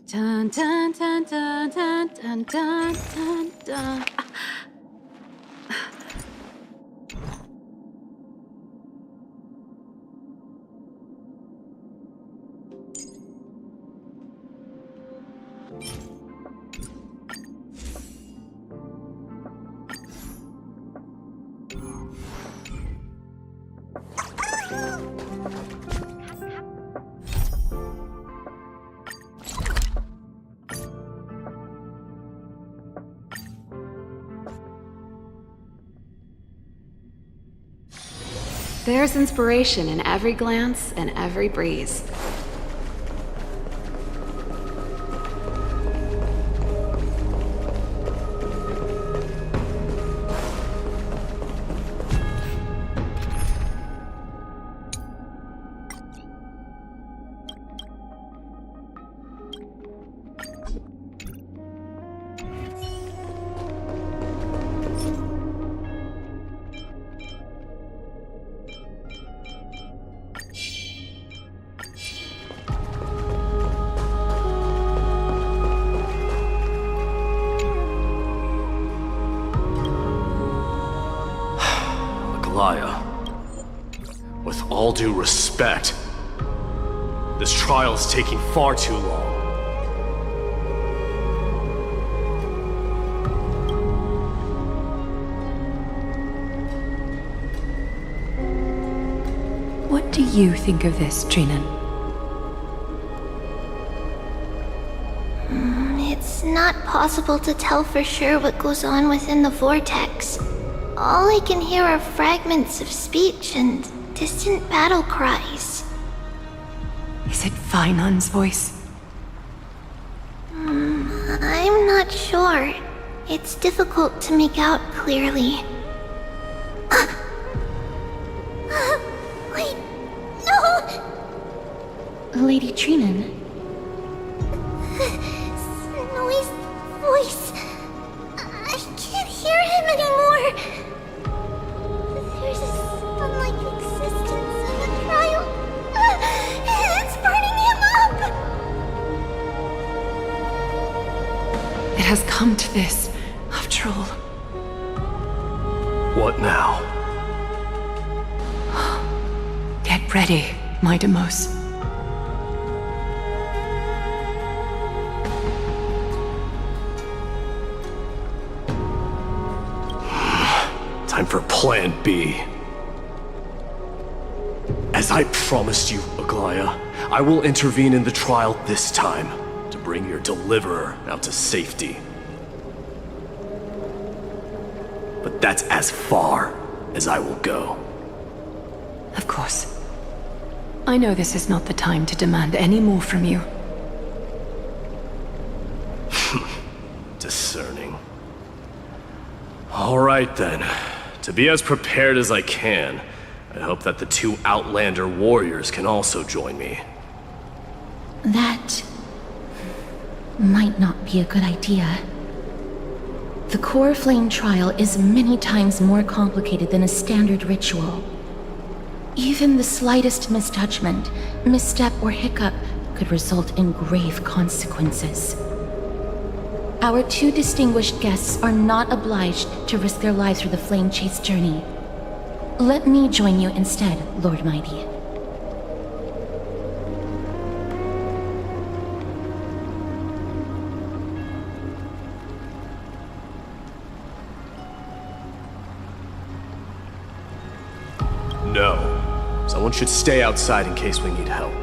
Dun dun dun dun dun dun dun dun dun. There's inspiration in every glance and every breeze. With all due respect, this trial is taking far too long. What do you think of this, Trinan? It's not possible to tell for sure what goes on within the vortex. All I can hear are fragments of speech and distant battle cries. Is it Fainan's voice? I'm not sure. It's difficult to make out clearly. Wait, no! Lady Trinan? Snowy's voice. I can't hear him anymore. There's a sun-like existence in the trial. It's burning him up! It has come to this, after all. What now? Get ready, my Demos. Time for Plan B. As I promised you, Aglaya, I will intervene in the trial this time to bring your deliverer out to safety. But that's as far as I will go. Of course. I know this is not the time to demand any more from you. Discerning. All right then. To be as prepared as I can, I hope that the two Outlander warriors can also join me. That might not be a good idea. The core flame trial is many times more complicated than a standard ritual. Even the slightest misjudgment, misstep, or hiccup could result in grave consequences. Our two distinguished guests are not obliged to risk their lives for the flame chase journey. Let me join you instead, Lord Mighty. No. Someone should stay outside in case we need help.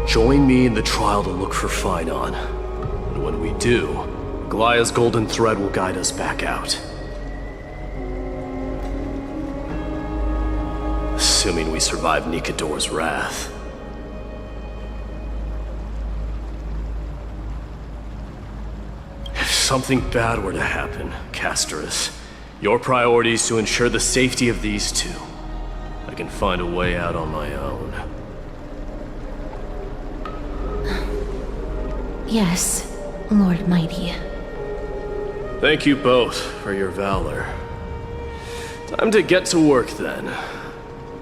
Join me in the trial to look for Finon. And when we do, Goliath's golden thread will guide us back out. Assuming we survive Nikador's wrath. If something bad were to happen, Casterus, your priority is to ensure the safety of these two. I can find a way out on my own. Yes, Lord Mighty. Thank you both for your valor. Time to get to work then.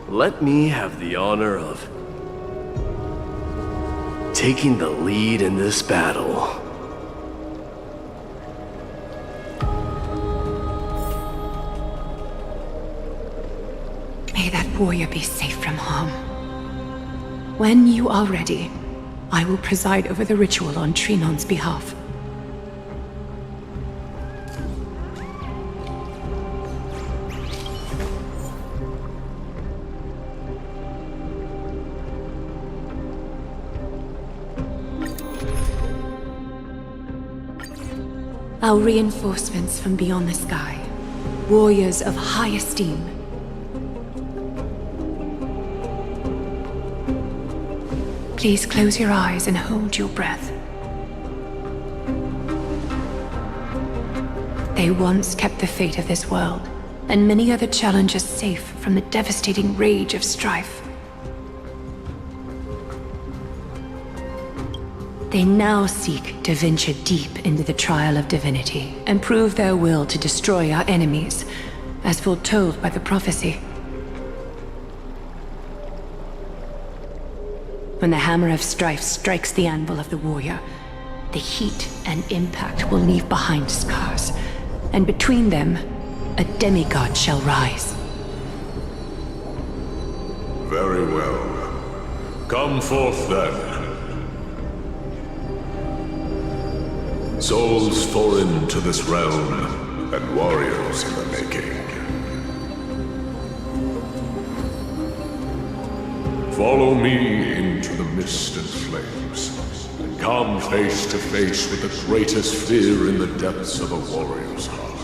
Let me have the honor of taking the lead in this battle. May that warrior be safe from harm. When you are ready, I will preside over the ritual on Trinon's behalf. Our reinforcements from beyond the sky, warriors of high esteem. Please close your eyes and hold your breath. They once kept the fate of this world, and many other challenges safe from the devastating rage of strife. They now seek to venture deep into the trial of divinity and prove their will to destroy our enemies, as foretold by the prophecy. When the hammer of strife strikes the anvil of the warrior, the heat and impact will leave behind scars, and between them, a demigod shall rise. Very well. Come forth then. Souls foreign to this realm, and warriors in the making. Follow me into the mist and flames, and come face to face with the greatest fear in the depths of a warrior's heart.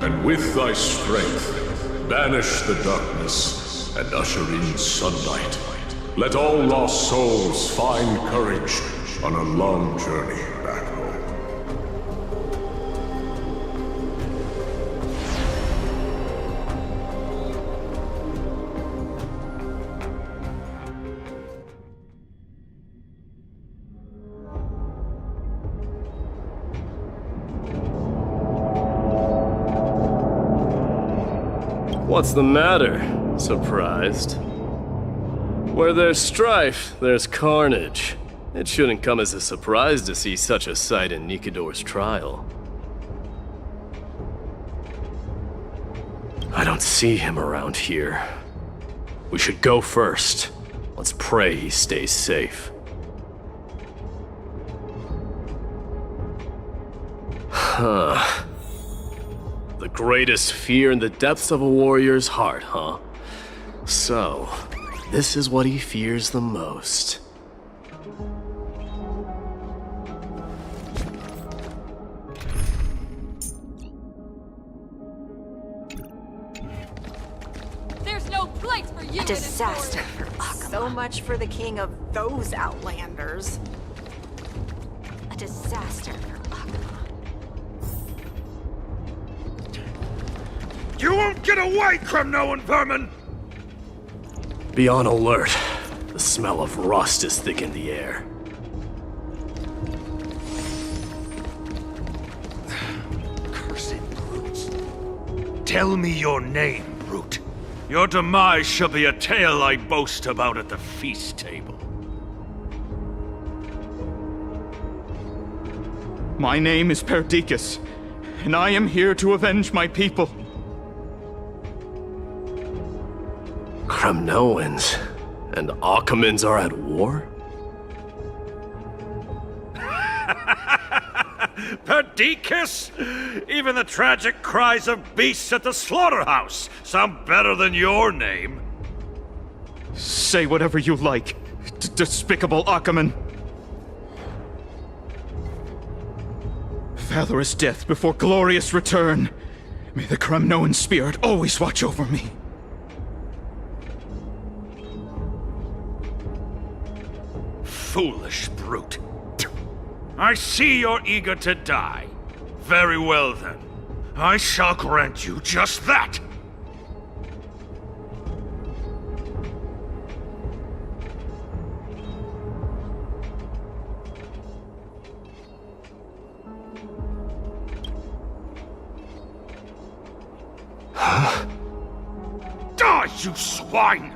And with thy strength, banish the darkness and usher in sunlight. Let all lost souls find courage on a long journey back home. What's the matter? Surprised? Where there's strife, there's carnage. It shouldn't come as a surprise to see such a sight in Nikador's trial. I don't see him around here. We should go first. Let's pray he stays safe. Huh. The greatest fear in the depths of a warrior's heart, huh? So, this is what he fears the most. A disaster for Akama. So much for the king of those outlanders. A disaster for Akama. You won't get away, Kremnoan vermin! Be on alert. The smell of rust is thick in the air. Cursed brutes. Tell me your name, brute. Your demise shall be a tale I boast about at the feast table. My name is Perdiccas, and I am here to avenge my people. Kremnoans and Akamans are at war? Perdiccas? Even the tragic cries of beasts at the slaughterhouse sound better than your name. Say whatever you like, despicable Akaman. Valorous death before glorious return. May the Kremnoan spirit always watch over me. Foolish brute. I see you're eager to die. Very well then. I shall grant you just that. Die, you swine!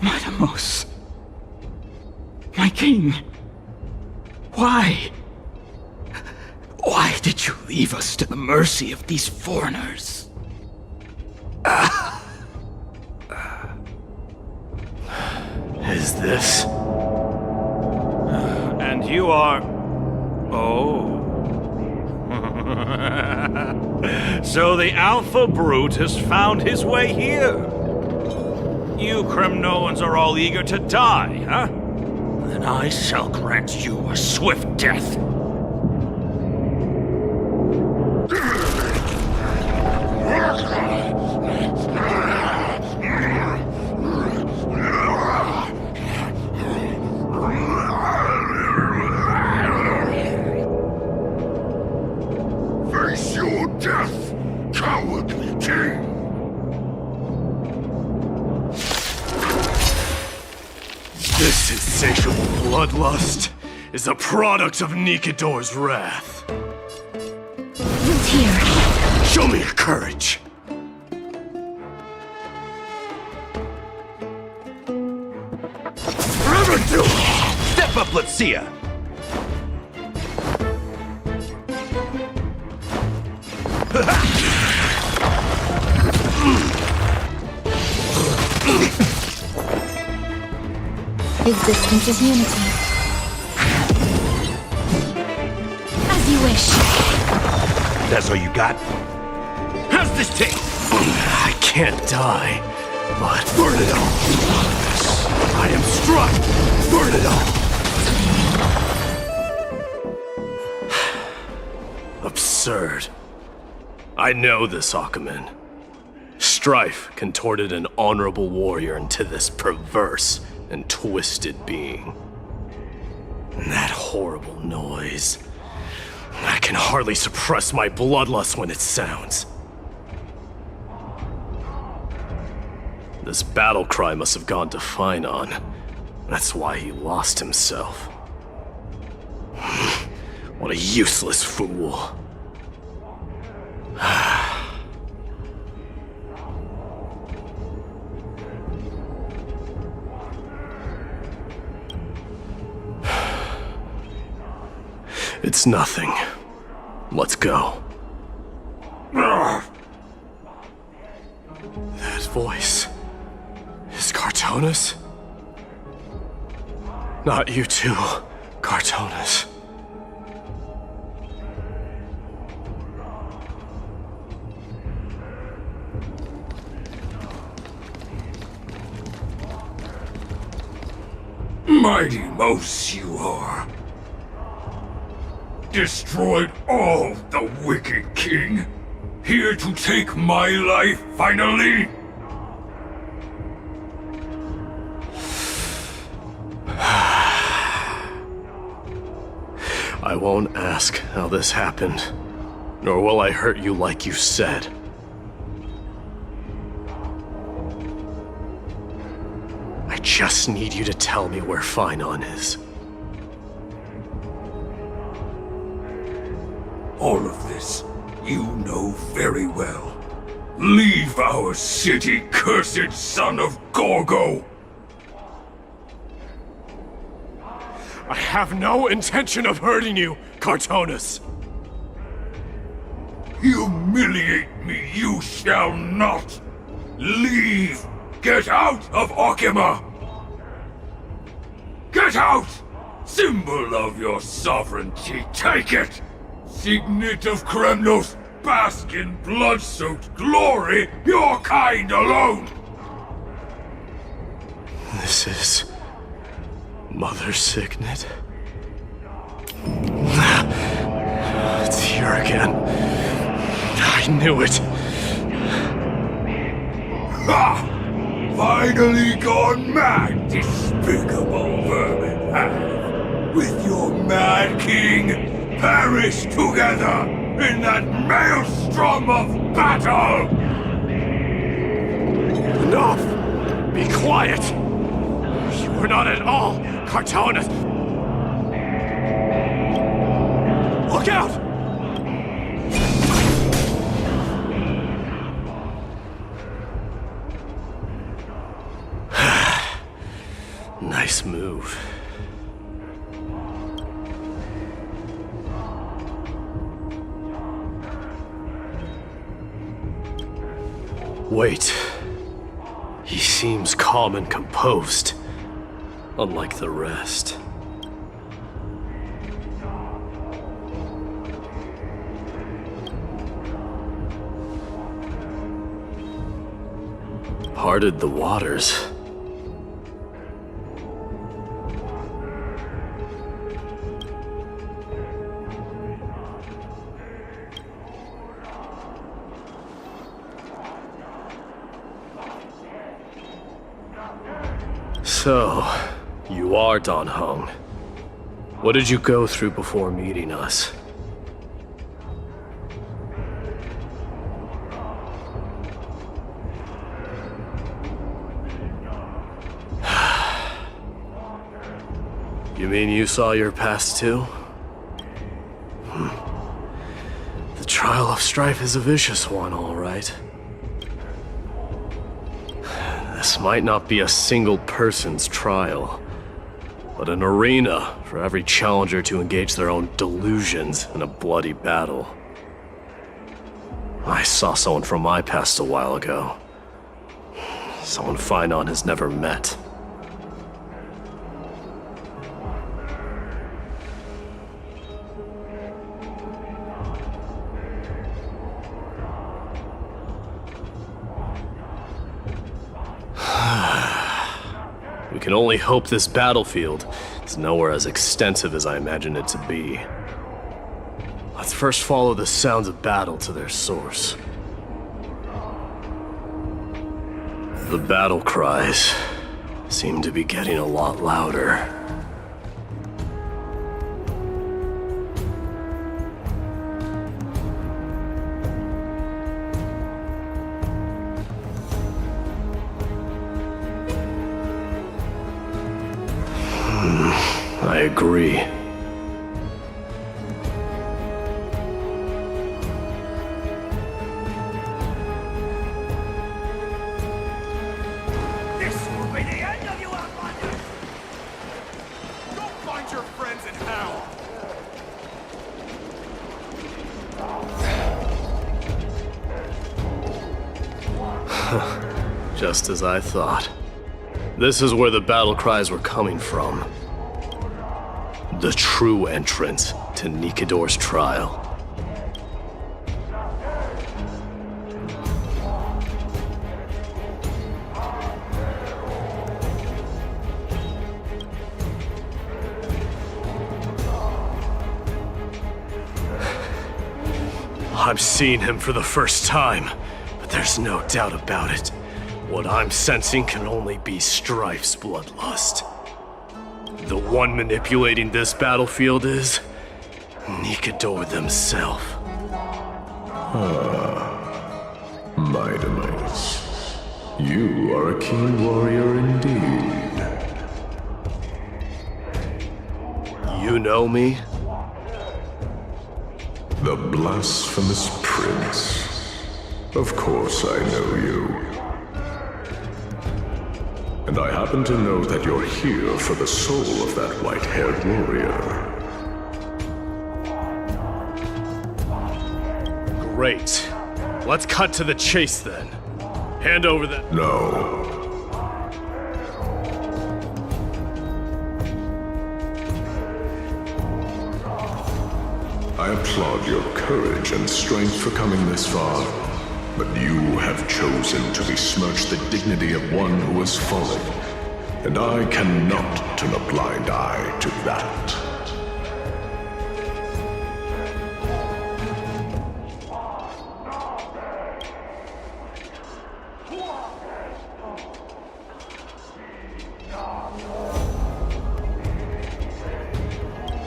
Matamos. My king. Why? Why did you leave us to the mercy of these foreigners? Is this? And you are... Oh. So the Alpha Brute has found his way here. You Kremnoans are all eager to die, huh? Then I shall grant you a swift death. Face your death, cowardly king! This insatiable bloodlust is a product of Nikidor's wrath. Here. Show me your courage. Revenue! Step up, let's see ya! Existence is unity. As you wish. That's all you got? How's this taste? I can't die, but burn it all. I am struck. Burn it all. Absurd. I know this Akaman. Strife contorted an honorable warrior into this perverse and twisted being. And that horrible noise. I can hardly suppress my bloodlust when it sounds. This battle cry must have gone to Finon. That's why he lost himself. What a useless fool. It's nothing. Let's go. That voice is Cartonis? Not you too, Cartonis. Mighty Mos you are. destroyed all the wicked king. Here to take my life finally? I won't ask how this happened, nor will I hurt you like you said. I just need you to tell me where Finon is. All of this, you know very well. Leave our city, cursed son of Gorgo! I have no intention of hurting you, Cartonus! Humiliate me you shall not! Leave! Get out of Okima! Get out! Symbol of your sovereignty, take it! Signet of Kremnos, bask in blood-soaked glory, your kind alone! This is... Mother Signet? It's here again. I knew it. Ha! Finally gone mad, despicable vermin! With your mad king, perish together in that maelstrom of battle! Enough! Be quiet! You were not at all Cartonus! Look out! Nice move. Wait. He seems calm and composed, unlike the rest. Parted the waters. So, you are Dan Heng. What did you go through before meeting us? You mean you saw your past too? The trial of strife is a vicious one, all right. This might not be a single person's trial, but an arena for every challenger to engage their own delusions in a bloody battle. I saw someone from my past a while ago. Someone Finon has never met. We can only hope this battlefield is nowhere as extensive as I imagined it to be. Let's first follow the sounds of battle to their source. The battle cries seem to be getting a lot louder. I agree. This will be the end of you, Outlander! Go find your friends in hell! Just as I thought. This is where the battle cries were coming from. The true entrance to Nikidor's trial. I'm seeing him for the first time, but there's no doubt about it. What I'm sensing can only be Strife's bloodlust. The one manipulating this battlefield is Nikador themselves. My demise. You are a keen warrior indeed. You know me? The blasphemous prince. Of course I know you. And I happen to know that you're here for the soul of that white-haired warrior. Great. Let's cut to the chase then. Hand over that. No. I applaud your courage and strength for coming this far, but you have chosen to besmirch the dignity of one who has fallen, and I cannot turn a blind eye to that.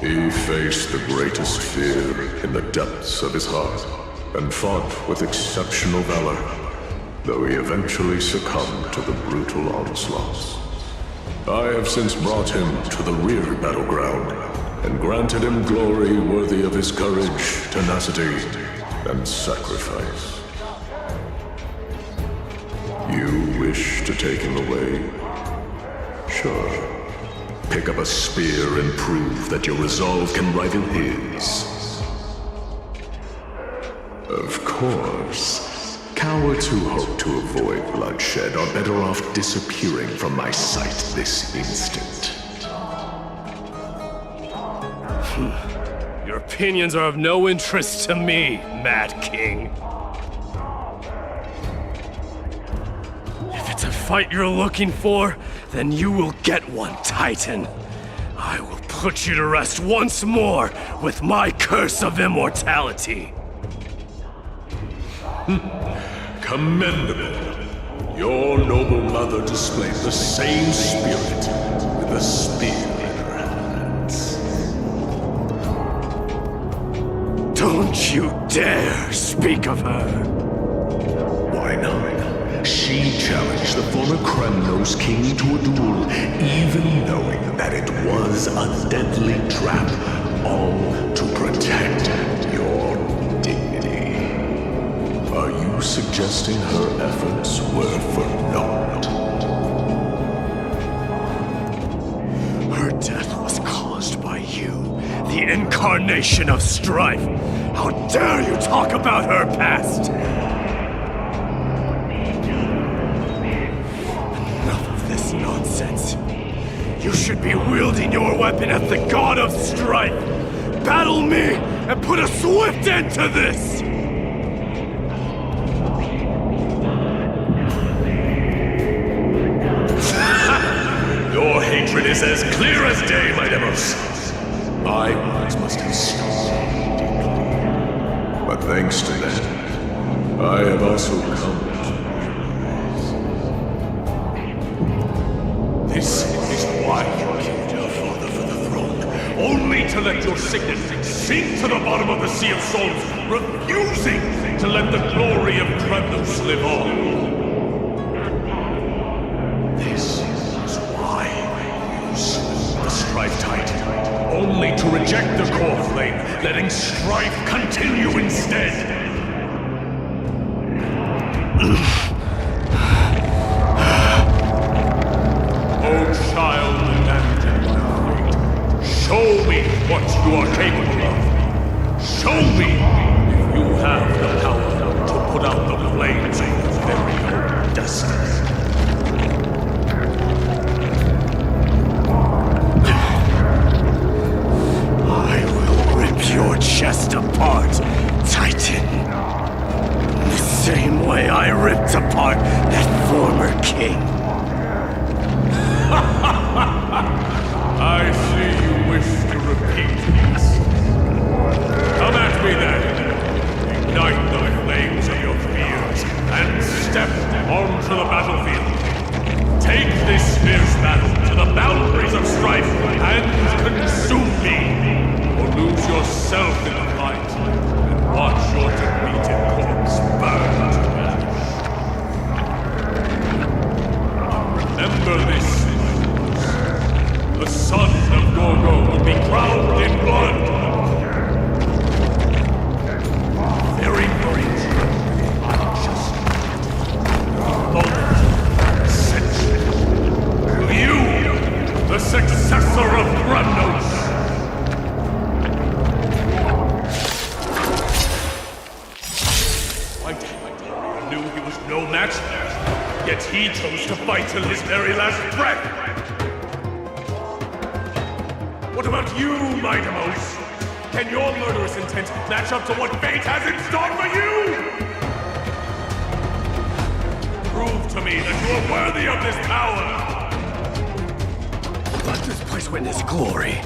He faced the greatest fear in the depths of his heart, and fought with exceptional valor, though he eventually succumbed to the brutal onslaughts. I have since brought him to the rear battleground, and granted him glory worthy of his courage, tenacity, and sacrifice. You wish to take him away? Sure. Pick up a spear and prove that your resolve can rival his. Of course, cowards who hope to avoid bloodshed are better off disappearing from my sight this instant. Your opinions are of no interest to me, Mad King. If it's a fight you're looking for, then you will get one, Titan. I will put you to rest once more with my curse of immortality. Commendable. Your noble mother displayed the same spirit with a spear in her hands. Don't you dare speak of her. Why not? She challenged the former Kremnos king to a duel, even knowing that it was a deadly trap, all to protect your dignity. Are you suggesting her efforts were for naught? Her death was caused by you, the incarnation of strife. How dare you talk about her past? Nonsense. You should be wielding your weapon as the god of strife. Battle me and put a swift end to this! Your hatred is as clear as day, my demos. My words must have stung deeply. But thanks to that, I have also come. This is why you killed your father for the throne, only to let your signet sink to the bottom of the Sea of Souls, refusing to let the glory of Kremnos live on. This is why you slew the Strife Titan, only to reject the core flame, letting strife continue instead. Child and show me what you are capable of. Show me if you have the power to put out the flames of your very own destiny. I will rip your chest apart, Titan. The same way I ripped apart that former king. I see you wish to repeat this. Come at me then. Ignite on to the battlefield. Take this fierce battle to the boundaries of strife and consume me, or lose yourself in the fight and watch your defeated corpse burn to ash. Remember this, the son of Gorgo will be drowned in blood. Very great, unjust, moment, century. To you, the successor of Gramnos. I knew he was no match, yet he chose to fight till his very last breath. What about you, Mightimos? Can your murderous intent match up to what fate has in store for you? Prove to me that you are worthy of this power! Let this place witness glory.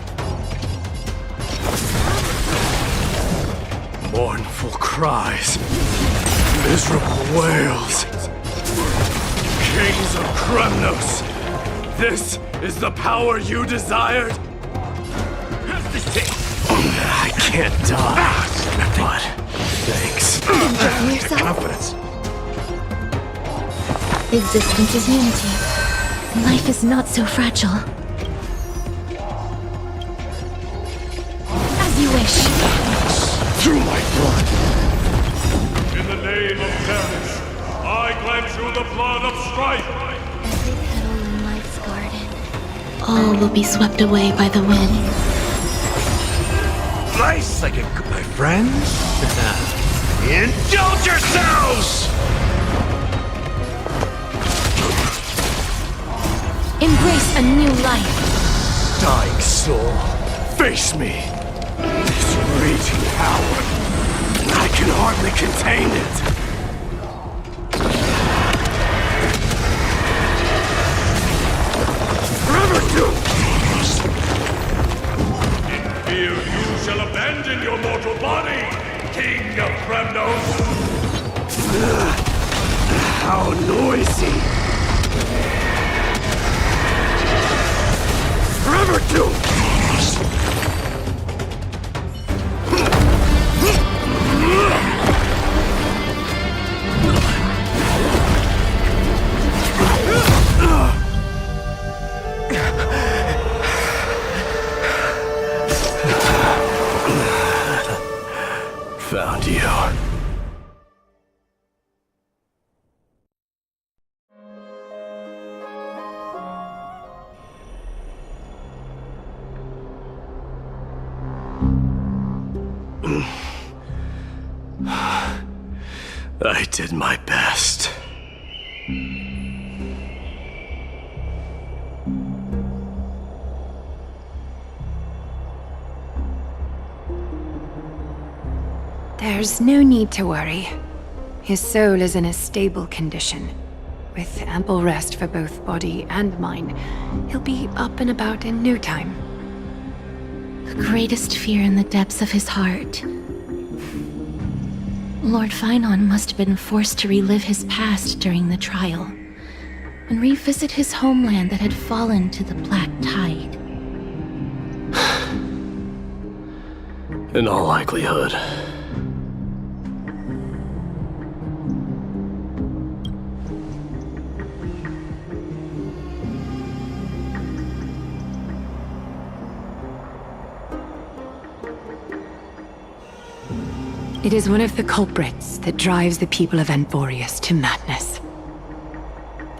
Mournful cries. Miserable wails. Kings of Kremnos, this is the power you desired? I can't die, but thanks. Enjoy yourself. Confidence. Existence is unity. Life is not so fragile. As you wish. Through my blood. In the name of fairness, I grant you the blood of strife. Every petal in life's garden. All will be swept away by the wind. Nice, like my friends. Indulge yourselves! Embrace a new life. Dying soul, face me. This raging power. I can hardly contain it. Forever doomed! In fear you shall abandon your mortal body, King of Kremnos! How noisy! Forever doomed! Found you. I did my best. There's no need to worry. His soul is in a stable condition. With ample rest for both body and mind, he'll be up and about in no time. The greatest fear in the depths of his heart. Lord Finon must have been forced to relive his past during the trial, and revisit his homeland that had fallen to the black tide. In all likelihood. It is one of the culprits that drives the people of Anvorius to madness.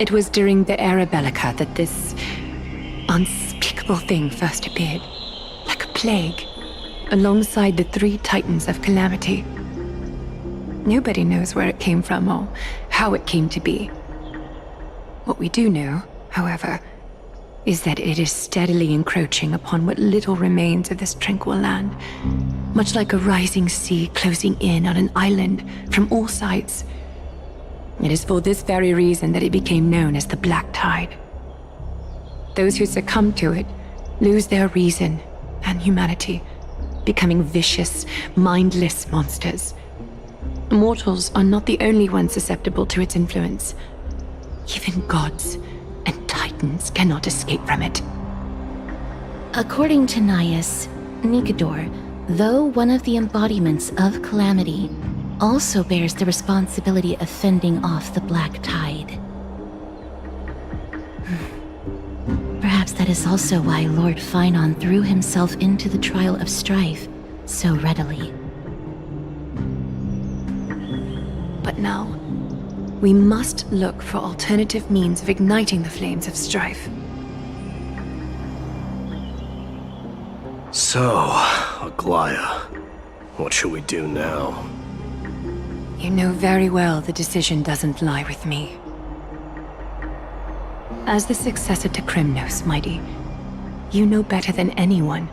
It was during the Era Bellica that this unspeakable thing first appeared, like a plague, alongside the three titans of calamity. Nobody knows where it came from or how it came to be. What we do know, however, is that it is steadily encroaching upon what little remains of this tranquil land, much like a rising sea closing in on an island from all sides. It is for this very reason that it became known as the Black Tide. Those who succumb to it lose their reason and humanity, becoming vicious, mindless monsters. Mortals are not the only ones susceptible to its influence. Even gods and titans cannot escape from it. According to Naius, Nikador, though one of the embodiments of calamity, also bears the responsibility of fending off the black tide. Perhaps that is also why Lord Finon threw himself into the trial of strife so readily. But now, we must look for alternative means of igniting the flames of strife. So, Aglaya, what should we do now? You know very well the decision doesn't lie with me. As the successor to Krymnos, Mighty, you know better than anyone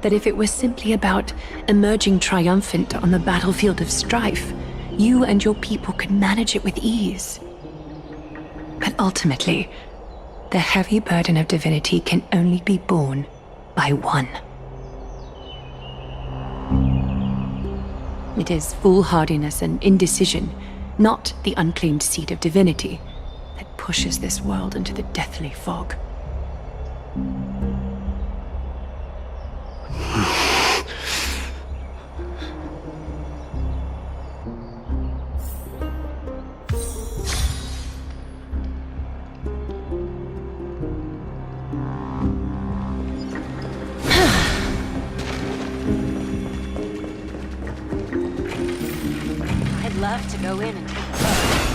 that if it was simply about emerging triumphant on the battlefield of strife, you and your people could manage it with ease. But ultimately, the heavy burden of divinity can only be borne by one. It is foolhardiness and indecision, not the unclaimed seed of divinity, that pushes this world into the deathly fog. I'd love to go in and take a look.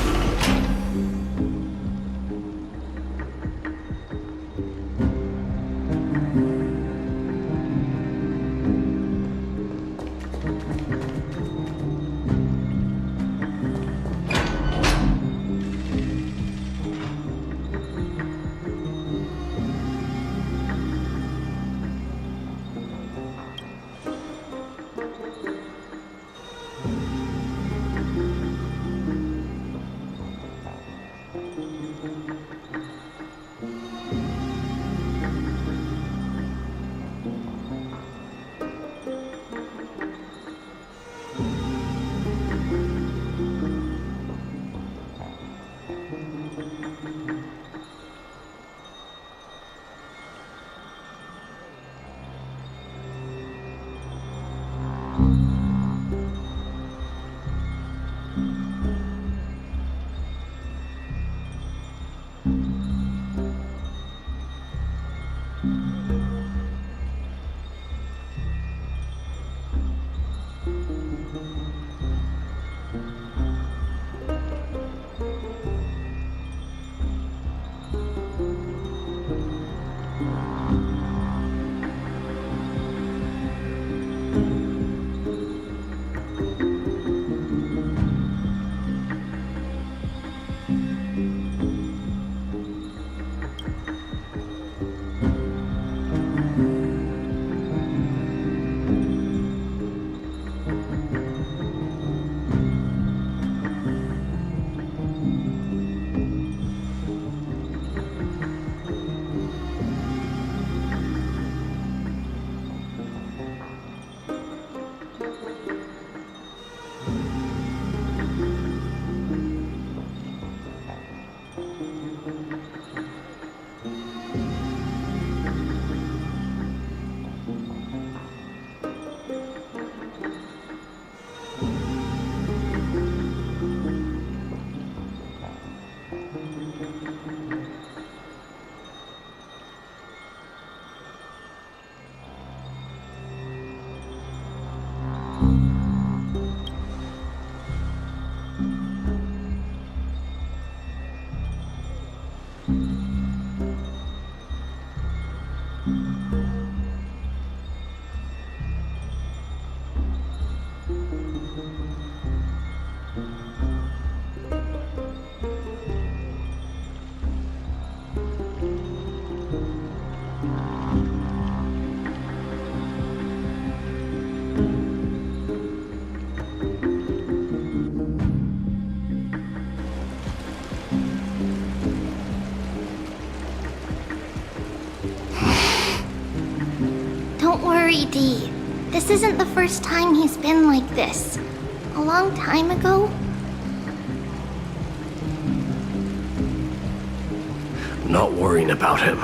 Don't worry, Dee. This isn't the first time he's been like this. A long time ago, I'm not worrying about him.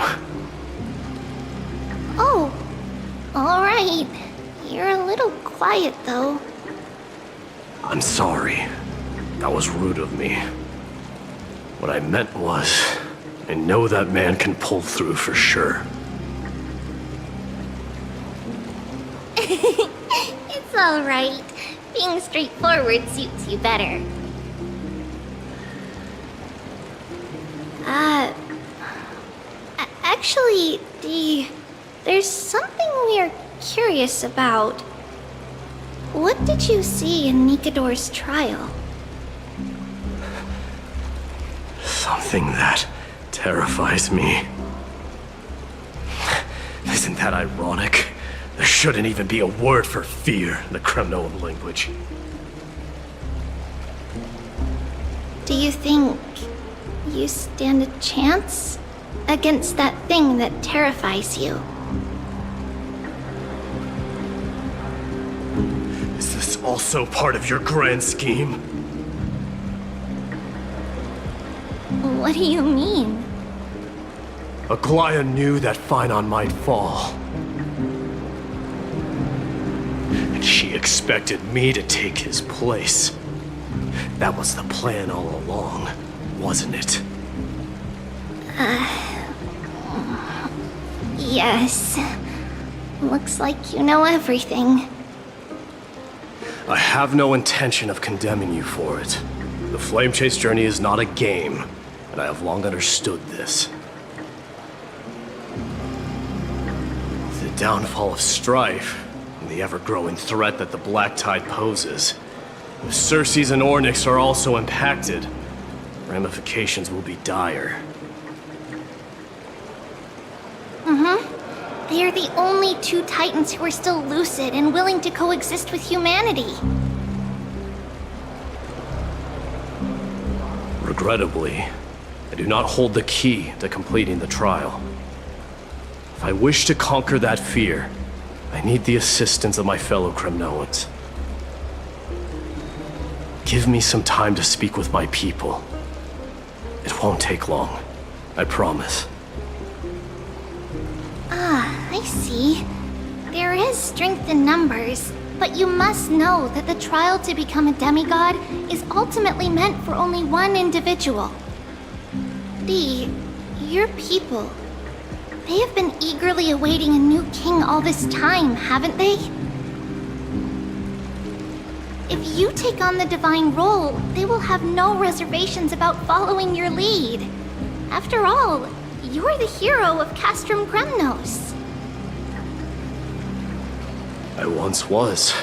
Oh, alright. You're a little quiet, though. I'm sorry. That was rude of me. What I meant was, I know that man can pull through for sure. It's alright. Being straightforward suits you better. Actually, Dee, there's something we're curious about. What did you see in Nikador's trial? Something that terrifies me. Isn't that ironic? There shouldn't even be a word for fear in the Kremnoan language. Do you think you stand a chance against that thing that terrifies you? Is this also part of your grand scheme? What do you mean? Aglaya knew that Phynon might fall. And she expected me to take his place. That was the plan all along, wasn't it? Yes. Looks like you know everything. I have no intention of condemning you for it. The Flame Chase journey is not a game, and I have long understood this. The downfall of strife, and the ever-growing threat that the Black Tide poses. If Circes and Ornyx are also impacted, ramifications will be dire. They are the only two Titans who are still lucid and willing to coexist with humanity. Regrettably, I do not hold the key to completing the trial. If I wish to conquer that fear, I need the assistance of my fellow Kremnoans. Give me some time to speak with my people. It won't take long, I promise. I see. There is strength in numbers, but you must know that the trial to become a demigod is ultimately meant for only one individual. Dee, your people, they have been eagerly awaiting a new king all this time, haven't they? If you take on the divine role, they will have no reservations about following your lead. After all, you're the hero of Castrum Kremnos. I once was.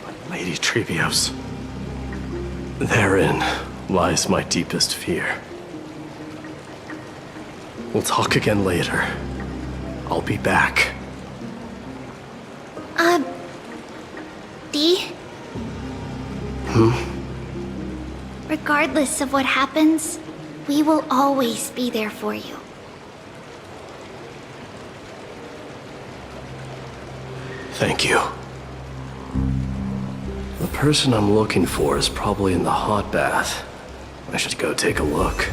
But Lady Trebios, therein lies my deepest fear. We'll talk again later. I'll be back. Dee? Regardless of what happens, we will always be there for you. Thank you. The person I'm looking for is probably in the hot bath. I should go take a look.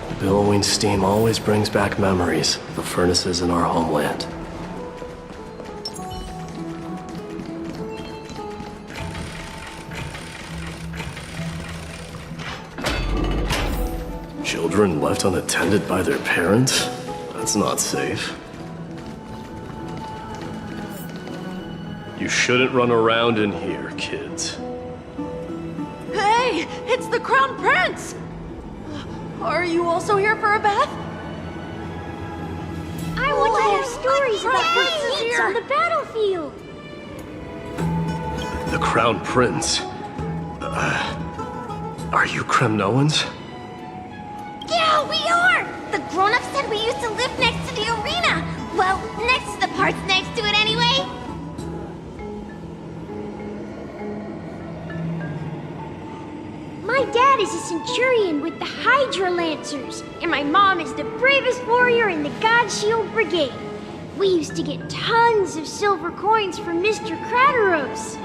The billowing steam always brings back memories of the furnaces in our homeland. Children left unattended by their parents? That's not safe. You shouldn't run around in here, kids. Hey, it's the Crown Prince! Are you also here for a bath? I want to hear stories about the feats on the battlefield. The Crown Prince? Are you Kremnoans? Yeah, we are! The grown-ups said we used to live next to the arena. Well, next to the parts next to it anyway. My dad is a centurion with the Hydra Lancers, and my mom is the bravest warrior in the God Shield Brigade. We used to get tons of silver coins from Mr. Crateros.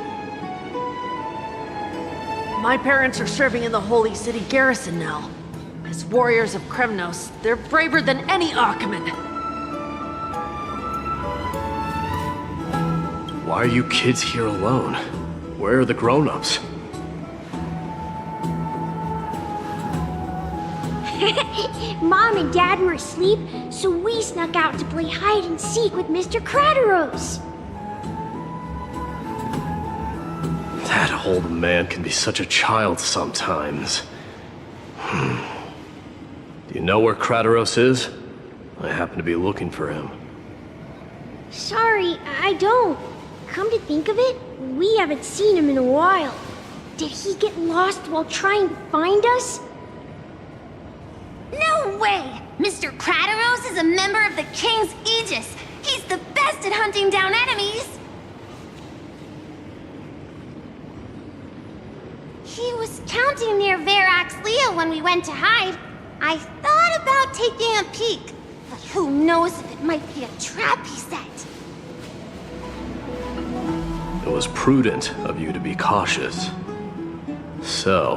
My parents are serving in the Holy City garrison now. As warriors of Kremnos, they're braver than any Achaemen. Why are you kids here alone? Where are the grown-ups? Mom and Dad were asleep, so we snuck out to play hide and seek with Mr. Crateros. That old man can be such a child sometimes. Do you know where Crateros is? I happen to be looking for him. Sorry, I don't. Come to think of it, we haven't seen him in a while. Did he get lost while trying to find us? No way! Mr. Crateros is a member of the King's Aegis. He's the best at hunting down enemies. He was counting near Verax Leo when we went to hide. I thought about taking a peek, but who knows if it might be a trap he set. It was prudent of you to be cautious. So,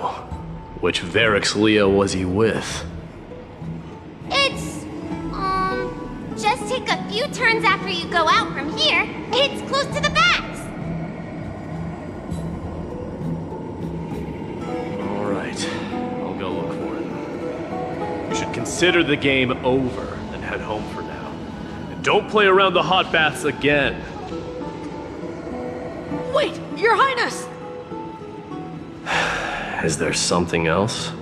which Verax Leo was he with? It's, just take a few turns after you go out from here. It's close to the bats. All right, I'll go look for him. You should consider the game over and head home for now. And don't play around the hot baths again. Wait, Your Highness! Is there something else?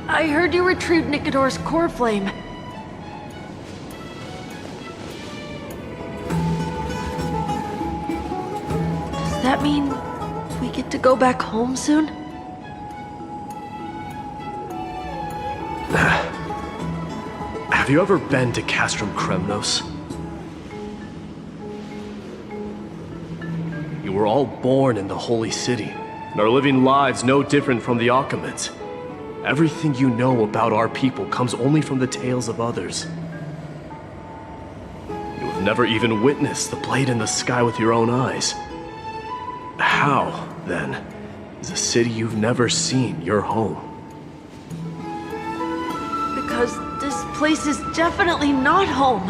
I heard you retrieved Nikador's core flame. Does that mean we get to go back home soon? Have you ever been to Castrum Kremnos? You were all born in the Holy City, and are living lives no different from the Achaemens. Everything you know about our people comes only from the tales of others. You have never even witnessed the blade in the sky with your own eyes. How, then, is a city you've never seen your home? Because this place is definitely not home.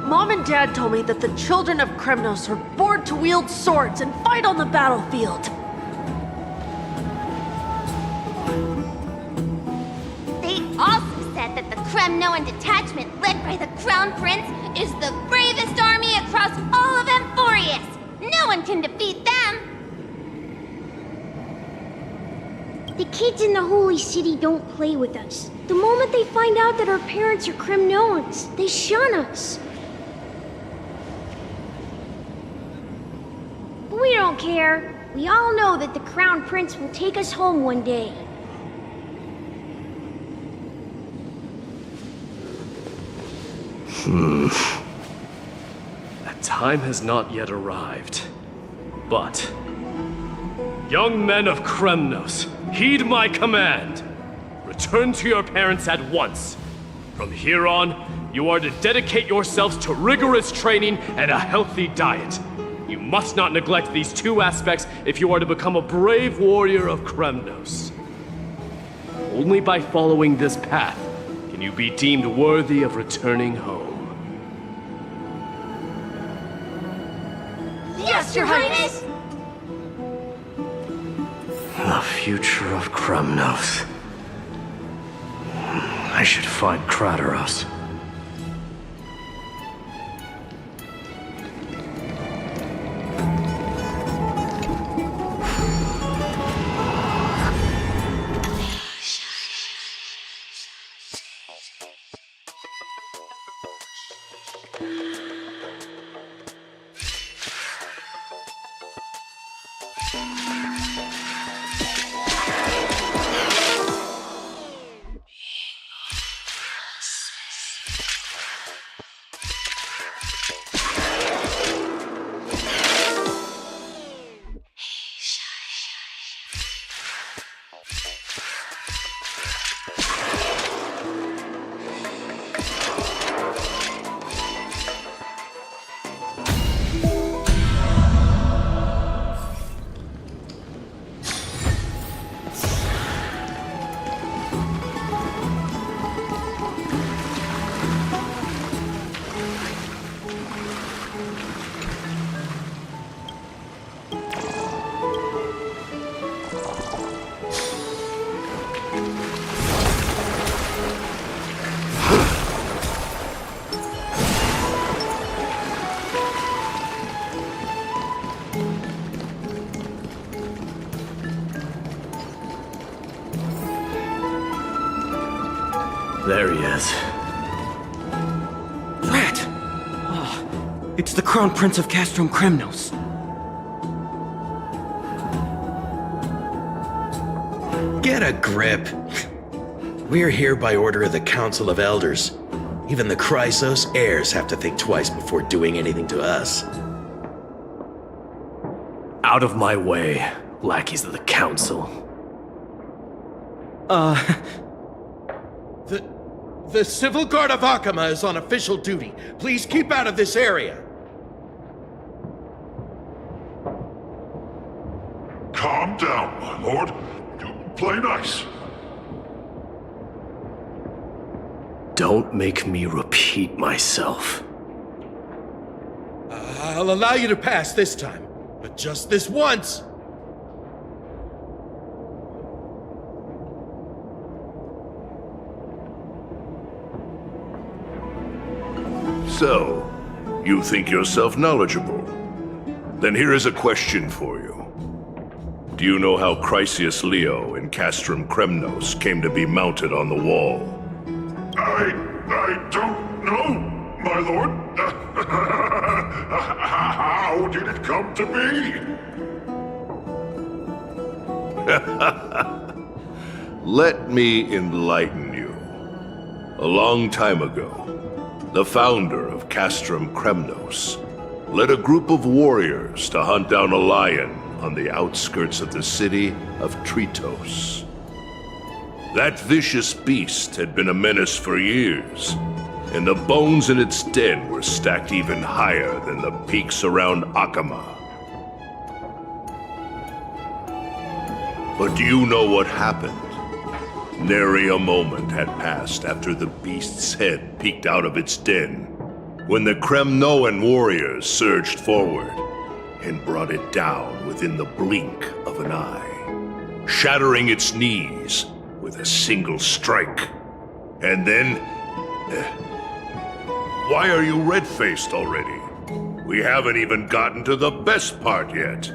Mom and Dad told me that the children of Kremnos are born to wield swords and fight on the battlefield. They also said that the Kremnoan detachment led by the Crown Prince is the bravest army across all of Amphorius. No one can defeat them. The kids in the Holy City don't play with us. The moment they find out that our parents are Kremnoans, they shun us. We don't care. We all know that the Crown Prince will take us home one day. That time has not yet arrived. But, young men of Kremnos, heed my command. Return to your parents at once. From here on, you are to dedicate yourselves to rigorous training and a healthy diet. You must not neglect these two aspects if you are to become a brave warrior of Kremnos. Only by following this path can you be deemed worthy of returning home. Yes, Your Highness! The future of Kremnos. I should find Crateros. There he is. Rat! Oh, it's the Crown Prince of Castrum Kremnos. Get a grip. We're here by order of the Council of Elders. Even the Chrysos heirs have to think twice before doing anything to us. Out of my way, lackeys of the Council. The Civil Guard of Akama is on official duty. Please keep out of this area. Calm down, my lord. Play nice. Don't make me repeat myself. I'll allow you to pass this time, but just this once. So, you think yourself knowledgeable? Then here is a question for you. Do you know how Chrysius Leo in Castrum Kremnos came to be mounted on the wall? I don't know, my lord. How did it come to be? Let me enlighten you. A long time ago, the founder of Castrum Kremnos led a group of warriors to hunt down a lion on the outskirts of the city of Tritos. That vicious beast had been a menace for years, and the bones in its den were stacked even higher than the peaks around Akama. But do you know what happened? Nary a moment had passed after the beast's head peeked out of its den, when the Kremnoan warriors surged forward and brought it down within the blink of an eye, shattering its knees with a single strike. And then... why are you red-faced already? We haven't even gotten to the best part yet.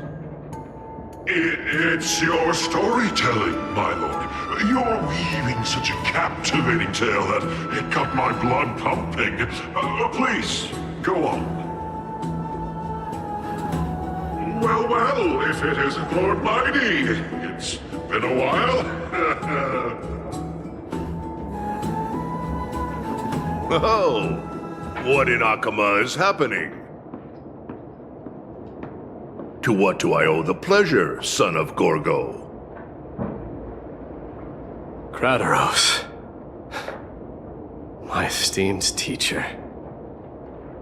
It's your storytelling, my lord. You're weaving such a captivating tale that it got my blood pumping. Please, go on. Well, if it isn't Lord Mighty. It's been a while. Oh, what in Akama is happening? To what do I owe the pleasure, son of Gorgo? Krataros. My esteemed teacher.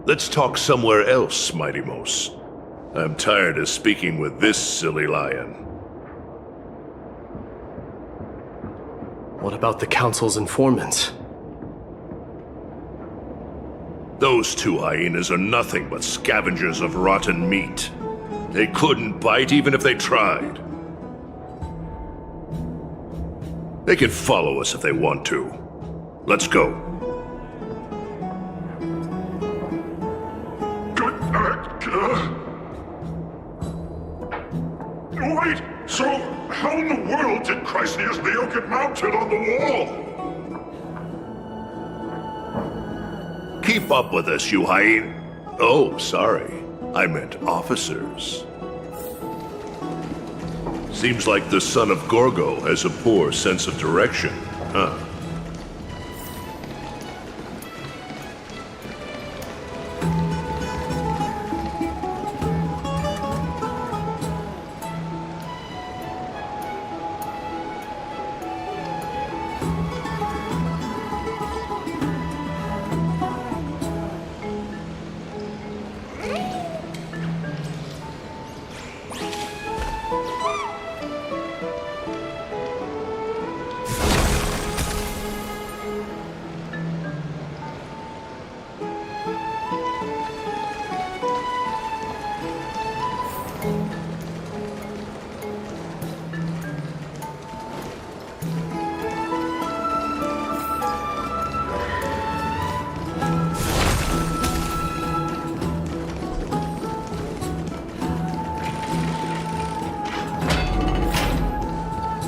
Let's talk somewhere else, Mighty Mos. I'm tired of speaking with this silly lion. What about the Council's informants? Those two hyenas are nothing but scavengers of rotten meat. They couldn't bite even if they tried. They can follow us if they want to. Let's go. Wait, so how in the world did Chrysius Leo get mounted on the wall? Keep up with us, you hyena. Oh, sorry. I meant officers. Seems like the son of Gorgo has a poor sense of direction, huh?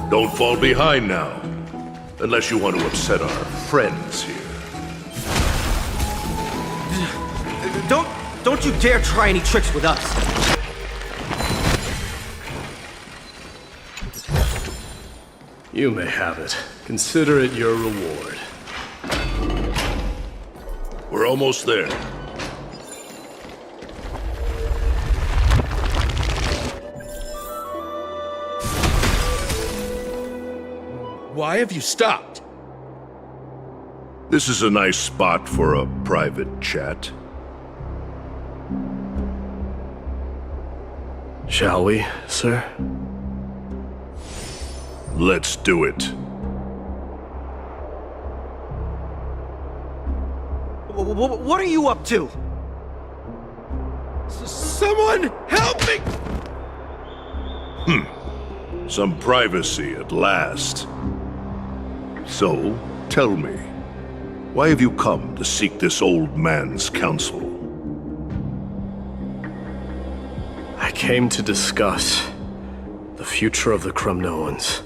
Don't fall behind now, unless you want to upset our friends here. Don't you dare try any tricks with us. You may have it. Consider it your reward. We're almost there. Why have you stopped? This is a nice spot for a private chat. Shall we, sir? Let's do it. What are you up to? Someone help me! Some privacy at last. So, tell me, why have you come to seek this old man's counsel? I came to discuss the future of the Kremnoans.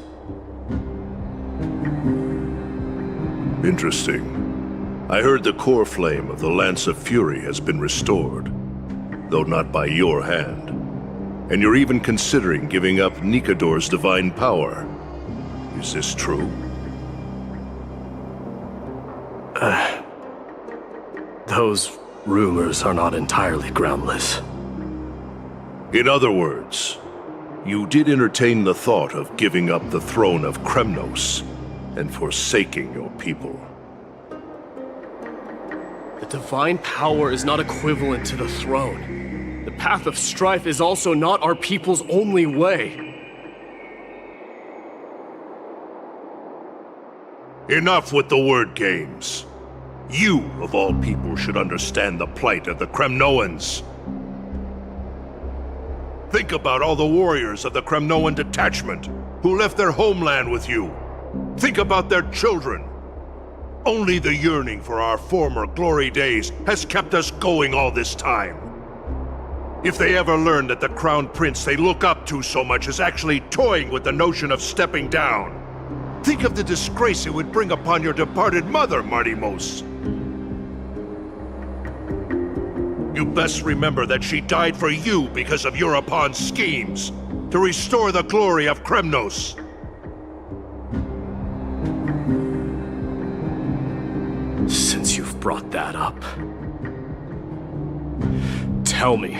Interesting. I heard the core flame of the Lance of Fury has been restored, though not by your hand. And you're even considering giving up Nikador's divine power. Is this true? Those rumors are not entirely groundless. In other words, you did entertain the thought of giving up the throne of Kremnos and forsaking your people. The divine power is not equivalent to the throne. The path of strife is also not our people's only way. Enough with the word games. You, of all people, should understand the plight of the Kremnoans. Think about all the warriors of the Kremnoan detachment who left their homeland with you. Think about their children. Only the yearning for our former glory days has kept us going all this time. If they ever learn that the crown prince they look up to so much is actually toying with the notion of stepping down, think of the disgrace it would bring upon your departed mother, Martimos. You best remember that she died for you because of Europon's schemes to restore the glory of Kremnos. Since you've brought that up, tell me,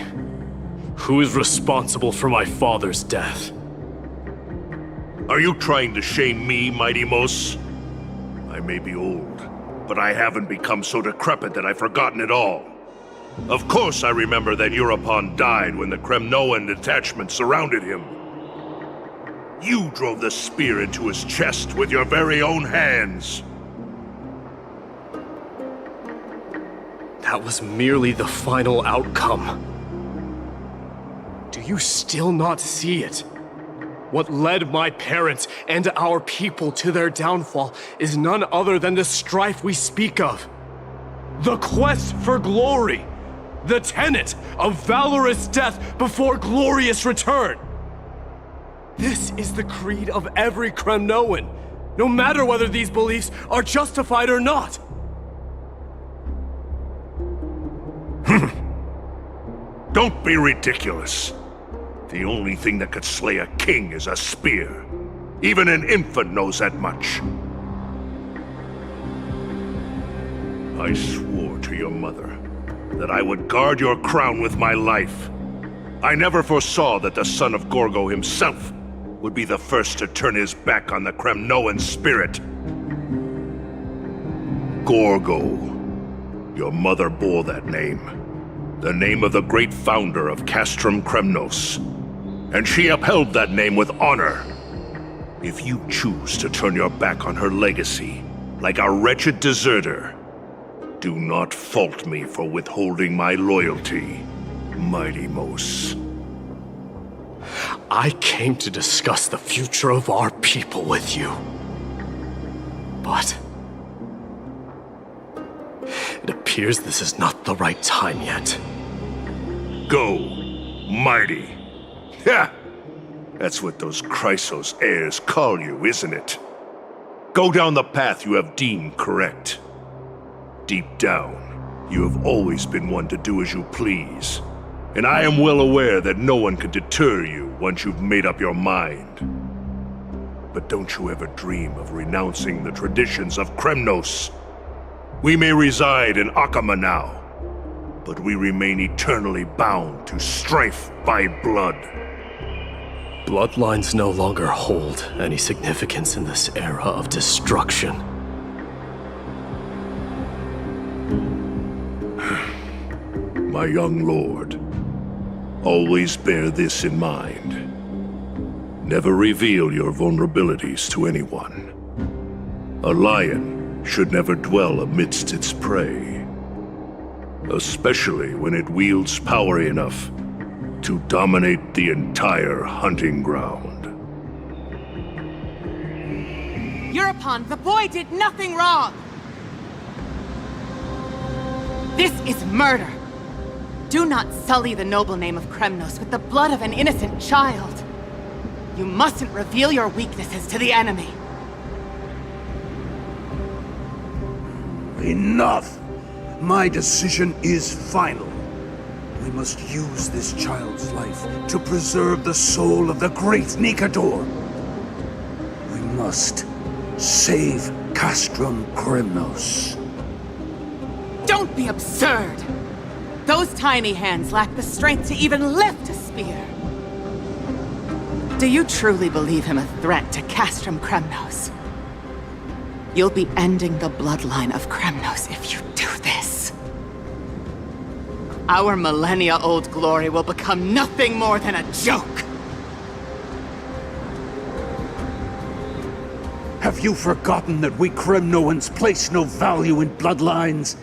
who is responsible for my father's death? Are you trying to shame me, Martimos? I may be old, but I haven't become so decrepit that I've forgotten it all. Of course I remember that Europon died when the Kremnoan detachment surrounded him. You drove the spear into his chest with your very own hands. That was merely the final outcome. Do you still not see it? What led my parents and our people to their downfall is none other than the strife we speak of. The quest for glory. The tenet of valorous death before glorious return. This is the creed of every Kremnoan, no matter whether these beliefs are justified or not. Don't be ridiculous. The only thing that could slay a king is a spear. Even an infant knows that much. I swore to your mother that I would guard your crown with my life. I never foresaw that the son of Gorgo himself would be the first to turn his back on the Kremnoan spirit. Gorgo. Your mother bore that name. The name of the great founder of Castrum Kremnos. And she upheld that name with honor. If you choose to turn your back on her legacy, like a wretched deserter, do not fault me for withholding my loyalty, Martimos. I came to discuss the future of our people with you. But it appears this is not the right time yet. Go, mighty. Ha! That's what those Chrysos heirs call you, isn't it? Go down the path you have deemed correct. Deep down, you have always been one to do as you please. And I am well aware that no one can deter you once you've made up your mind. But don't you ever dream of renouncing the traditions of Kremnos. We may reside in Akama now, but we remain eternally bound to strife by blood. Bloodlines no longer hold any significance in this era of destruction. My young lord, always bear this in mind. Never reveal your vulnerabilities to anyone. A lion should never dwell amidst its prey, especially when it wields power enough to dominate the entire hunting ground. European, the boy did nothing wrong! This is murder! Do not sully the noble name of Kremnos with the blood of an innocent child. You mustn't reveal your weaknesses to the enemy. Enough! My decision is final. We must use this child's life to preserve the soul of the great Nikador. We must save Castrum Kremnos. Don't be absurd! Those tiny hands lack the strength to even lift a spear. Do you truly believe him a threat to Castrum Kremnos? You'll be ending the bloodline of Kremnos if you do this. Our millennia-old glory will become nothing more than a joke. Have you forgotten that we Kremnoans place no value in bloodlines?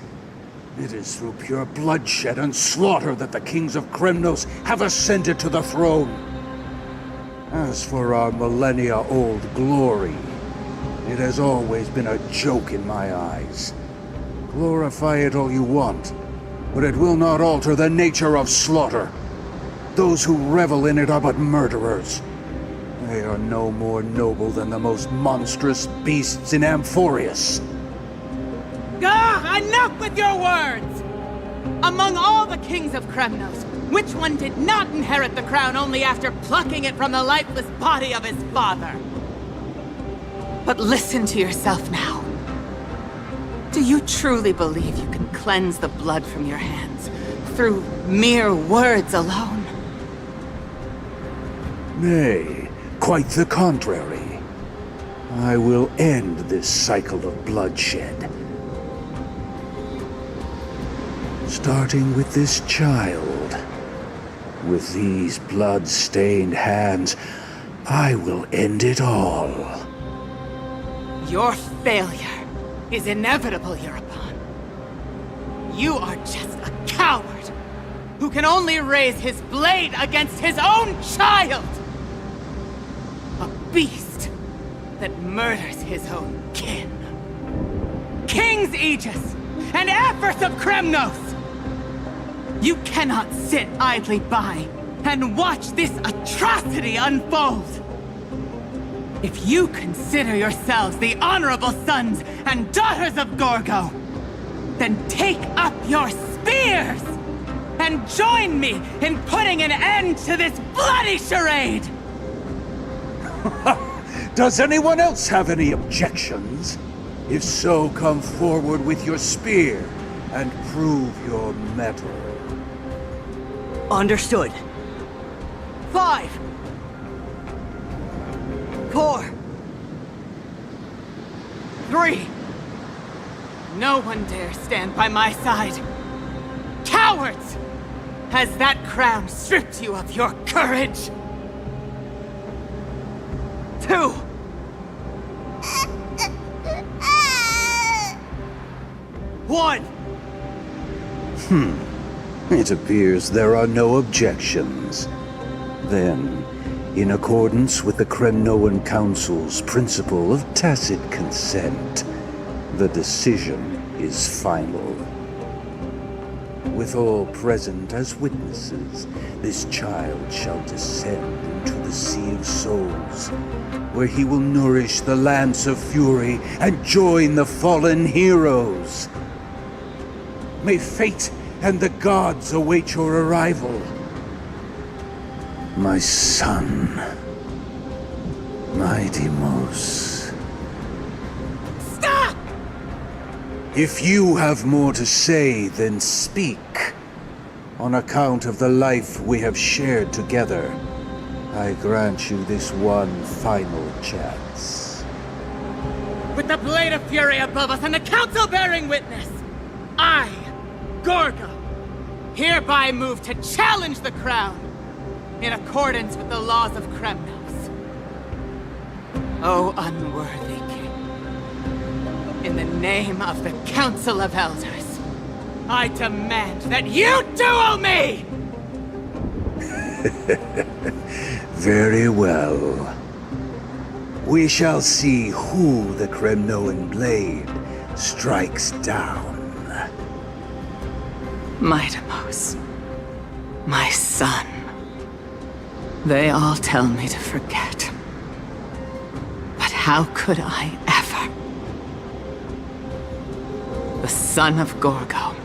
It is through pure bloodshed and slaughter that the kings of Kremnos have ascended to the throne. As for our millennia-old glory, it has always been a joke in my eyes. Glorify it all you want, but it will not alter the nature of slaughter. Those who revel in it are but murderers. They are no more noble than the most monstrous beasts in Amphorius. Enough with your words! Among all the kings of Kremnos, which one did not inherit the crown only after plucking it from the lifeless body of his father? But listen to yourself now. Do you truly believe you can cleanse the blood from your hands through mere words alone? Nay, quite the contrary. I will end this cycle of bloodshed. Starting with this child. With these blood-stained hands, I will end it all. Your failure is inevitable, European. You are just a coward who can only raise his blade against his own child! A beast that murders his own kin. King's Aegis and Aphris of Kremnos! You cannot sit idly by and watch this atrocity unfold! If you consider yourselves the honorable sons and daughters of Gorgo, then take up your spears and join me in putting an end to this bloody charade! Does anyone else have any objections? If so, come forward with your spear and prove your mettle. Understood. 5, 4, 3. No one dare stand by my side. Cowards! Has that crown stripped you of your courage? 2. 1. It appears there are no objections. Then, in accordance with the Kremnoan Council's principle of tacit consent, the decision is final. with all present as witnesses, this child shall descend into the Sea of Souls, where he will nourish the Lance of Fury and join the fallen heroes. May fate and the gods await your arrival. My son, my Deimos. Stop! If you have more to say, then speak. On account of the life we have shared together, I grant you this one final chance. With the Blade of Fury above us and the Council bearing witness, I, Gorgo, hereby move to challenge the Crown in accordance with the laws of Kremnos. O unworthy king, in the name of the Council of Elders, I demand that you duel me! Very well. We shall see who the Kremnoan blade strikes down. My Deimos, my son. They all tell me to forget. But how could I ever? The son of Gorgo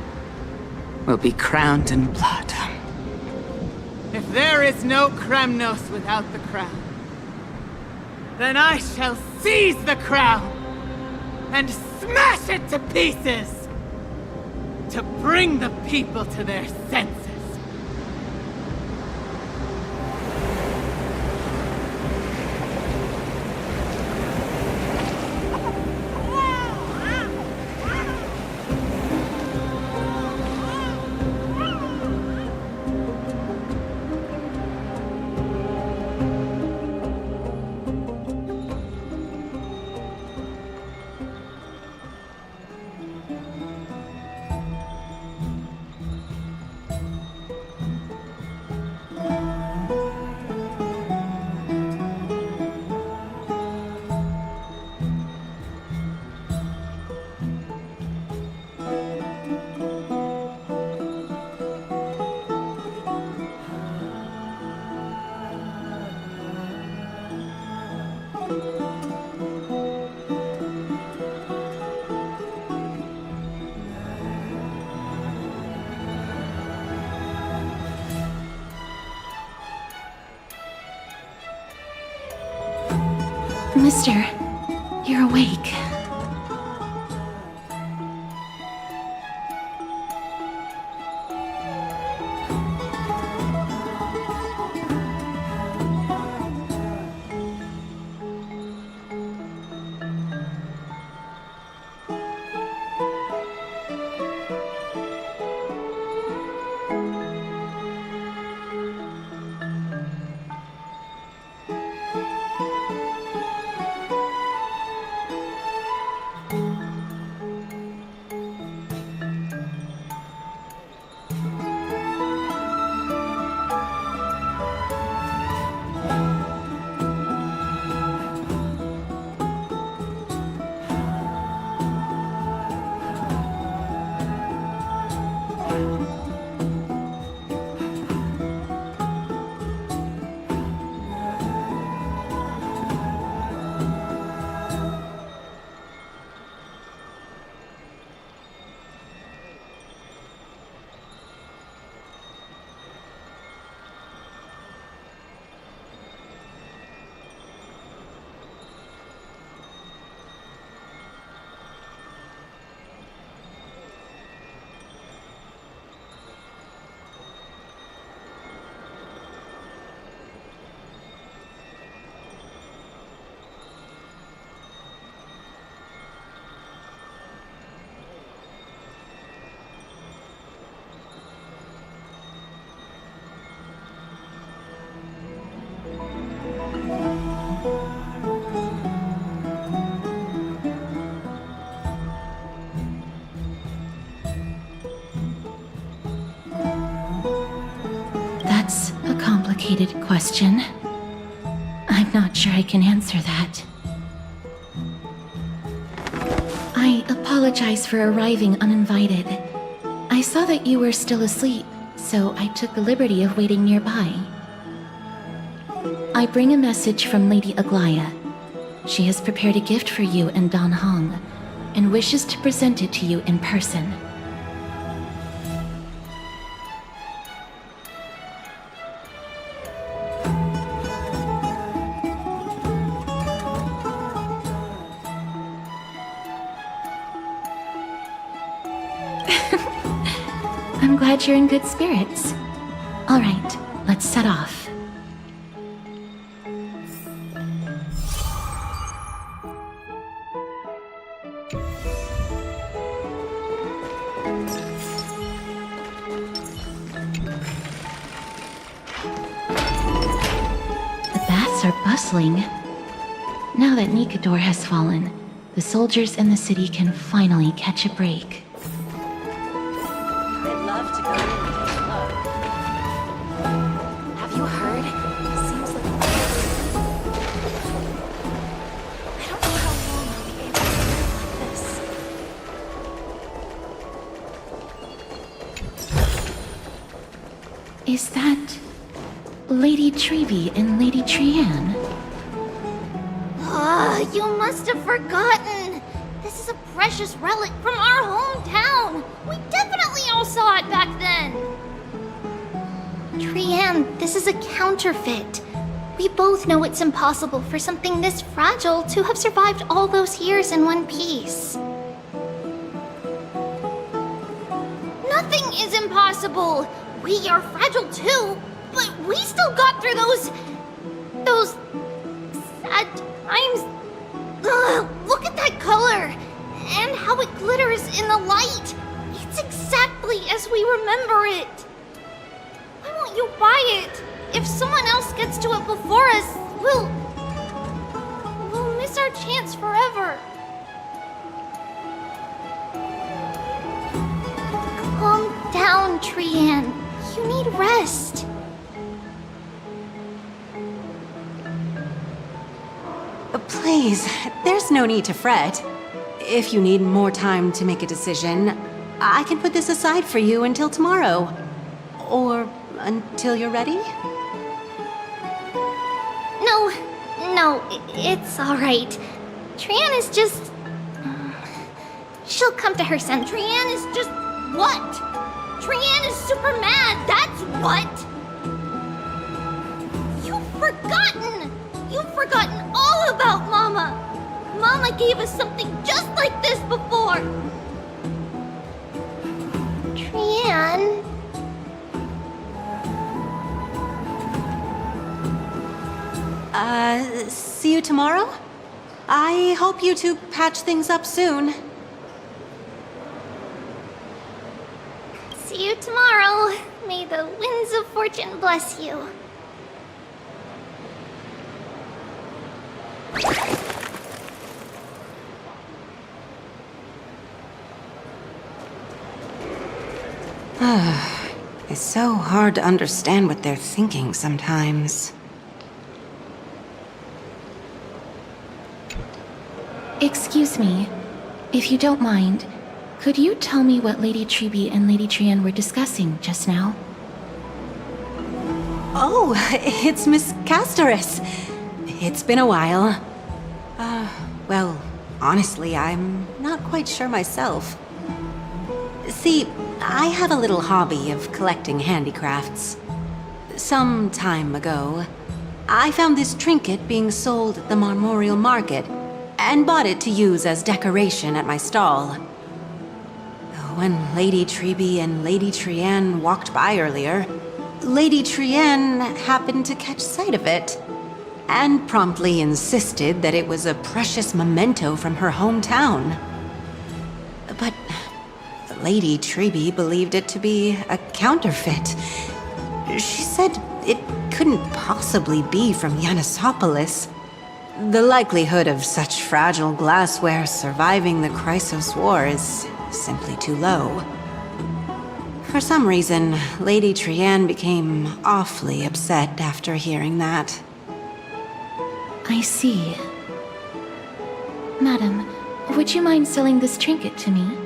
will be crowned in blood. If there is no Kremnos without the crown, then I shall seize the crown and smash it to pieces to bring the people to their senses. Mister, you're awake. That's a complicated question. I'm not sure I can answer that. I apologize for arriving uninvited. I saw that you were still asleep, so I took the liberty of waiting nearby. I bring a message from Lady Aglaya. She has prepared a gift for you and Dan Hong, and wishes to present it to you in person. I'm glad you're in good spirits. All right, let's set off. The baths are bustling. Now that Nikador has fallen, the soldiers in the city can finally catch a break. I'd love to go in and take a look. Have you heard? Seems like I don't know how long I'll be able to live like this. Is that Lady Treby and Lady Trianne? You must have forgotten. This is a precious relic from our hometown. We definitely all saw it back then. Trianne, this is a counterfeit. We both know it's impossible for something this fragile to have survived all those years in one piece. Nothing is impossible. We are fragile too, but we still got through those sad times. Ugh, look at that color and how it glitters in the light. It's exactly as we remember it. Why won't you buy it? If someone else gets to it before us, we'll miss our chance forever. Calm down, Trianne. You need rest. Please, there's no need to fret. If you need more time to make a decision, I can put this aside for you until tomorrow. Or until you're ready? No, it's alright. Trianne is just... She'll come to her senses. Trianne is just... what? Trianne is super mad, that's what! You've forgotten! You've forgotten all about Mama! Mama gave us something just like this before! Trianne... See you tomorrow? I hope you two patch things up soon. See you tomorrow. May the winds of fortune bless you. It's so hard to understand what they're thinking sometimes. Excuse me, if you don't mind, could you tell me what Lady Treby and Lady Trianne were discussing just now? Oh, it's Miss Castoris. It's been a while. Well, honestly, I'm not quite sure myself. See, I have a little hobby of collecting handicrafts. Some time ago, I found this trinket being sold at the Marmorial Market and bought it to use as decoration at my stall. When Lady Treby and Lady Trianne walked by earlier, Lady Trianne happened to catch sight of it and promptly insisted that it was a precious memento from her hometown. But Lady Treby believed it to be a counterfeit. She said it couldn't possibly be from Yanisopolis. The likelihood of such fragile glassware surviving the Chrysos War is simply too low. For some reason, Lady Trianne became awfully upset after hearing that. I see. Madam, would you mind selling this trinket to me?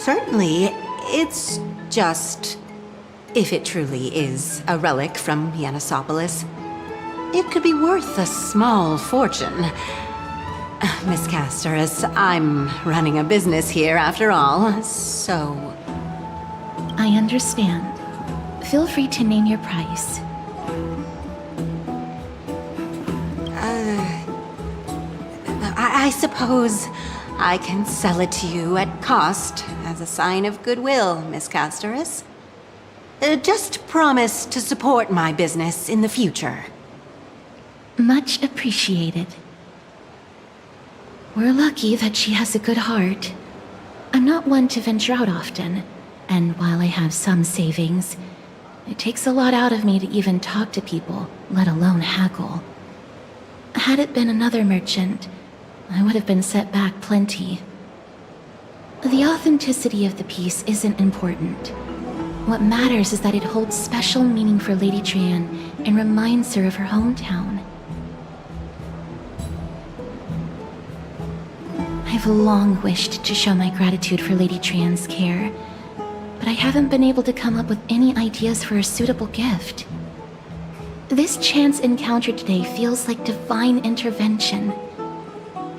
Certainly, it's just... if it truly is a relic from Yanisopolis, it could be worth a small fortune. Miss Casterus, I'm running a business here after all, so... I understand. Feel free to name your price. I suppose I can sell it to you at cost as a sign of goodwill, Miss Casterus. Just promise to support my business in the future. Much appreciated. We're lucky that she has a good heart. I'm not one to venture out often, and while I have some savings, it takes a lot out of me to even talk to people, let alone haggle. Had it been another merchant, I would have been set back plenty. The authenticity of the piece isn't important. What matters is that it holds special meaning for Lady Trian and reminds her of her hometown. I've long wished to show my gratitude for Lady Trian's care, but I haven't been able to come up with any ideas for a suitable gift. This chance encounter today feels like divine intervention.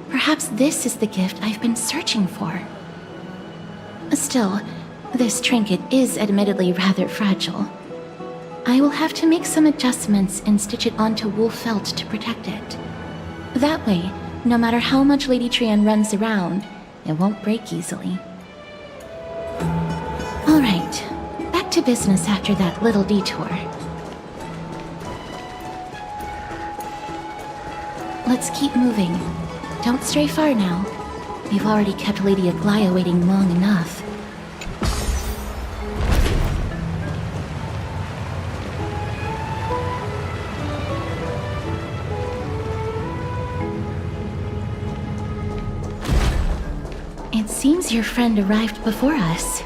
Perhaps this is the gift I've been searching for. Still, this trinket is admittedly rather fragile. I will have to make some adjustments and stitch it onto wool felt to protect it. That way, no matter how much Lady Trian runs around, it won't break easily. Alright, back to business after that little detour. Let's keep moving. Don't stray far now. We've already kept Lady Aglaia waiting long enough. It seems your friend arrived before us.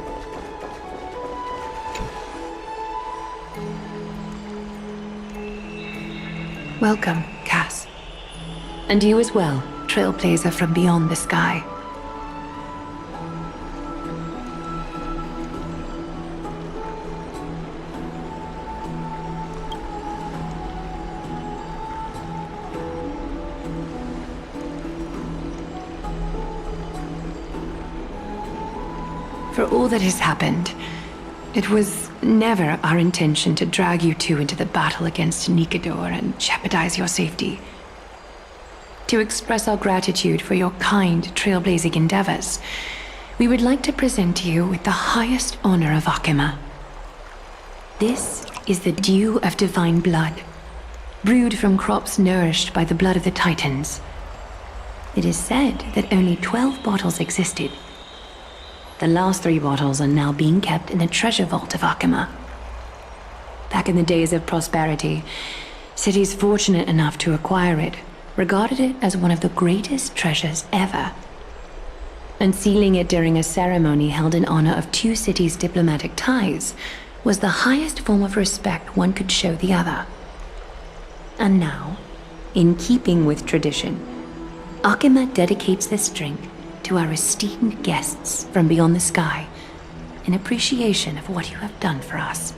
Welcome, Cass. And you as well, trailblazer from beyond the sky. For all that has happened, it was never our intention to drag you two into the battle against Nikador and jeopardize your safety. To express our gratitude for your kind trailblazing endeavors, we would like to present you with the highest honor of Akima. This is the Dew of Divine Blood, brewed from crops nourished by the blood of the Titans. It is said that only 12 bottles existed. The last 3 bottles are now being kept in the treasure vault of Akima. Back in the days of prosperity, cities fortunate enough to acquire it regarded it as one of the greatest treasures ever. Unsealing it during a ceremony held in honor of 2 cities' diplomatic ties was the highest form of respect one could show the other. And now, in keeping with tradition, Akima dedicates this drink to our esteemed guests from beyond the sky in appreciation of what you have done for us.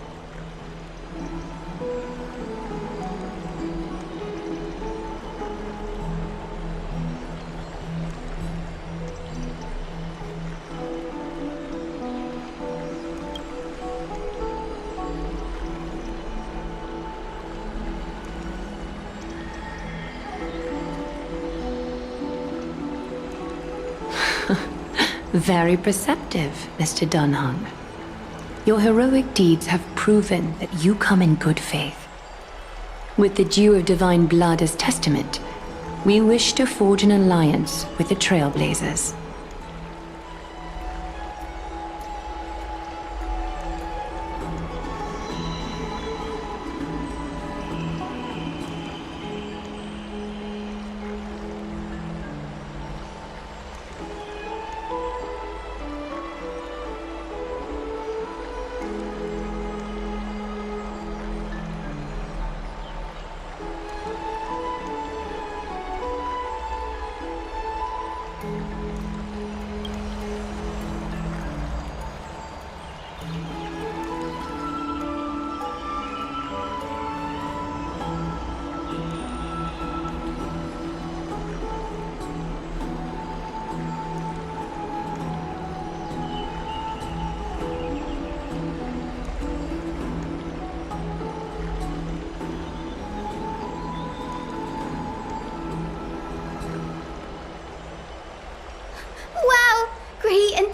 Very perceptive, Mr. Dunhung. Your heroic deeds have proven that you come in good faith. With the Dew of Divine Blood as testament, we wish to forge an alliance with the Trailblazers.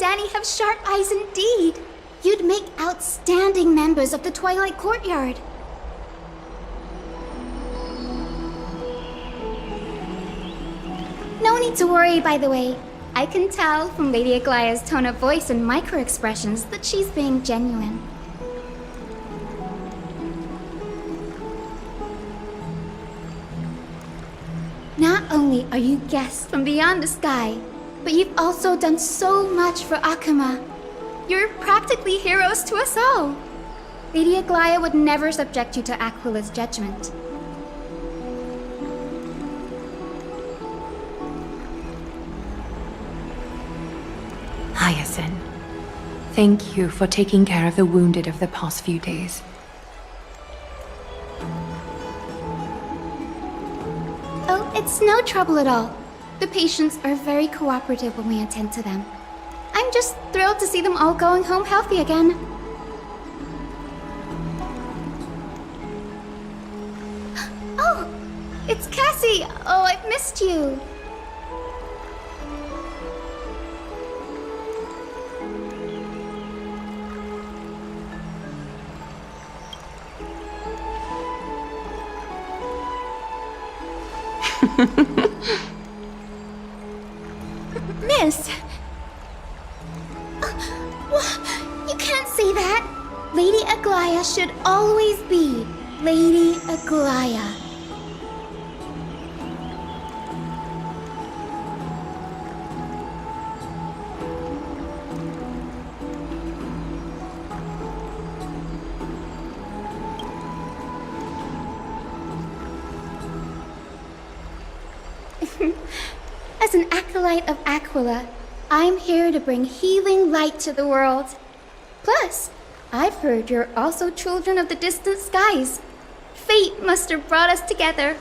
Danny have sharp eyes indeed. You'd make outstanding members of the Twilight Courtyard. No need to worry, by the way. I can tell from Lady Aglaya's tone of voice and micro-expressions that she's being genuine. Not only are you guests from beyond the sky, but you've also done so much for Akuma. You're practically heroes to us all. Lady Aglaya would never subject you to Aquila's judgment. Hyacinth, thank you for taking care of the wounded of the past few days. Oh, it's no trouble at all. The patients are very cooperative when we attend to them. I'm just thrilled to see them all going home healthy again. Oh, it's Cassie! Oh, I've missed you. Miss! You can't say that! Lady Aglaya should always be Lady Aglaya. As an acolyte of Aquila, I'm here to bring healing light to the world. Plus, I've heard you're also children of the distant skies. Fate must have brought us together.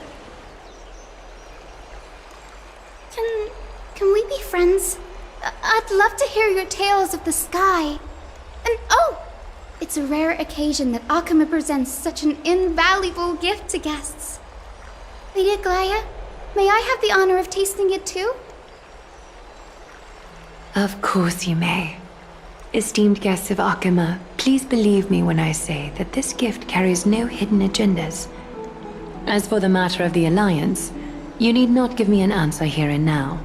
Can we be friends? I'd love to hear your tales of the sky. And oh, it's a rare occasion that Akuma presents such an invaluable gift to guests. Lady Aglaya, may I have the honor of tasting it too? Of course you may. Esteemed guests of Akuma, please believe me when I say that this gift carries no hidden agendas. As for the matter of the Alliance, you need not give me an answer here and now.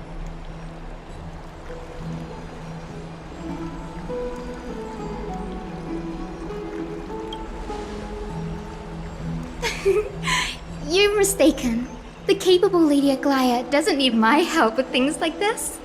You're mistaken. The capable Lady Aglaya doesn't need my help with things like this.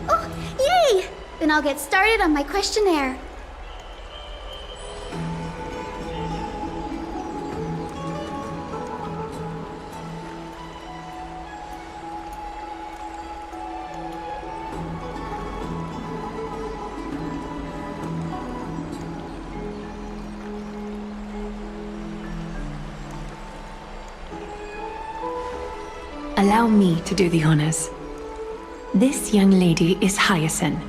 Oh, yay! Then I'll get started on my questionnaire. Allow me to do the honors. This young lady is Hyacinth,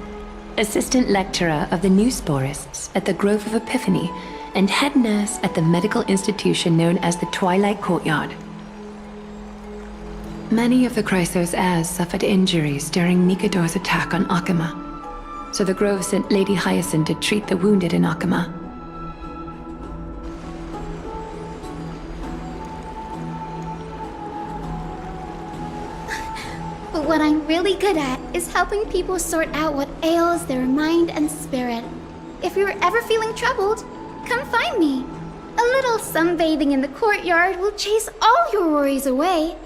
assistant lecturer of the new sporists at the Grove of Epiphany and head nurse at the medical institution known as the Twilight Courtyard. Many of the Chrysos heirs suffered injuries during Nikador's attack on Akuma, so the Grove sent Lady Hyacinth to treat the wounded in Akuma. But what I'm really good at is helping people sort out what ails their mind and spirit. If you're ever feeling troubled, come find me. A little sunbathing in the courtyard will chase all your worries away.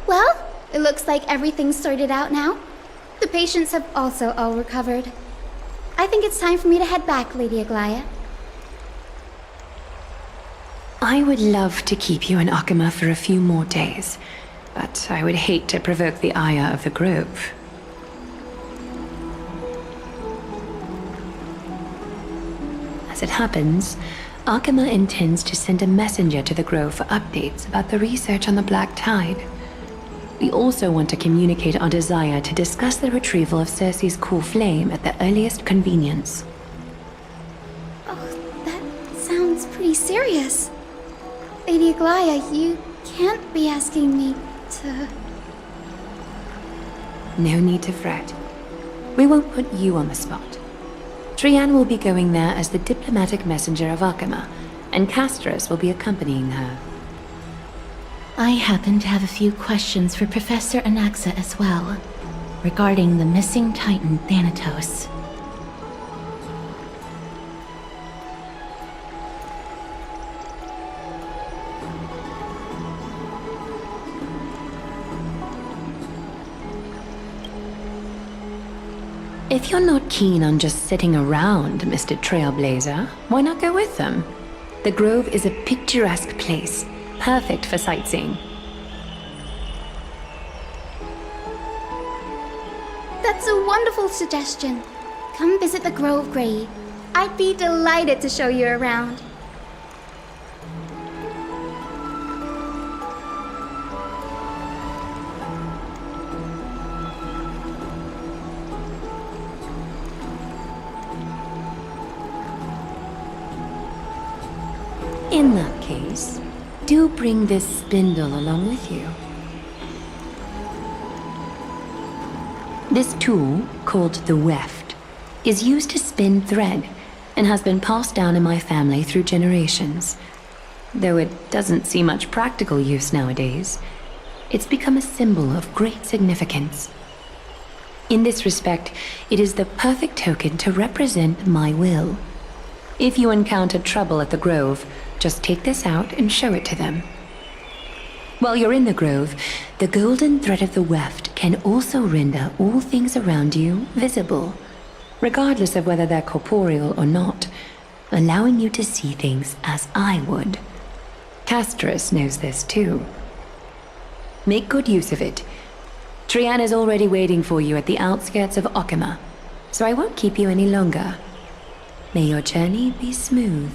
Well, it looks like everything's sorted out now. The patients have also all recovered. I think it's time for me to head back, Lady Aglaya. I would love to keep you in Akuma for a few more days, but I would hate to provoke the ire of the Grove. As it happens, Arkema intends to send a messenger to the Grove for updates about the research on the Black Tide. We also want to communicate our desire to discuss the retrieval of Cersei's core flame at the earliest convenience. Oh, that sounds pretty serious. Lady Aglaya, you can't be asking me to... No need to fret. We won't put you on the spot. Trian will be going there as the diplomatic messenger of Arkema, and Castris will be accompanying her. I happen to have a few questions for Professor Anaxa as well, regarding the missing Titan Thanatos. If you're not keen on just sitting around, Mr. Trailblazer, why not go with them? The Grove is a picturesque place, perfect for sightseeing. That's a wonderful suggestion. Come visit the Grove, Gray. I'd be delighted to show you around. In that case, do bring this spindle along with you. This tool, called the weft, is used to spin thread and has been passed down in my family through generations. Though it doesn't see much practical use nowadays, it's become a symbol of great significance. In this respect, it is the perfect token to represent my will. If you encounter trouble at the Grove, just take this out and show it to them. While you're in the Grove, the golden thread of the weft can also render all things around you visible, regardless of whether they're corporeal or not, allowing you to see things as I would. Castris knows this too. Make good use of it. Trian is already waiting for you at the outskirts of Arkema, so I won't keep you any longer. May your journey be smooth.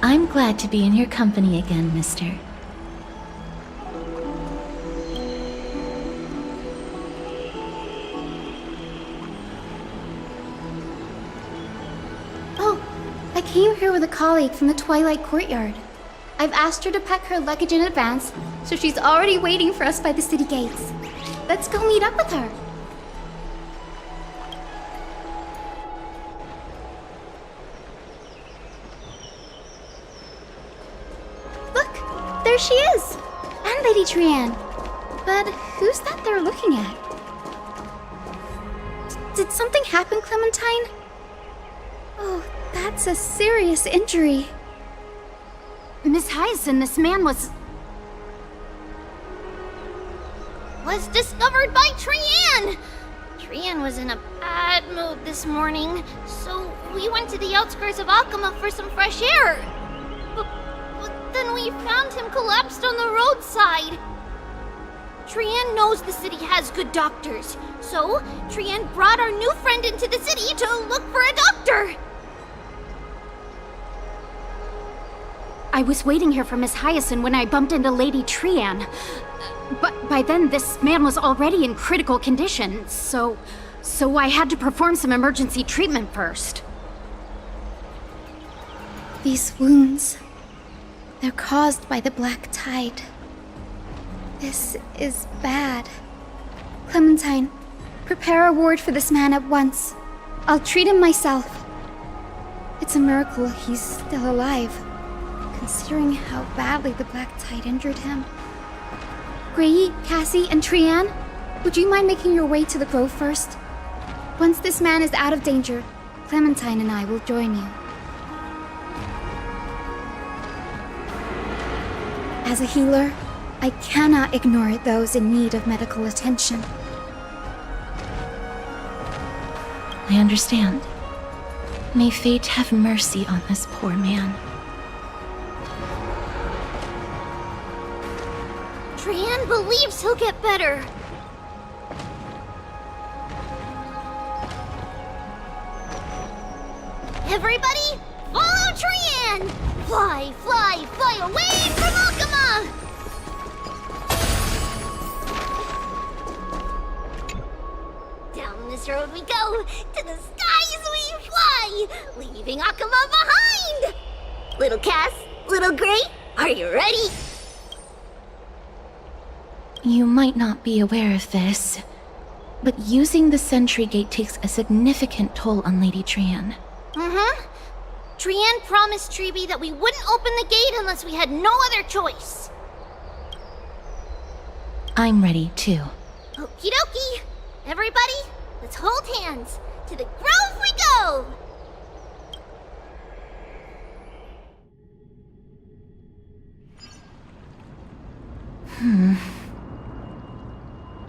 I'm glad to be in your company again, mister. Oh, I came here with a colleague from the Twilight Courtyard. I've asked her to pack her luggage in advance, so she's already waiting for us by the city gates. Let's go meet up with her. There she is! And Lady Trian. But who's that they're looking at? Did something happen, Clementine? Oh, that's a serious injury. Miss Hyacinth, this man was discovered by Trian! Trian was in a bad mood this morning, so we went to the outskirts of Arkema for some fresh air. Then we found him collapsed on the roadside. Trian knows the city has good doctors, so Trian brought our new friend into the city to look for a doctor. I was waiting here for Miss Hyacinth when I bumped into Lady Trian. But by then, this man was already in critical condition, so I had to perform some emergency treatment first. These wounds... they're caused by the Black Tide. This is bad. Clementine, prepare a ward for this man at once. I'll treat him myself. It's a miracle he's still alive, considering how badly the Black Tide injured him. Gray, Cassie, and Trian, would you mind making your way to the Grove first? Once this man is out of danger, Clementine and I will join you. As a healer, I cannot ignore those in need of medical attention. I understand. May fate have mercy on this poor man. Trian believes he'll get better. Everybody, follow Trian! Fly, fly, fly away from Alchema! Down this road we go, to the skies we fly, leaving Alchema behind! Little Cass, little Gray, are you ready? You might not be aware of this, but using the sentry gate takes a significant toll on Lady Trian. Mm-hmm. Trian promised Treeby that we wouldn't open the gate unless we had no other choice. I'm ready, too. Okie dokie. Everybody, let's hold hands. To the grove we go!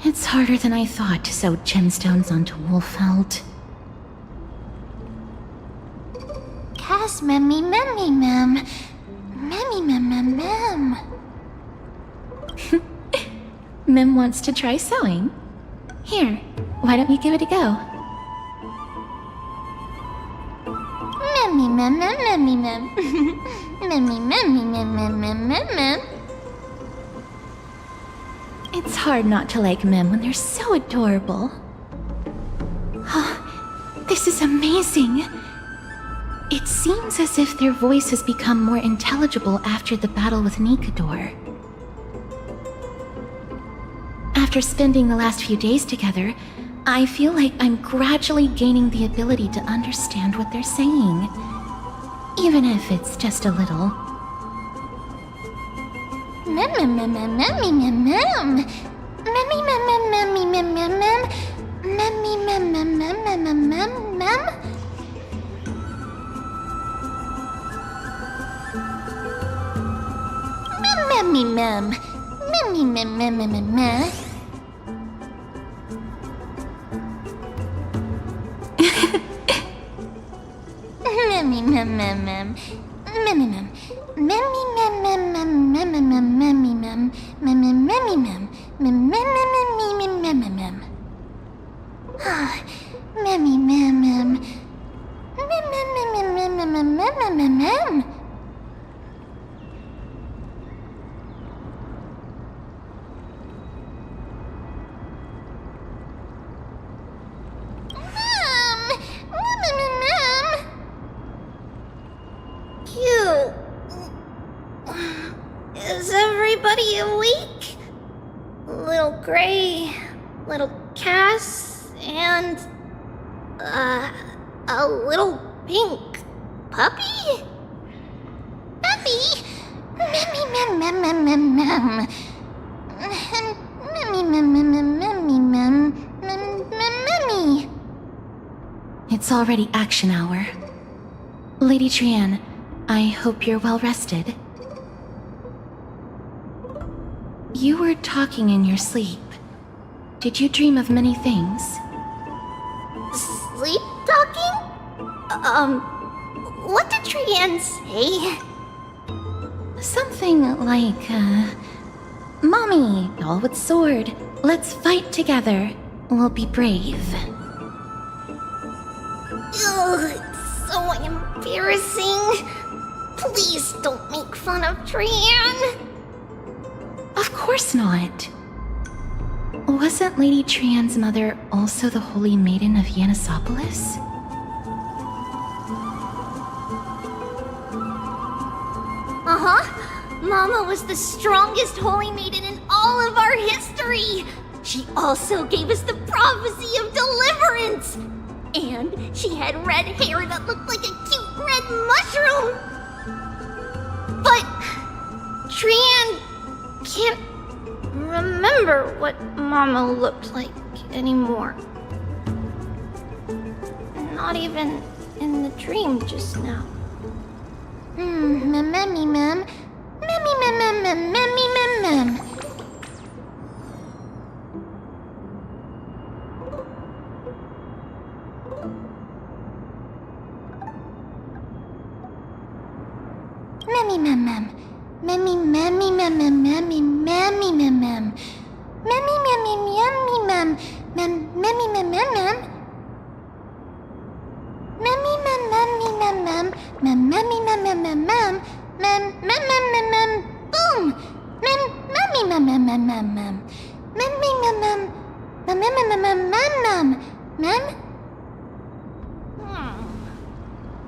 It's harder than I thought to sew gemstones onto Wolfeld. Cass, memmy, memmy, mem. Memmy, mem, mem, mem. Mem wants to try sewing. Here, why don't you give it a go? Memmy, mem, mem, memmy, mem. Memmy, memmy, mem, mem, mem, mem, mem. It's hard not to like Mem when they're so adorable. Oh, this is amazing. It seems as if their voice has become more intelligible after the battle with Nikador. After spending the last few days together, I feel like I'm gradually gaining the ability to understand what they're saying. Even if it's just a little. Mem, mem, mem, mem, memmy, mem, mem. Memmy, mem, mem, memmy, mem, mem, mem. Memmy, mem, mem, mem, mem, mem, mem, mem. Memmy, mem. Memmy, mem, mem, mem, mem, mem. Memmy, mem, mem, mem. Memmy, mem. Memmy, mem, mem, mem, mem, mem, mem, memmy, mem. Memmy, memmy, mem. Mem, mem, mem, mem, mem, mem, mem. Memmy, mem, mem. Mem, mem, mem, mem, mem, mem, mem, mem, mem. Is everybody awake? Little Gray, little Cass, and a little pink puppy? Puppy? Memmy, mem, mem, mem, mem, mem. Memmy, mem, mem, mem, memmy, mem, mem, mem, memmy. It's already action hour. Lady Trian, I hope you're well rested. You were talking in your sleep. Did you dream of many things? Sleep talking? What did Trian say? Something like, Mommy, doll with sword, let's fight together. We'll be brave. Ugh, it's so embarrassing. Please don't make fun of Trian. Of course not. Wasn't Lady Trian's mother also the Holy Maiden of Yanisopolis? Uh-huh. Mama was the strongest Holy Maiden in all of our history. She also gave us the prophecy of deliverance. And she had red hair that looked like a cute red mushroom. But Trian can't remember what Mama looked like anymore. Not even in the dream just now. Memmy, mem. Memmy, mem,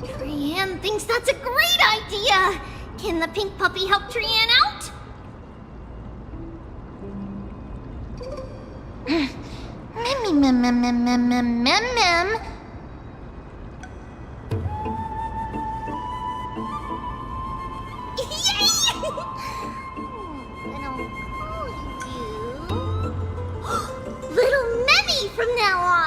Trian thinks that's a great idea! Can the pink puppy help Trian out? Little Memmy from now on!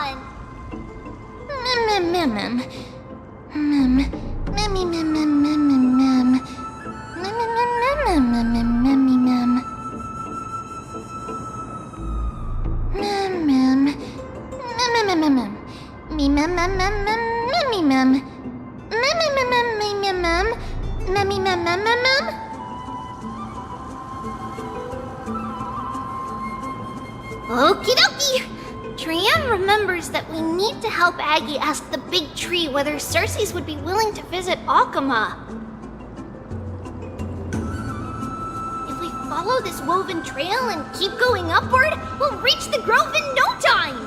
Okie dokie! Trian remembers that we need to help Aggie ask the big tree whether Cersei's would be willing to visit Akama. If we follow this woven trail and keep going upward, we'll reach the grove in no time!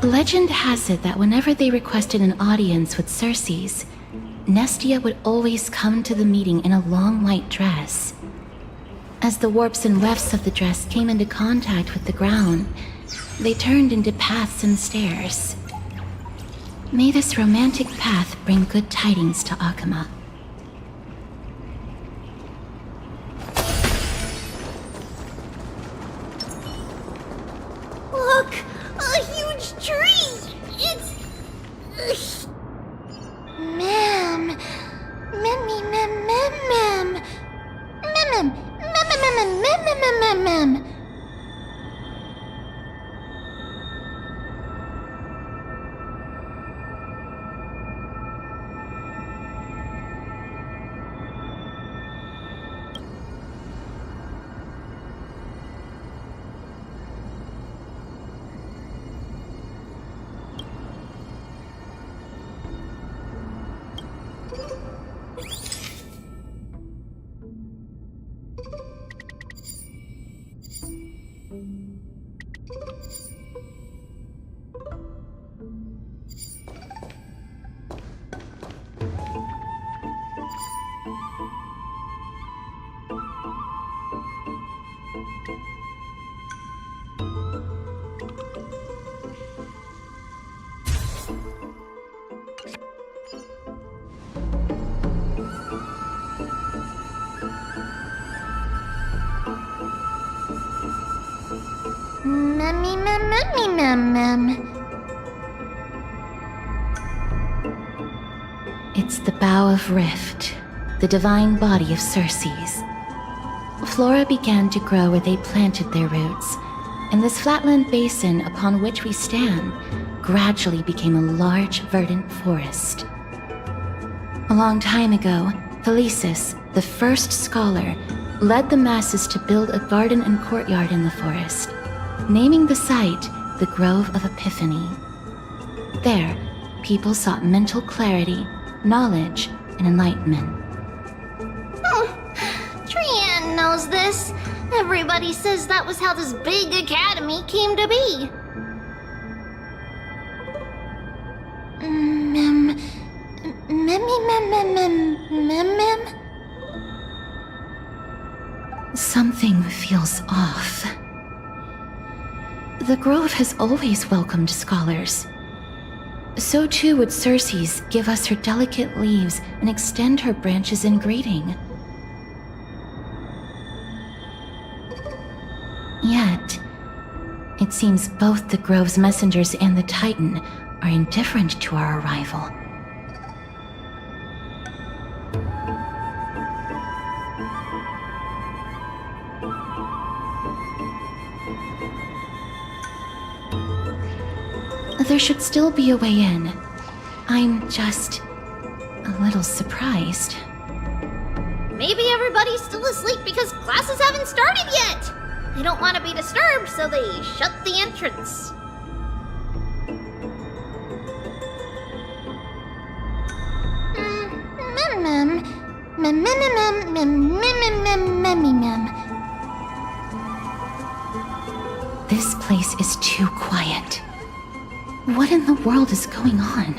Legend has it that whenever they requested an audience with Cersei's, Nestia would always come to the meeting in a long white dress. As the warps and wefts of the dress came into contact with the ground, they turned into paths and stairs. May this romantic path bring good tidings to Akama. Look! A huge tree! It's... Ma'am. It's the Bough of Rift, the divine body of Cersei's. Flora began to grow where they planted their roots, and this flatland basin upon which we stand gradually became a large, verdant forest. A long time ago, Thelesis, the first scholar, led the masses to build a garden and courtyard in the forest, naming the site the Grove of Epiphany. There, people sought mental clarity, knowledge, and enlightenment. Trian knows this. Everybody says that was how this big academy came to be. Something feels off. The Grove has always welcomed scholars. So too would Cersei's give us her delicate leaves and extend her branches in greeting. Yet, it It seems both the Grove's messengers and the Titan are indifferent to our arrival. There should still be a way in. I'm just a little surprised. Maybe everybody's still asleep because classes haven't started yet. They don't want to be disturbed, so they shut the entrance. This place is too quiet. What in the world is going on?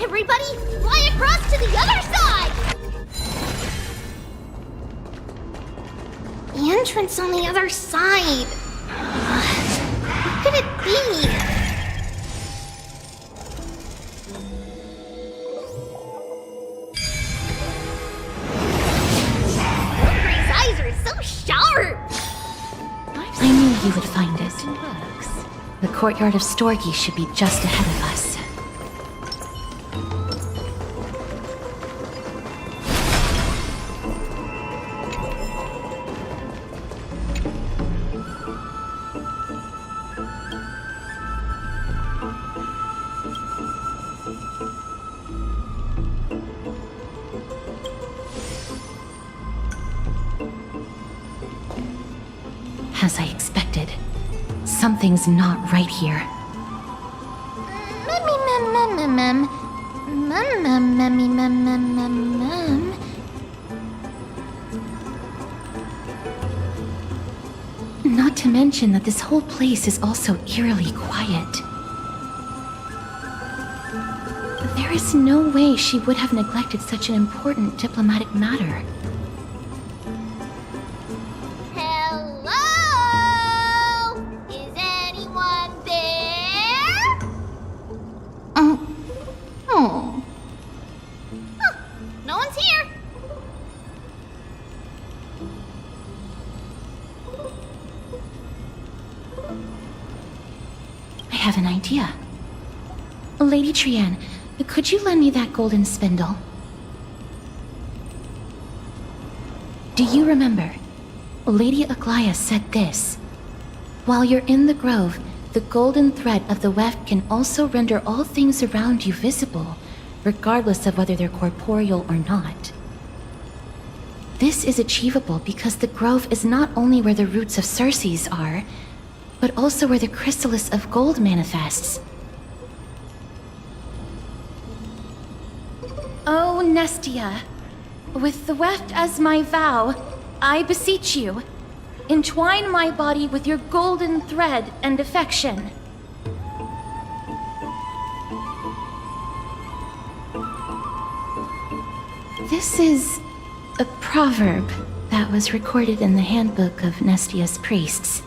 Everybody, fly across to the other side! The entrance on the other side. What could it be? Aubrey's eyes are so sharp! I knew you would find it. The courtyard of Storgi should be just ahead of us. As I expected, something's not right here. Not to mention that this whole place is also eerily quiet. There is no way she would have neglected such an important diplomatic matter. No one's here. I have an idea. Lady Trian, could you lend me that golden spindle? Do you remember? Lady Aglaya said this. While you're in the grove, the golden thread of the weft can also render all things around you visible, regardless of whether they're corporeal or not. This is achievable because the grove is not only where the roots of Circes are, but also where the chrysalis of gold manifests. Oh, Nestia, with the weft as my vow, I beseech you, entwine my body with your golden thread and affection. This is a proverb that was recorded in the handbook of Nestia's priests.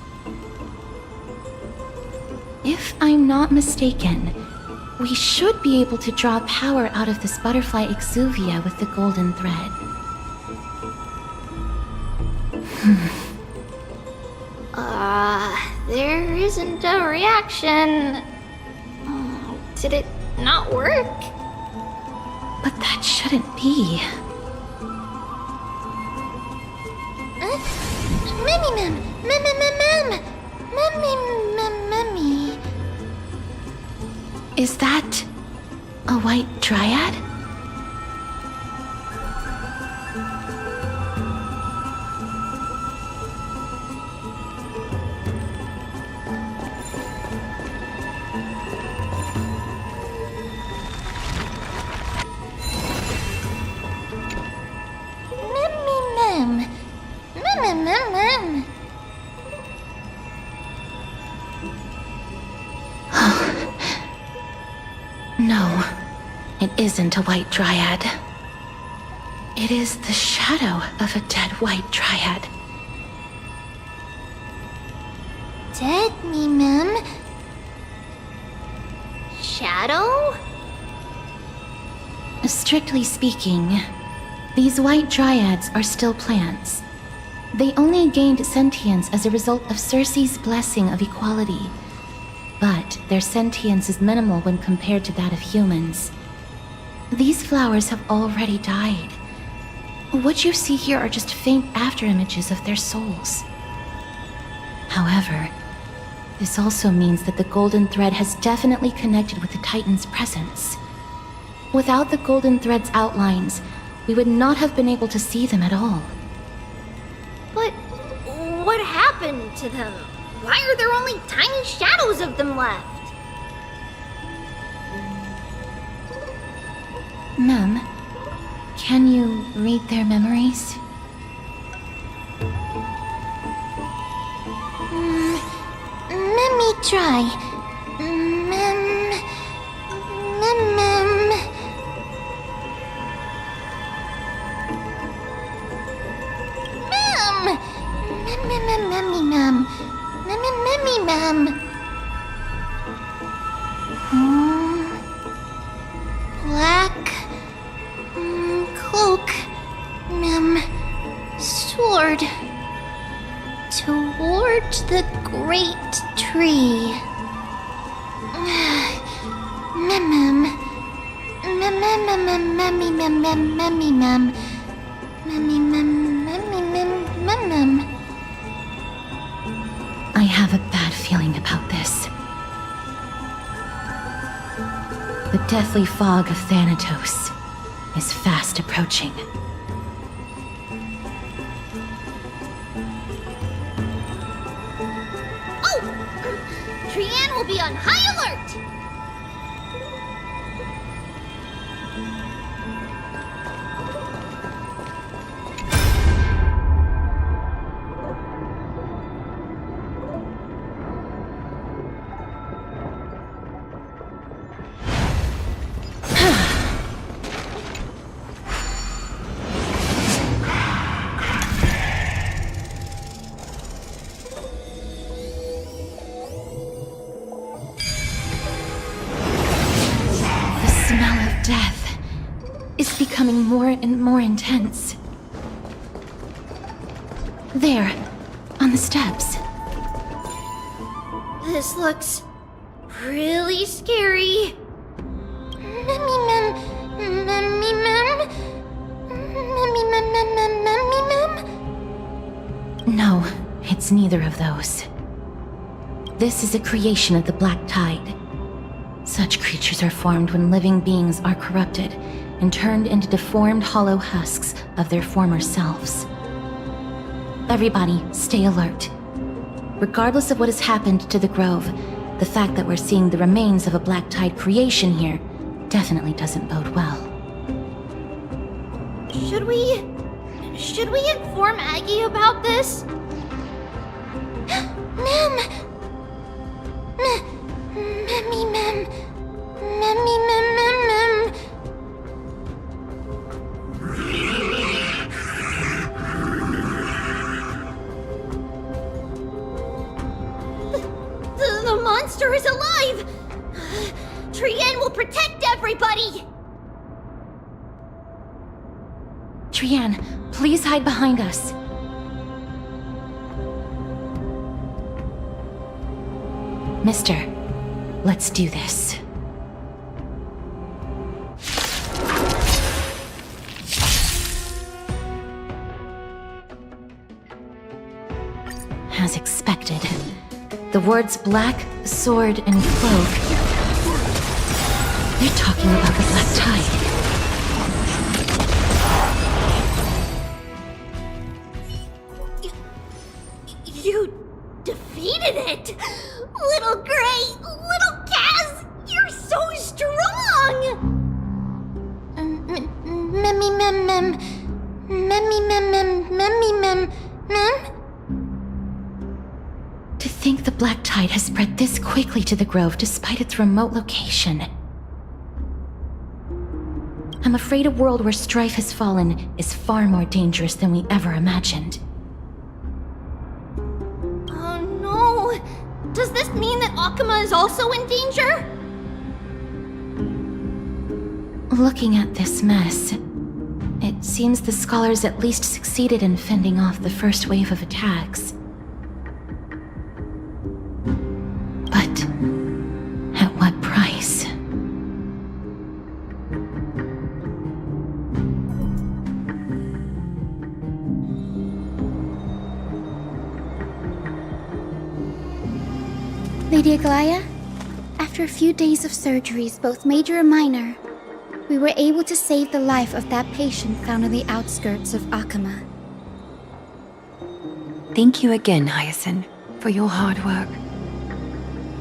If I'm not mistaken, we should be able to draw power out of this butterfly exuvia with the golden thread. There isn't a reaction. Did it not work? But that shouldn't be. Is that a white dryad? No, it isn't a white dryad. It is the shadow of a dead white dryad. Dead, ma'am? Shadow? Strictly speaking, these white dryads are still plants. They only gained sentience as a result of Circe's blessing of equality. But their sentience is minimal when compared to that of humans. These flowers have already died. What you see here are just faint afterimages of their souls. However, this also means that the golden thread has definitely connected with the Titan's presence. Without the golden thread's outlines, we would not have been able to see them at all. But what happened to them? Why are there only tiny shadows of them left? Ma'am, can you read their memories? Let me try. Black cloak, sword toward the great tree. I have a bad feeling about this. The deathly fog of Thanatos is fast approaching. Oh! Trian will be on high alert! Death is becoming more and more intense. There, on the steps. This looks really scary. No, it's neither of those. This is a creation of the Black Tide. Such creatures are formed when living beings are corrupted and turned into deformed hollow husks of their former selves. Everybody, stay alert. Regardless of what has happened to the Grove, the fact that we're seeing the remains of a Black Tide creation here definitely doesn't bode well. Should we inform Aggie about this? Ma'am! The monster is alive! Trian will protect everybody! Trian, please hide behind us. Mister, let's do this. as expected. The words black, sword, and cloak. They're talking about the Black Tide. You defeated it! Little Gray, little Kaz, you're so strong! To think the Black Tide has spread this quickly to the Grove despite its remote location. I'm afraid a world where strife has fallen is far more dangerous than we ever imagined. Oh no! Does this mean that Akama is also in danger? Looking at this mess, it seems the scholars at least succeeded in fending off the first wave of attacks. But at what price? Lady Aglaya, after a few days of surgeries, both major and minor, we were able to save the life of that patient found on the outskirts of Akama. Thank you again, Hyacinth, for your hard work.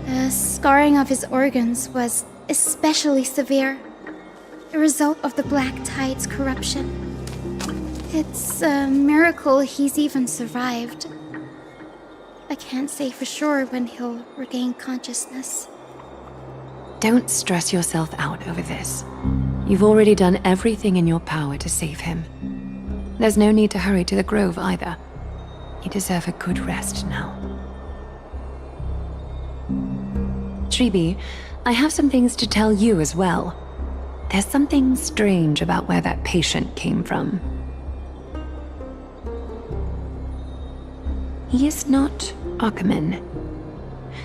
The scarring of his organs was especially severe, a result of the Black Tide's corruption. It's a miracle he's even survived. I can't say for sure when he'll regain consciousness. Don't stress yourself out over this. You've already done everything in your power to save him. There's no need to hurry to the Grove either. You deserve a good rest now. Tribi, I have some things to tell you as well. There's something strange about where that patient came from. He is not Akaman.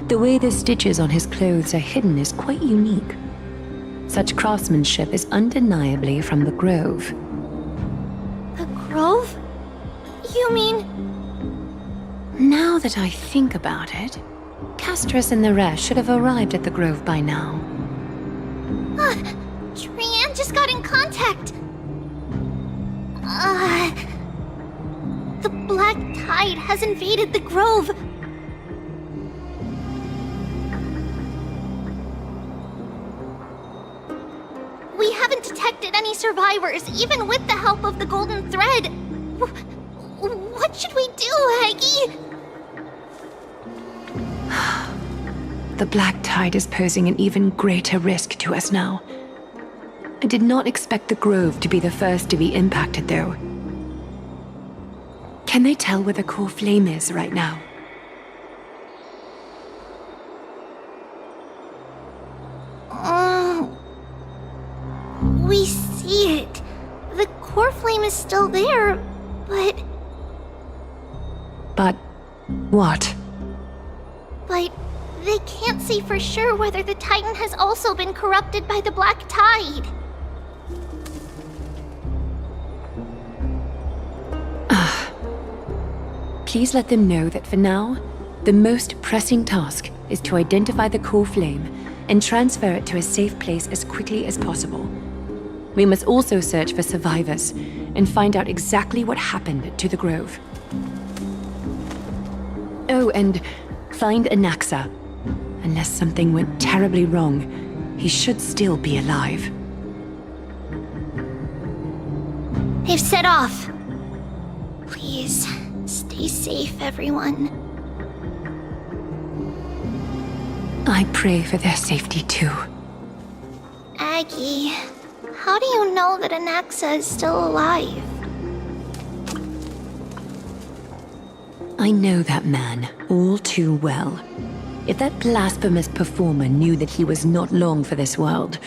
The way the stitches on his clothes are hidden is quite unique. Such craftsmanship is undeniably from the Grove. The Grove? You mean... Now that I think about it, Castris and the rest should have arrived at the Grove by now. Trian just got in contact. The Black Tide has invaded the Grove. We haven't detected any survivors, even with the help of the Golden Thread. What should we do, Haggy? The Black Tide is posing an even greater risk to us now. I did not expect the Grove to be the first to be impacted, though. Can they tell where the core flame is right now? We see it. The core flame is still there, but... But what? But they can't say for sure whether the Titan has also been corrupted by the Black Tide. Please let them know that for now, the most pressing task is to identify the core flame and transfer it to a safe place as quickly as possible. We must also search for survivors and find out exactly what happened to the Grove. Oh, and find Anaxa. Unless something went terribly wrong, he should still be alive. They've set off. Please, stay safe, everyone. I pray for their safety too. Aggie, how do you know that Anaxa is still alive? I know that man all too well. If that blasphemous performer knew that he was not long for this world,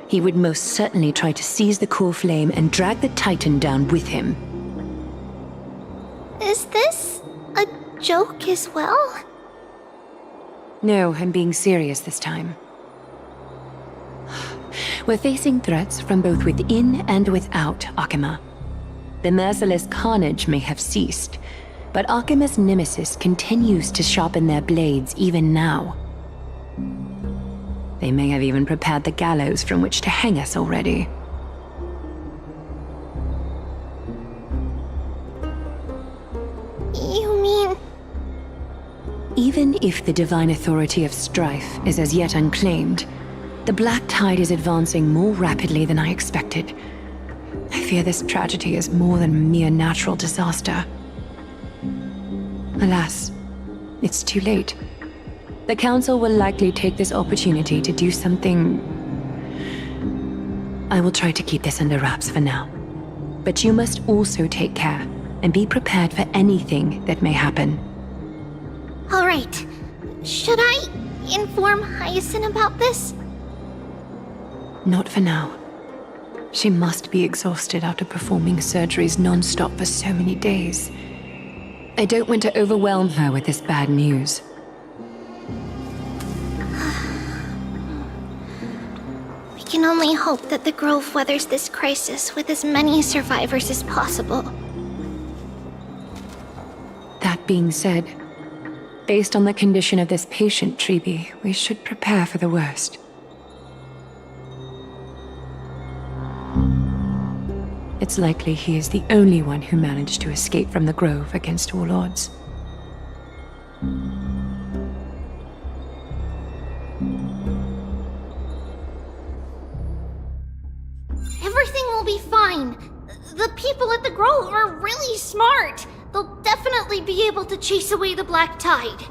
he would most certainly try to seize the core flame and drag the Titan down with him. Is this a joke as well? No, I'm being serious this time. We're facing threats from both within and without Akama. The merciless carnage may have ceased, but Archime's nemesis continues to sharpen their blades even now. They may have even prepared the gallows from which to hang us already. You mean... Even if the divine authority of strife is as yet unclaimed, the Black Tide is advancing more rapidly than I expected. I fear this tragedy is more than a mere natural disaster. Alas, it's too late. The Council will likely take this opportunity to do something... I will try to keep this under wraps for now. But you must also take care and be prepared for anything that may happen. All right. Should I inform Hyacinth about this? Not for now. She must be exhausted after performing surgeries non-stop for so many days. I don't want to overwhelm her with this bad news. We can only hope that the Grove weathers this crisis with as many survivors as possible. That being said, based on the condition of this patient, Treby, we should prepare for the worst. It's likely he is the only one who managed to escape from the Grove against all odds. Everything will be fine. The people at the Grove are really smart. They'll definitely be able to chase away the Black Tide.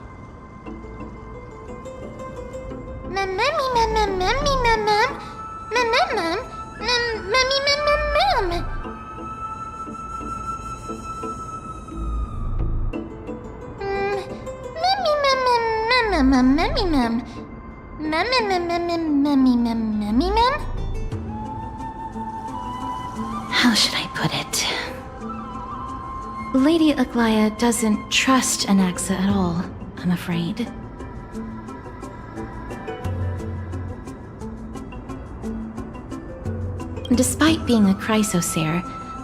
How should I put it? Lady Aglaia doesn't trust Anaxa at all, I'm afraid. Despite being a chrysosaur,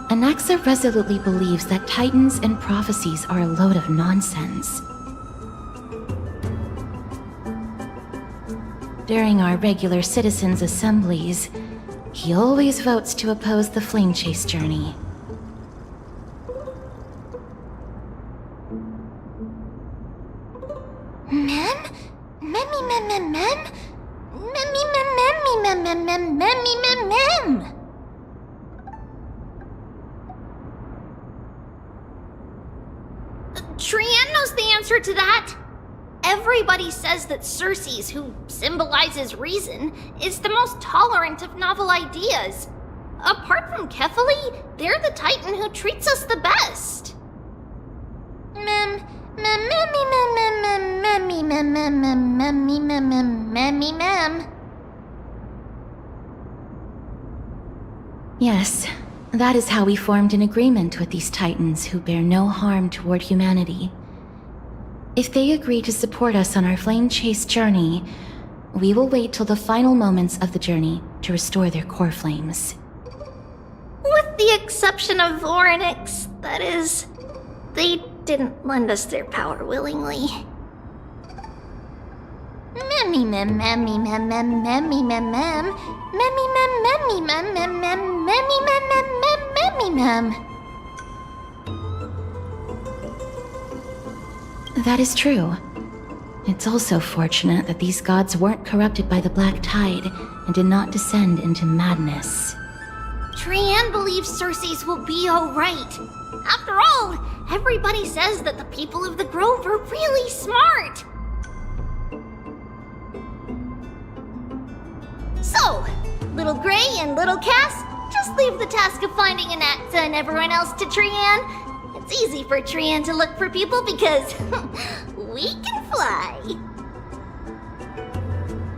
Anaxa resolutely believes that titans and prophecies are a load of nonsense. During our regular citizens' assemblies, he always votes to oppose the flame chase journey. Trian knows the answer to that. Everybody says that Circes, who symbolizes reason, is the most tolerant of novel ideas. Apart from Kefali, they're the Titan who treats us the best. Yes, that is how we formed an agreement with these Titans who bear no harm toward humanity. If they agree to support us on our flame chase journey, we will wait till the final moments of the journey to restore their core flames. With the exception of Voronix, that is, they didn't lend us their power willingly. That is true. It's also fortunate that these gods weren't corrupted by the Black Tide and did not descend into madness. Trian believes Circes will be alright. After all, everybody says that the people of the Grove are really smart. So, Little Gray and Little Cass, just leave the task of finding Anaxa and everyone else to Trian. It's easy for Trian to look for people because we can fly.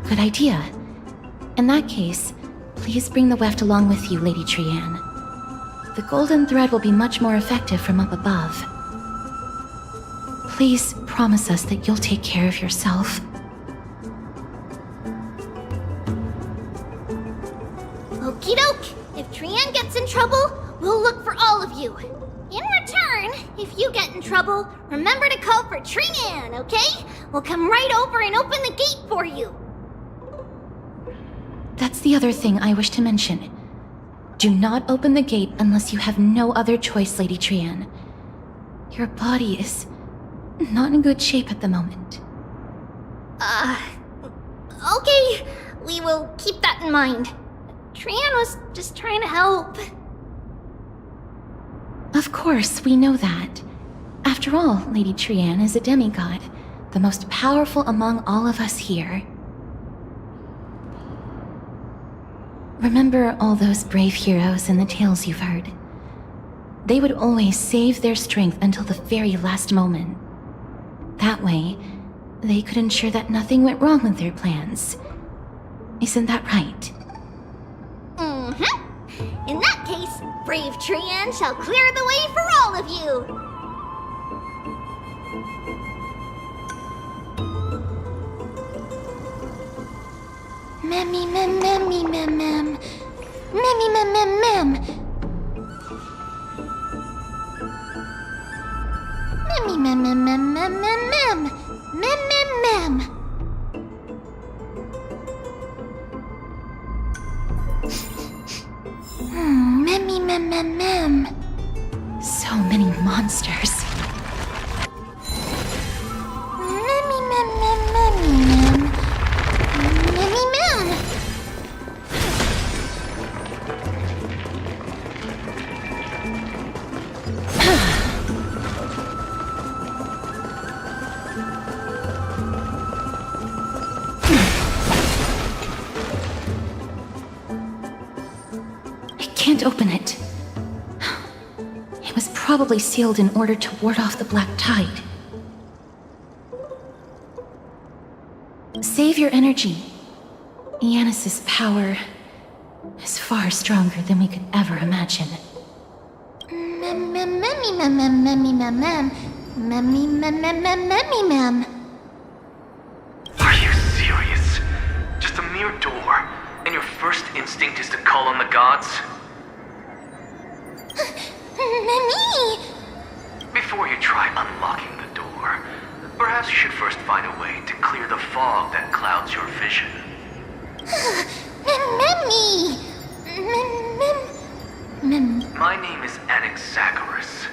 Good idea. In that case, please bring the weft along with you, Lady Trian. The golden thread will be much more effective from up above. Please promise us that you'll take care of yourself. Okie doke. If Trian gets in trouble, we'll look for all of you. In return, if you get in trouble, remember to call for Trian, okay? We'll come right over and open the gate for you. That's the other thing I wish to mention. Do not open the gate unless you have no other choice, Lady Trian. Your body is not in good shape at the moment. Okay. We will keep that in mind. Trian was just trying to help. Of course, we know that. After all, Lady Trian is a demigod, the most powerful among all of us here. Remember all those brave heroes and the tales you've heard. They would always save their strength until the very last moment. That way, they could ensure that nothing went wrong with their plans. Isn't that right? Mm-hmm. In that case, brave Trian shall clear the way for all of you. Memmy mem memmy mem mem. Memmy mem mem mem. Memmy mem mem mem mem mem mem. Mem mem mem. Memmy mem mem mem. So many monsters. Memmy mem mem memmy mem. Memmy mem. Can't open it. It was probably sealed in order to ward off the black tide. Save your energy. Yanis's power is far stronger than we could ever imagine. Mem mem memmy mem mem memmy mem mem. Memmy mem mem mem memmy mem. Are you serious? Just a mere door, and your first instinct is to call on the gods? Memmy! Before you try unlocking the door, perhaps you should first find a way to clear the fog that clouds your vision. Memmy! Mem. My name is Anaxagoras,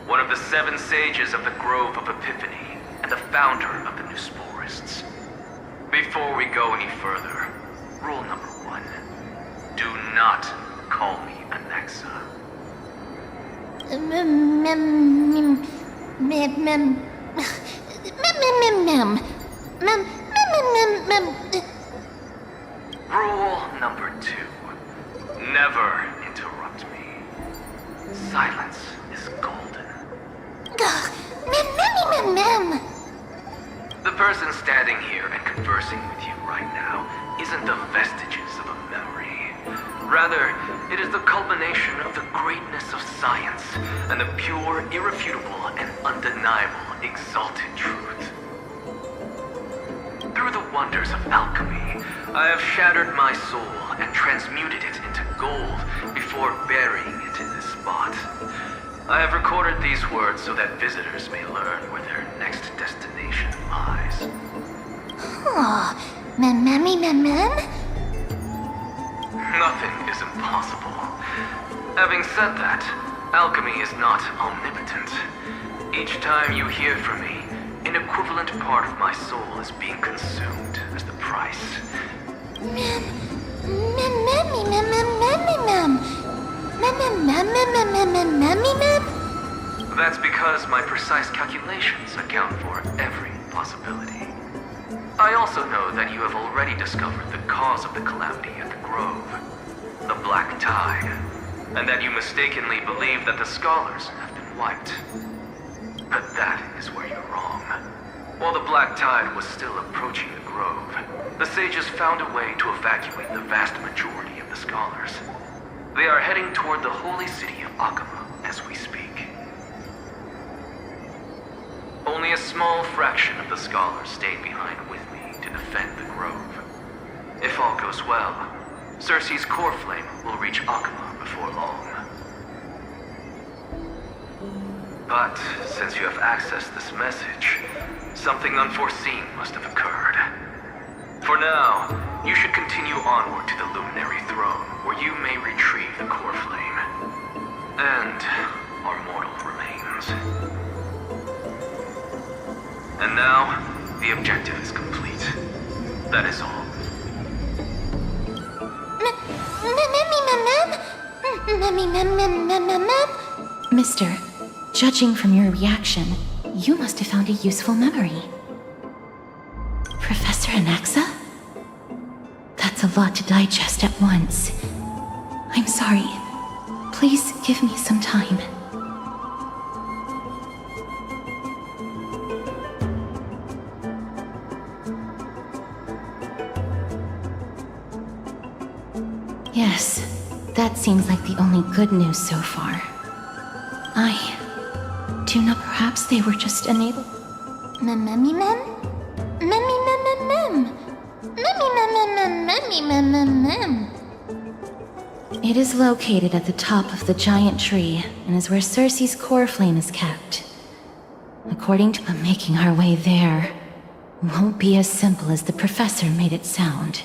one of the 7 sages of the Grove of Epiphany, and the founder of the New Sporists. Before we go any further, rule number 1. Do not call me Anaxa. Mem mem mem mem mem mem mem. Rule number 2. Never interrupt me. Silence is golden. Mem. The person standing here and conversing with you right now isn't the vestiges of a memory. Rather, it is the culmination of the greatness of science and the pure, irrefutable, and undeniable exalted truth. Through the wonders of alchemy, I have shattered my soul and transmuted it into gold before burying it in this spot. I have recorded these words so that visitors may learn where their next destination lies. Oh, mem. Nothing is impossible. Having said that, alchemy is not omnipotent. Each time you hear from me, an equivalent part of my soul is being consumed as the price. That's because my precise calculations account for every possibility. I also know that you have already discovered the cause of the calamity at the Grove, the Black Tide, and that you mistakenly believe that the Scholars have been wiped. But that is where you're wrong. While the Black Tide was still approaching the Grove, the sages found a way to evacuate the vast majority of the Scholars. They are heading toward the holy city of Akama as we speak. Only a small fraction of the Scholars stayed behind with me to defend the Grove. If all goes well, Cersei's core flame will reach Akama before long. But since you have accessed this message, something unforeseen must have occurred. For now, you should continue onward to the Luminary Throne, where you may retrieve the core flame. And our mortal remains. And now, the objective is complete. That is all. Mister, judging from your reaction, you must have found a useful memory. Professor Anaxa? That's a lot to digest at once. I'm sorry. Please give me some time. Yes, that seems like the only good news so far. I do not. Perhaps they were just unable. It is located at the top of the giant tree and is where Cersei's core flame is kept. According to making our way there, won't be as simple as the professor made it sound.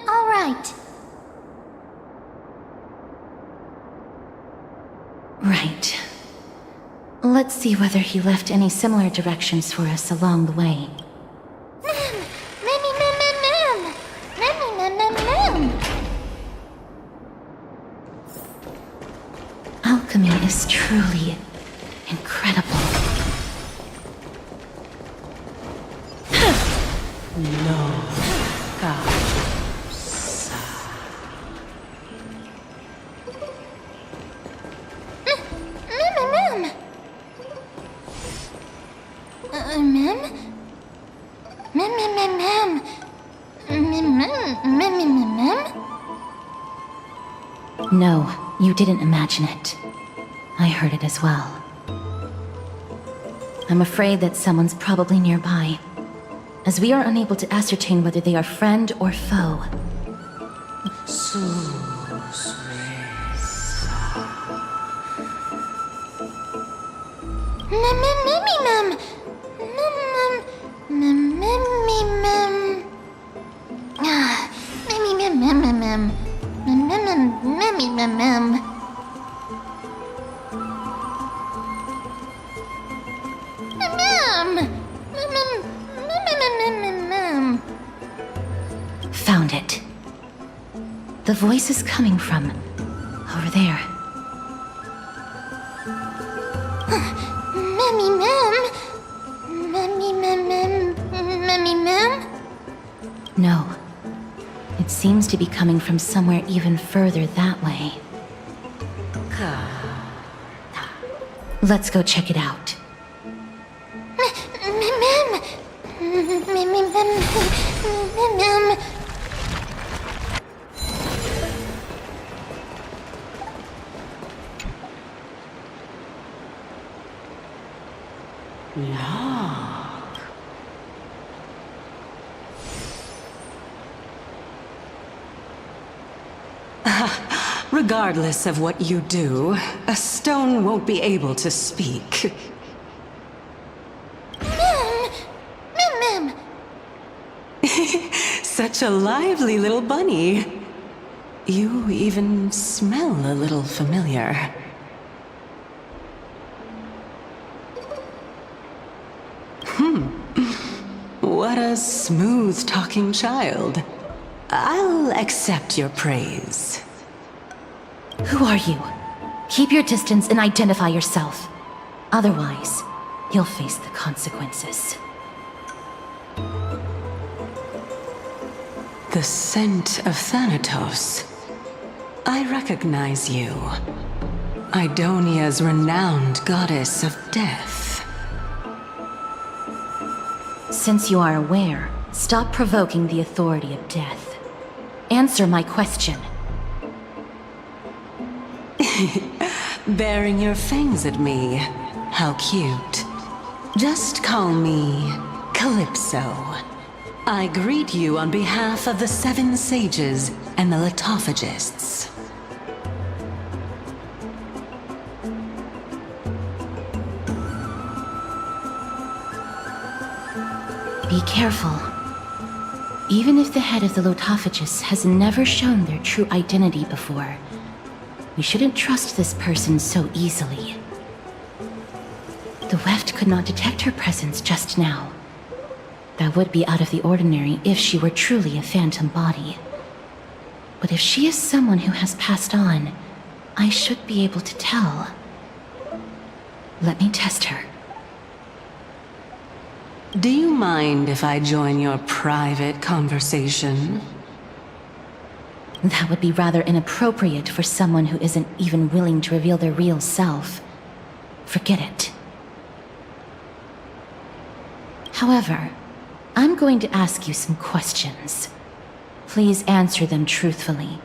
All right. Right. Let's see whether he left any similar directions for us along the way. Alchemy is truly incredible. No. God. No, you didn't imagine it. I heard it as well. I'm afraid that someone's probably nearby, as we are unable to ascertain whether they are friend or foe. Found it. The voice is coming from over there. No. It seems to be coming from somewhere even further that way. Let's go check it out. Regardless of what you do, a stone won't be able to speak. Such a lively little bunny. You even smell a little familiar. What a smooth-talking child. I'll accept your praise. Who are you? Keep your distance and identify yourself. Otherwise, you'll face the consequences. The scent of Thanatos. I recognize you. Idonia's renowned goddess of death. Since you are aware, stop provoking the authority of death. Answer my question. Baring your fangs at me. how cute. Just call me Calypso. I greet you on behalf of the 7 sages and the litophagists. Be careful. Even if the head of the Lotophagus has never shown their true identity before, we shouldn't trust this person so easily. The weft could not detect her presence just now. That would be out of the ordinary if she were truly a phantom body. But if she is someone who has passed on, I should be able to tell. Let me test her. Do you mind if I join your private conversation? That would be rather inappropriate for someone who isn't even willing to reveal their real self. Forget it. However, I'm going to ask you some questions. Please answer them truthfully.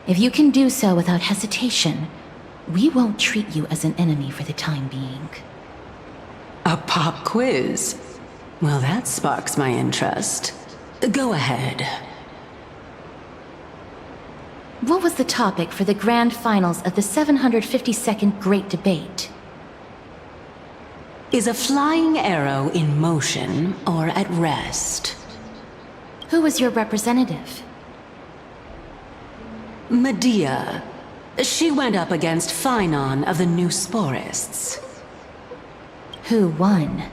If you can do so without hesitation, we won't treat you as an enemy for the time being. A pop quiz? Well, that sparks my interest. Go ahead. What was the topic for the grand finals of the 752nd Great Debate? Is a flying arrow in motion or at rest? Who was your representative? Medea. She went up against Phynon of the New Sporists. Who won?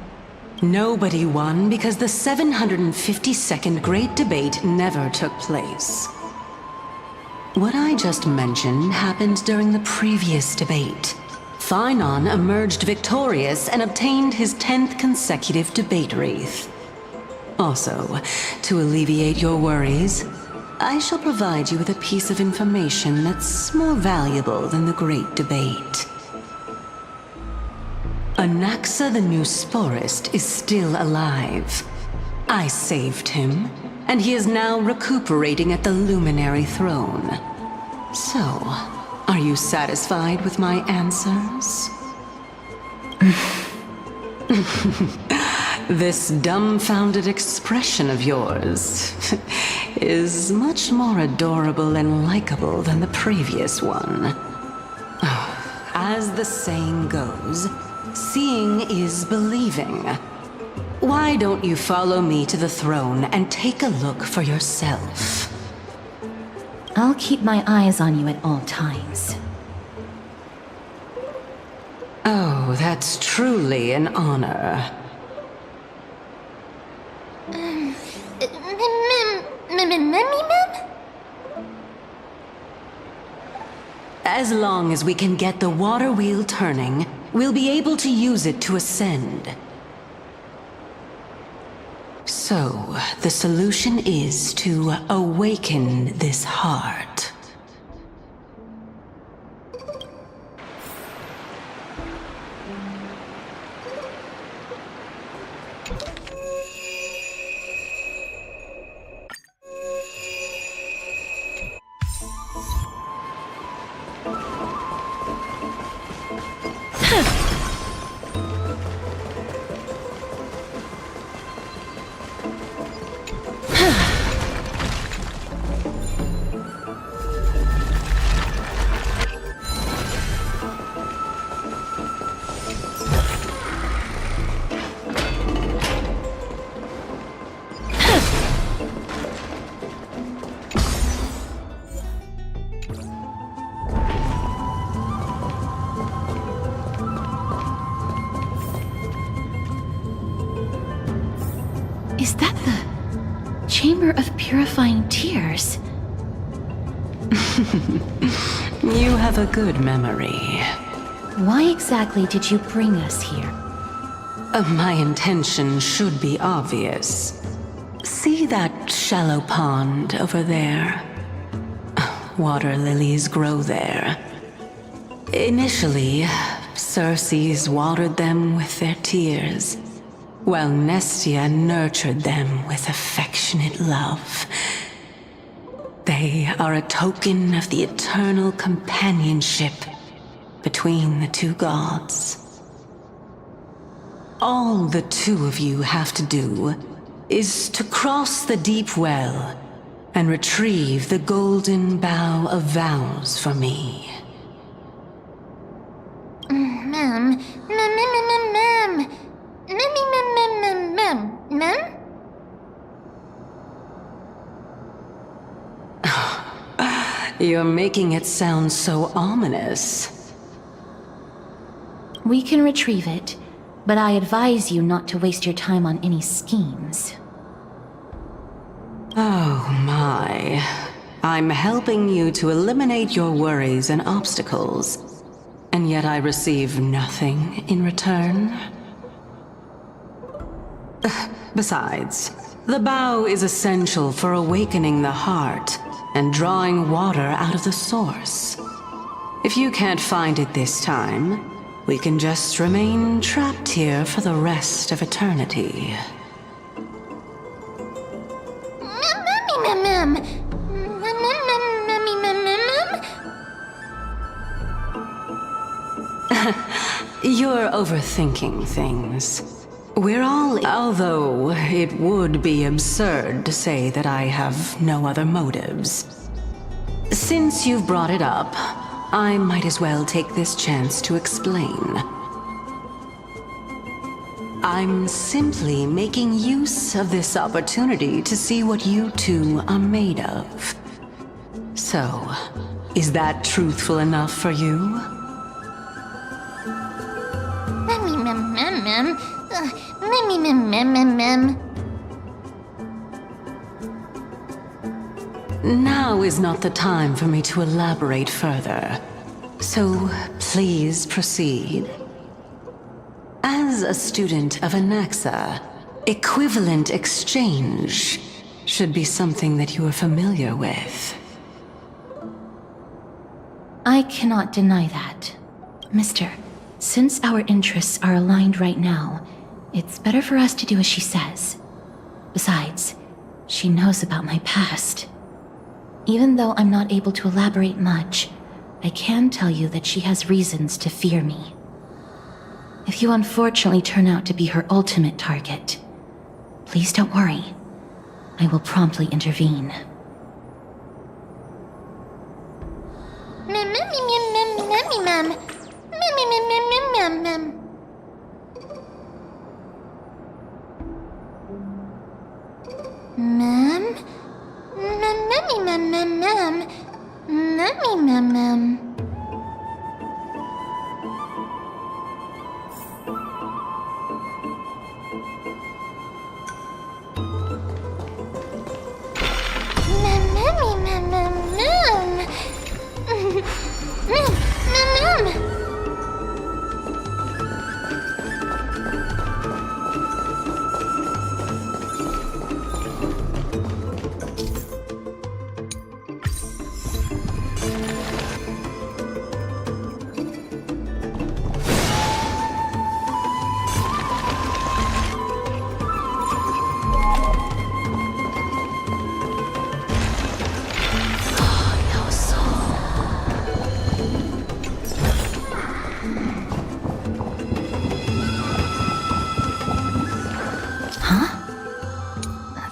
Nobody won because the 752nd Great Debate never took place. What I just mentioned happened during the previous debate. Phynon emerged victorious and obtained his 10th consecutive debate wreath. Also, to alleviate your worries, I shall provide you with a piece of information that's more valuable than the Great Debate. Anaxa the New Sporist is still alive. I saved him, and he is now recuperating at the Luminary Throne. So, are you satisfied with my answers? This dumbfounded expression of yours is much more adorable and likable than the previous one. As the saying goes, seeing is believing. Why don't you follow me to the throne and take a look for yourself? I'll keep my eyes on you at all times. Oh, that's truly an honor. As long as we can get the water wheel turning, we'll be able to use it to ascend. So, the solution is to awaken this heart. Is that the Chamber of Purifying Tears? You have a good memory. Why exactly did you bring us here? My intention should be obvious. See that shallow pond over there? Water lilies grow there. Initially, Circes watered them with their tears, while Nestia nurtured them with affectionate love. They are a token of the eternal companionship between the two gods. All the two of you have to do is to cross the deep well and retrieve the golden bough of vows for me. Ma'am. You're making it sound so ominous. We can retrieve it, but I advise you not to waste your time on any schemes. Oh my. I'm helping you to eliminate your worries and obstacles, and yet I receive nothing in return? Besides, the bough is essential for awakening the heart and drawing water out of the source. If you can't find it this time, we can just remain trapped here for the rest of eternity. You're overthinking things. We're all... Although it would be absurd to say that I have no other motives. Since you've brought it up, I might as well take this chance to explain. I'm simply making use of this opportunity to see what you two are made of. So, is that truthful enough for you? Now is not the time for me to elaborate further, so please proceed. As a student of Anaxa, equivalent exchange should be something that you are familiar with. I cannot deny that. Mister, since our interests are aligned right now, it's better for us to do as she says. Besides, she knows about my past. Even though I'm not able to elaborate much, I can tell you that she has reasons to fear me. If you unfortunately turn out to be her ultimate target, please don't worry. I will promptly intervene.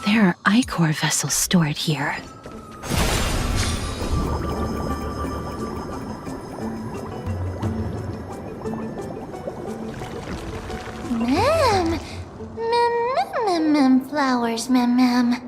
There are Ichor vessels stored here. Flowers, ma'am.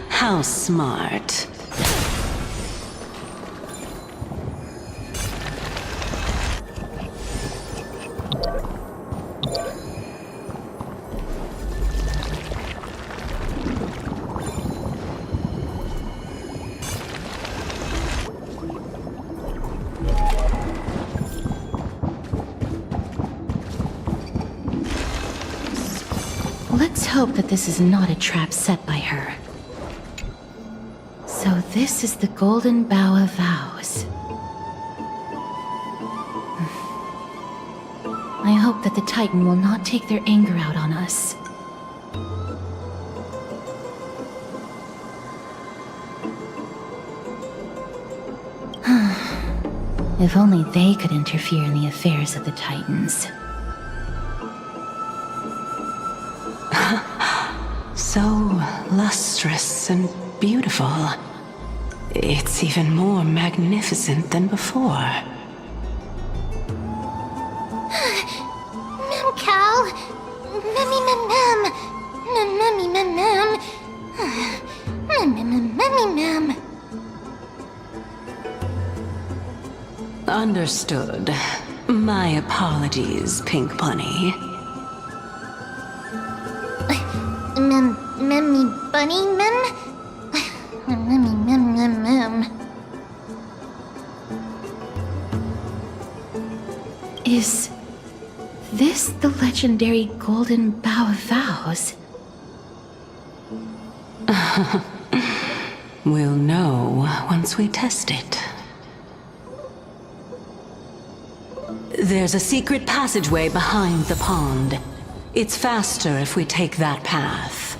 How smart. hope that this is not a trap set by her. So this is the Golden Bough of Vows. I hope that the Titan will not take their anger out on us. If only they could interfere in the affairs of the Titans. So lustrous and beautiful. It's even more magnificent than before. Mem Cal! Memmy mem mem! Memmy mem mem! Memmy mem! Understood. My apologies, Pink Bunny. Memmy bunny mem? Memmy mem mem mem. Is this the legendary Golden Bough of Vows? We'll know once we test it. There's a secret passageway behind the pond. It's faster if we take that path.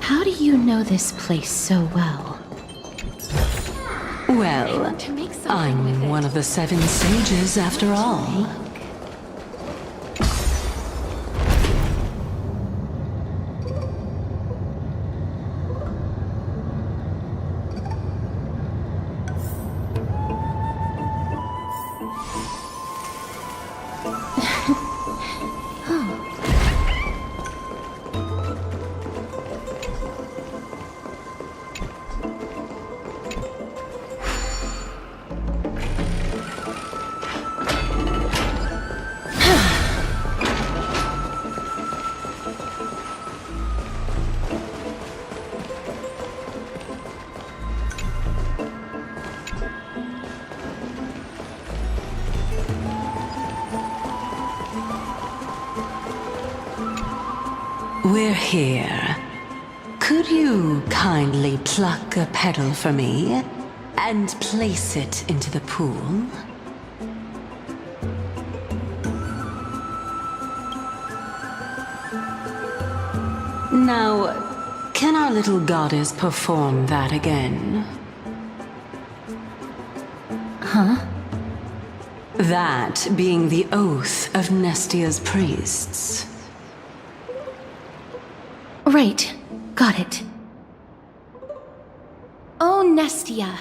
How do you know this place so well? Well, I'm one of the 7 sages after all. We're here. Could you kindly pluck a petal for me and place it into the pool? Now, can our little goddess perform that again? Huh? That being the oath of Nestia's priests. Right. Got it. O Nestia,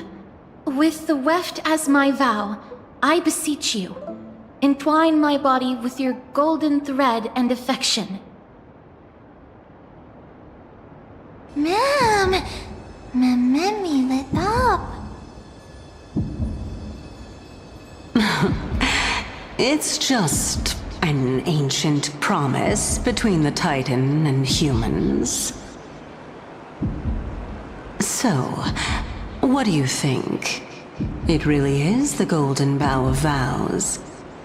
with the weft as my vow, I beseech you, entwine my body with your golden thread and affection. Ma'am! Memmy lit up. It's just an ancient promise between the Titan and humans. So, what do you think? It really is the Golden Bough of Vows.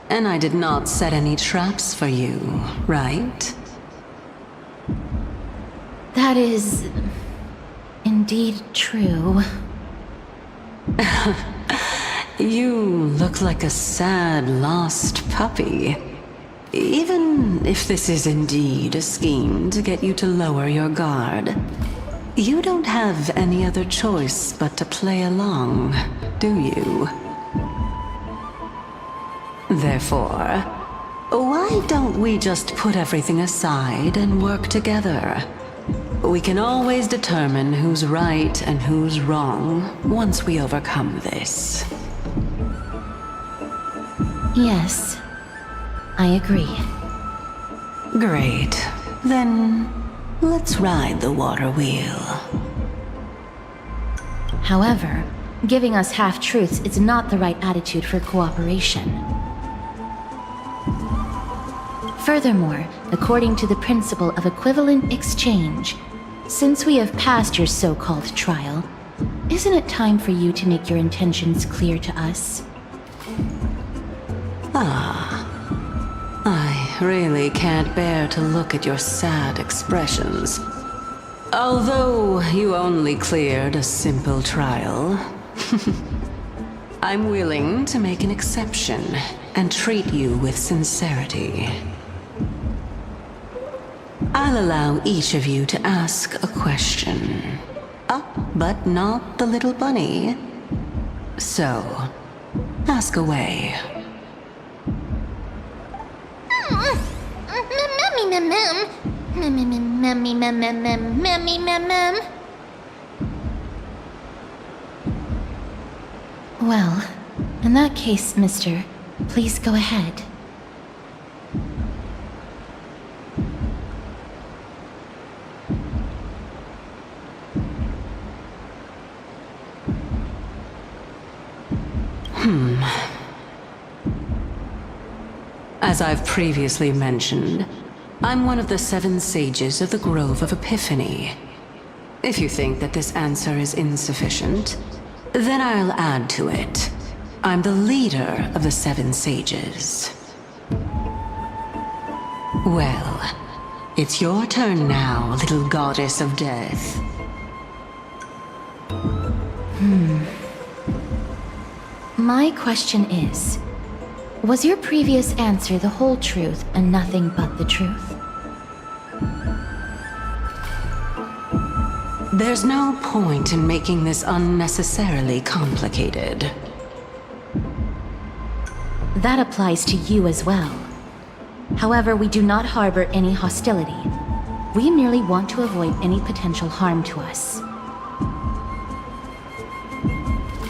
And I did not set any traps for you, right? That is indeed true. You look like a sad, lost puppy. Even if this is indeed a scheme to get you to lower your guard, you don't have any other choice but to play along, do you? Therefore, why don't we just put everything aside and work together? We can always determine who's right and who's wrong once we overcome this. Yes, I agree. Great. Then, let's ride the water wheel. However, giving us half-truths is not the right attitude for cooperation. Furthermore, according to the principle of equivalent exchange, since we have passed your so-called trial, isn't it time for you to make your intentions clear to us? Ah, I really can't bear to look at your sad expressions. Although you only cleared a simple trial, I'm willing to make an exception and treat you with sincerity. I'll allow each of you to ask a question. Up, but not the little bunny. So, ask away. Well, in that case, mister, please go ahead. As I've previously mentioned, I'm one of the 7 sages of the Grove of Epiphany. If you think that this answer is insufficient, then I'll add to it. I'm the leader of the 7 sages. Well, it's your turn now, little goddess of death. My question is, was your previous answer the whole truth and nothing but the truth? There's no point in making this unnecessarily complicated. That applies to you as well. However, we do not harbor any hostility. We merely want to avoid any potential harm to us.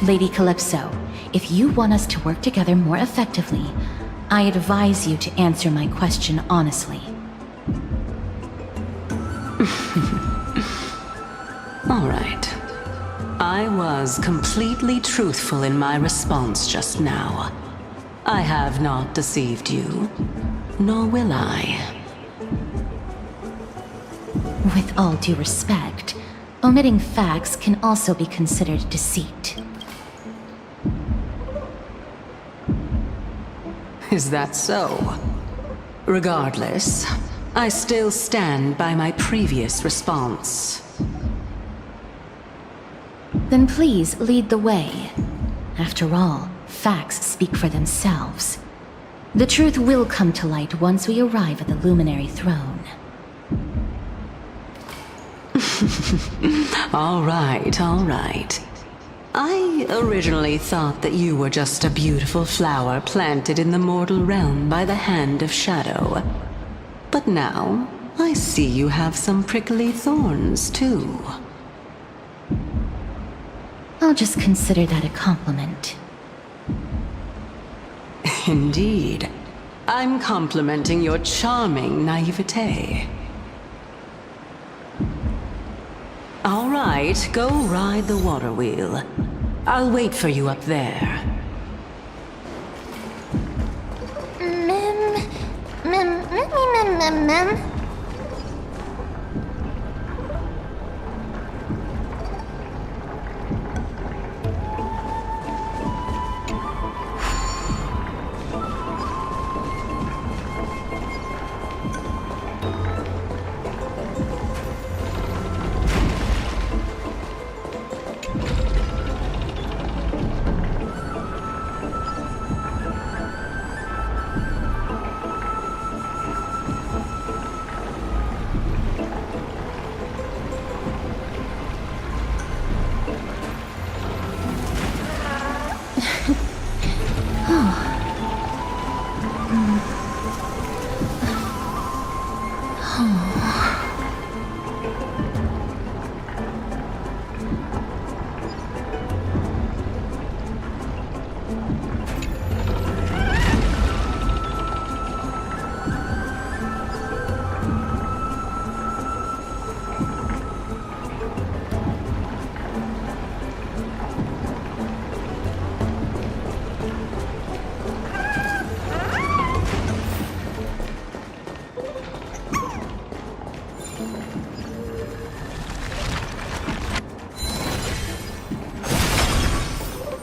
Lady Calypso, if you want us to work together more effectively, I advise you to answer my question honestly. All right. I was completely truthful in my response just now. I have not deceived you, nor will I. With all due respect, omitting facts can also be considered deceit. Is that so? Regardless, I still stand by my previous response. Then please lead the way. After all, facts speak for themselves. The truth will come to light once we arrive at the Luminary Throne. All right, all right. I originally thought that you were just a beautiful flower planted in the mortal realm by the hand of shadow. But now, I see you have some prickly thorns, too. I'll just consider that a compliment. Indeed. I'm complimenting your charming naivete. All right, go ride the water wheel. I'll wait for you up there.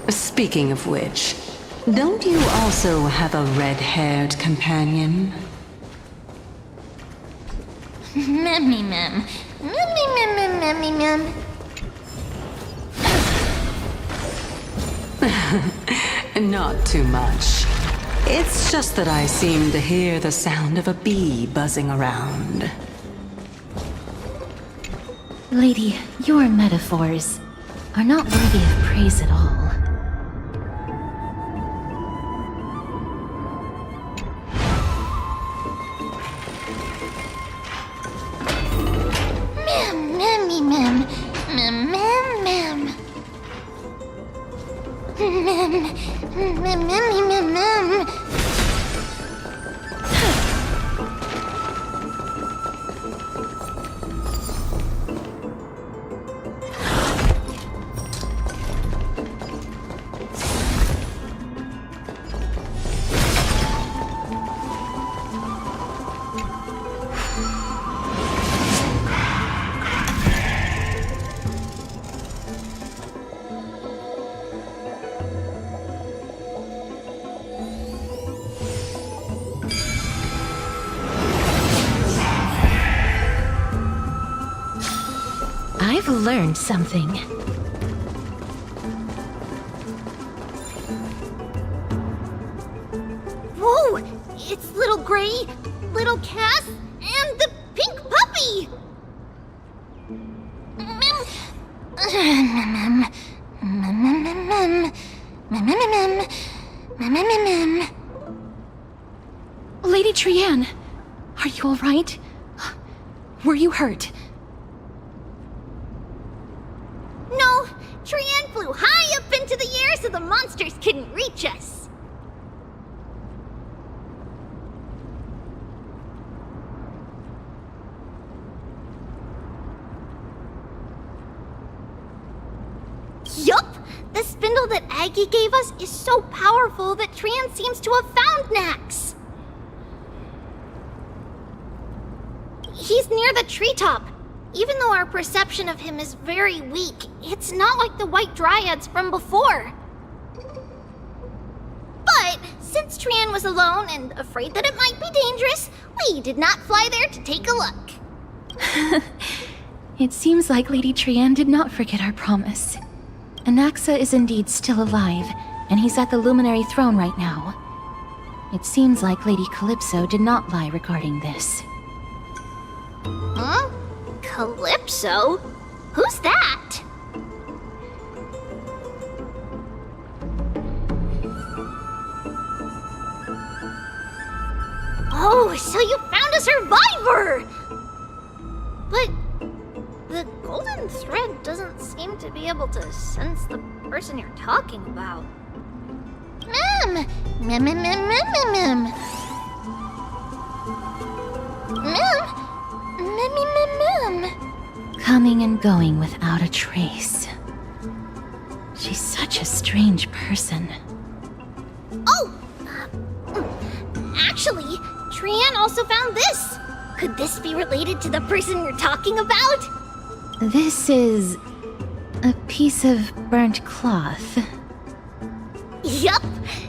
Speaking of which, don't you also have a red-haired companion? Memmy mem. Memmy mem mem memmy mem. Not too much. It's just that I seem to hear the sound of a bee buzzing around. Lady, your metaphors are not worthy of praise at all. Mem, memmy mem. Mem, mem, mem. Mem, mem, memmy mem, mem. I've learned something. Whoa! It's little Gray, little Cass, and the pink puppy! Lady Trianne, are you all right? Were you hurt? No, Trianne flew high up into the air so the monsters couldn't reach us. Yup! The spindle that Aggie gave us is so powerful that Trianne seems to have found Nax. He's near the treetop. Even though our perception of him is very weak, it's not like the White Dryads from before. But since Trianne was alone and afraid that it might be dangerous, we did not fly there to take a look. It seems like Lady Trianne did not forget our promise. Anaxa is indeed still alive, and he's at the Luminary Throne right now. It seems like Lady Calypso did not lie regarding this. Huh? Calypso? Who's that? Oh, so you found a survivor! But the golden thread doesn't seem to be able to sense the person you're talking about. Mem! Mem, mem, mem, mem, mem, mem. Mem! Memmy mem, mem. Coming and going without a trace. She's such a strange person. Oh! Actually, Trianne also found this. Could this be related to the person you're talking about? This is a piece of burnt cloth. Yup!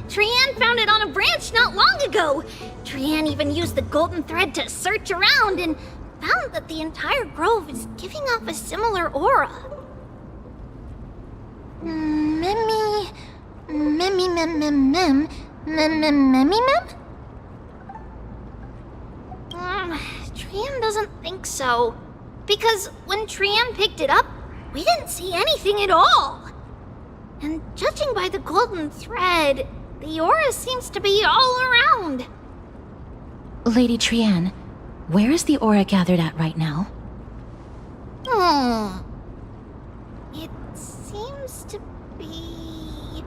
Trianne found it on a branch not long ago. Trianne even used the golden thread to search around and found that the entire grove is giving off a similar aura. Memmy... Memmy mem mem mem... Memmy mem? Trianne doesn't think so. Because when Trianne picked it up, we didn't see anything at all. And judging by the golden thread, the aura seems to be all around. Lady Trianne, where is the aura gathered at right now? It seems to be...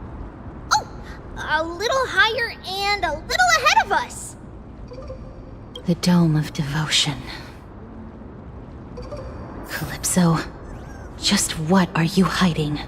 Oh! A little higher and a little ahead of us! The Dome of Devotion. Calypso, just what are you hiding?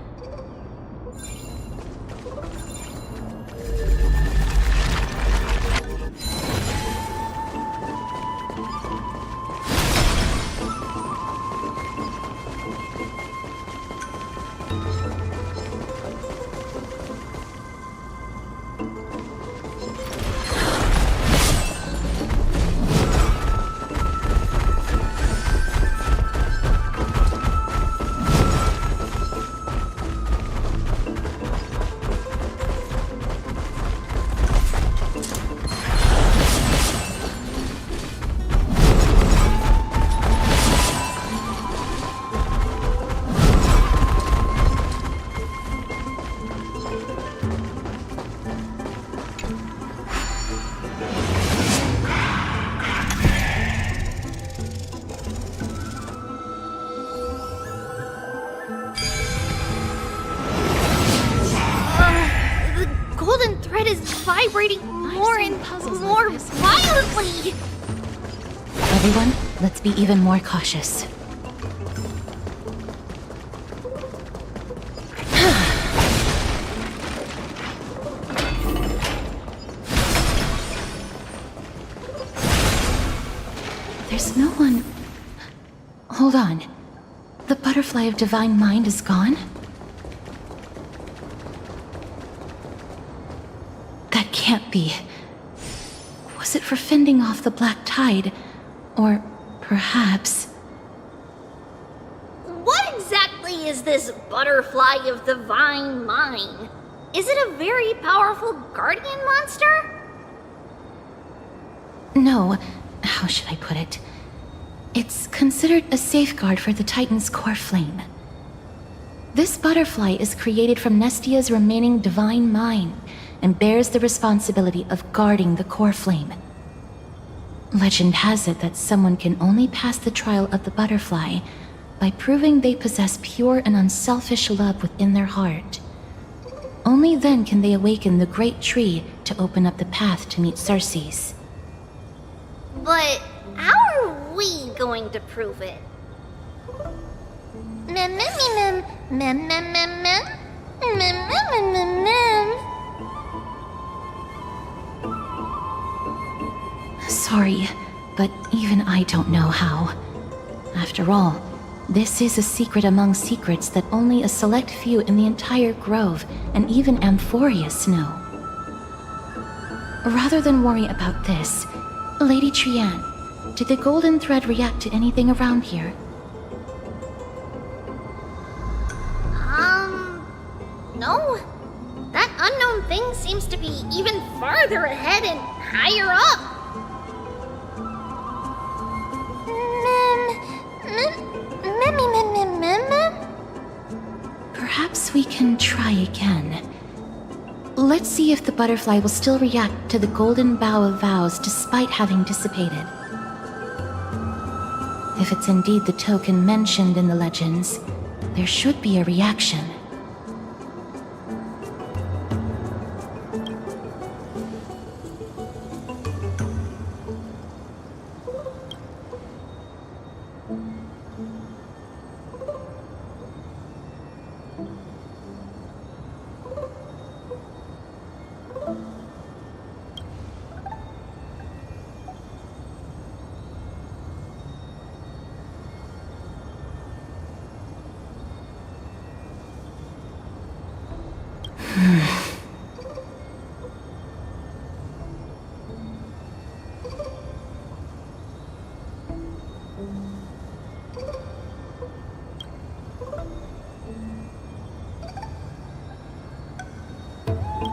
It is vibrating more and more violently! Everyone, let's be even more cautious. There's no one... Hold on. The butterfly of divine mind is gone? That can't be. Was it for fending off the black tide? Or perhaps... What exactly is this butterfly of divine mind? Is it a very powerful guardian monster? No. How should I put it? It's considered a safeguard for the Titan's core flame. This butterfly is created from Nestia's remaining divine mind and bears the responsibility of guarding the core flame. Legend has it that someone can only pass the trial of the butterfly by proving they possess pure and unselfish love within their heart. Only then can they awaken the great tree to open up the path to meet Circes. But how are we going to prove it? Mem mem mem mem mem mem mem mem mem mem mem. Sorry, but even I don't know how. After all, this is a secret among secrets that only a select few in the entire grove and even Amphorius know. Rather than worry about this, Lady Trian, did the golden thread react to anything around here? No. That unknown thing seems to be even farther ahead and higher up. Perhaps we can try again. Let's see if the butterfly will still react to the golden bough of vows despite having dissipated. If it's indeed the token mentioned in the legends, there should be a reaction.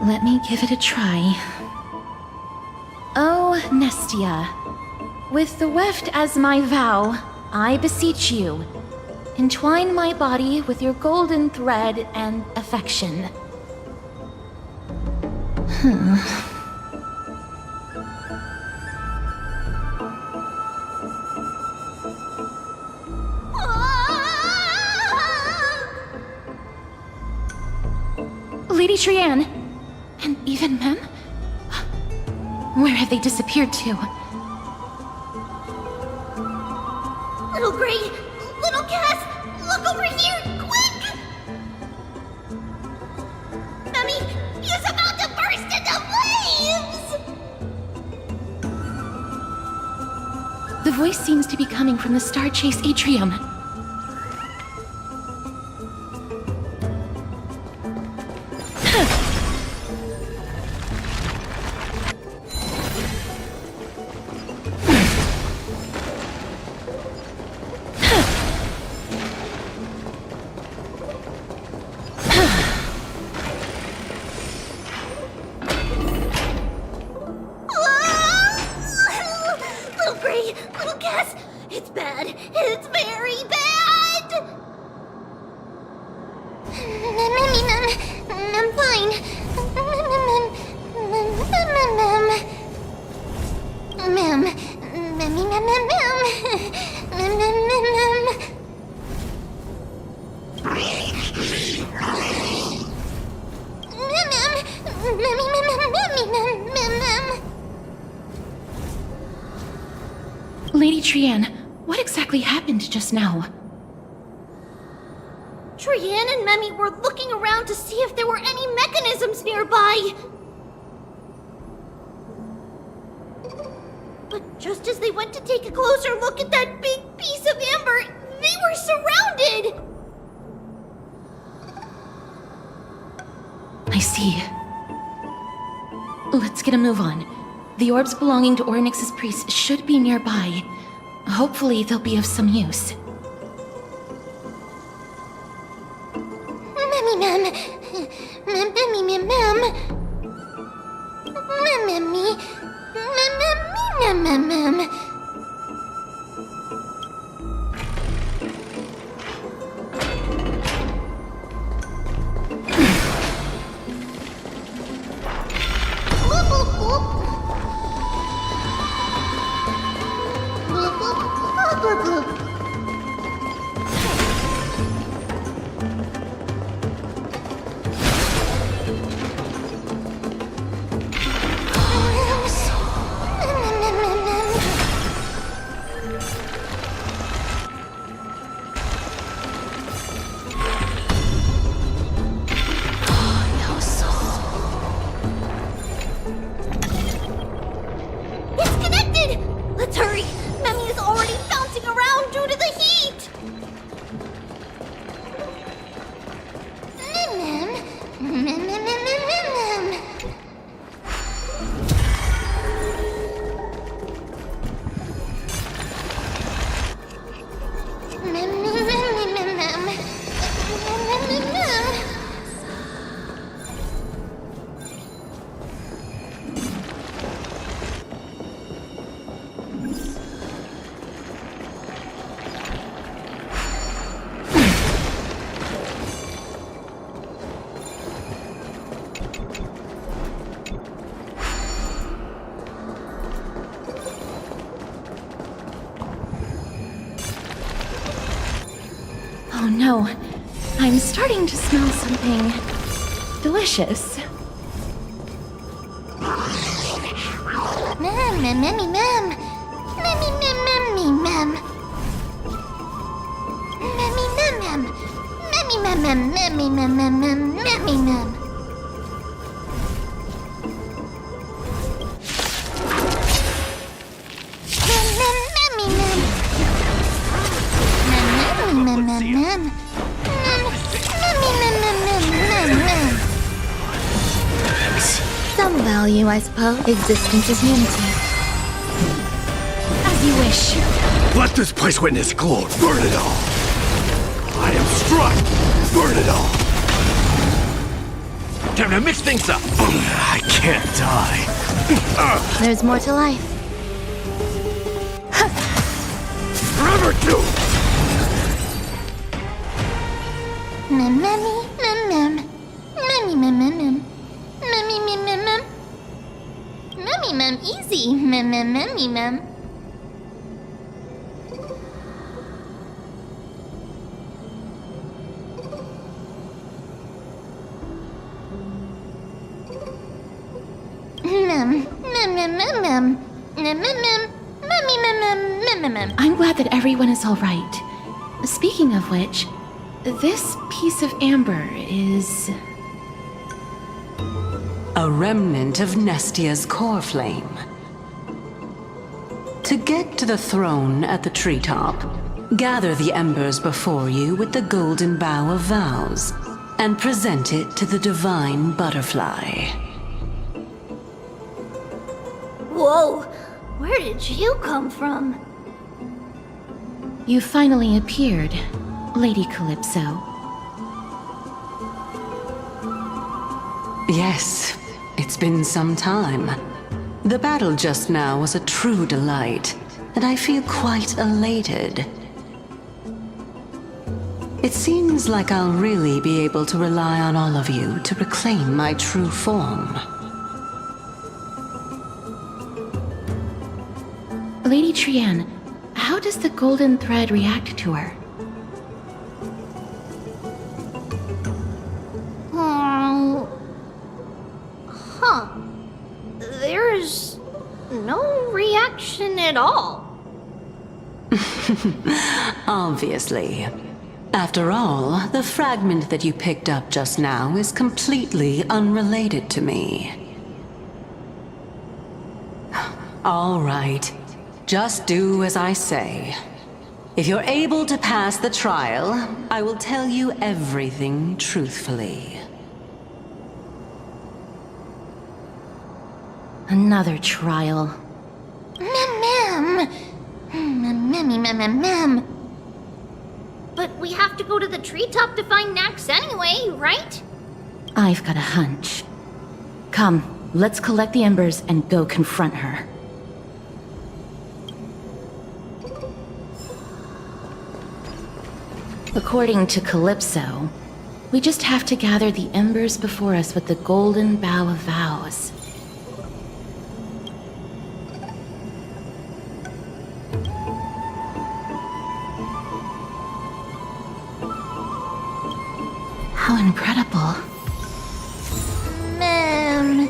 Let me give it a try. Oh, Nestia, with the weft as my vow, I beseech you, entwine my body with your golden thread and affection. Lady Trian, and even Mem? Where have they disappeared to? Little Gray, little Cass, look over here, quick! Mummy, he's about to burst into flames! The voice seems to be coming from the Star Chase atrium. Little Gray, little Cass, it's bad. It's very bad! I'm fine. Lady Trian, what exactly happened just now? Trian and Memi were looking around to see if there were any mechanisms nearby. But just as they went to take a closer look at that big piece of amber, they were surrounded! I see. Let's get a move on. The orbs belonging to Ornyx's priests should be nearby. Hopefully they'll be of some use. Mem. Oh no, I'm starting to smell something delicious. Some value, I suppose. Existence is unity. As you wish. Let this place witness glory. Burn it all. I am struck. Burn it all. Time to mix things up. I can't die. There's more to life. Forever do. Easy. I'm glad that everyone is all right. Speaking of which, this piece of amber is... a remnant of Nestia's core flame. To get to the throne at the treetop, gather the embers before you with the golden bough of vows, and present it to the divine butterfly. Whoa, where did you come from? You finally appeared, Lady Calypso. Yes, it's been some time. The battle just now was a true delight, and I feel quite elated. It seems like I'll really be able to rely on all of you to reclaim my true form. Lady Trian, how does the golden thread react to her? There's no reaction at all. Obviously. After all, the fragment that you picked up just now is completely unrelated to me. All right. Just do as I say. If you're able to pass the trial, I will tell you everything truthfully. Another trial. Mem. But we have to go to the treetop to find Nax anyway, right? I've got a hunch. Come, let's collect the embers and go confront her. According to Calypso, we just have to gather the embers before us with the golden bough of vows. How incredible. Mem.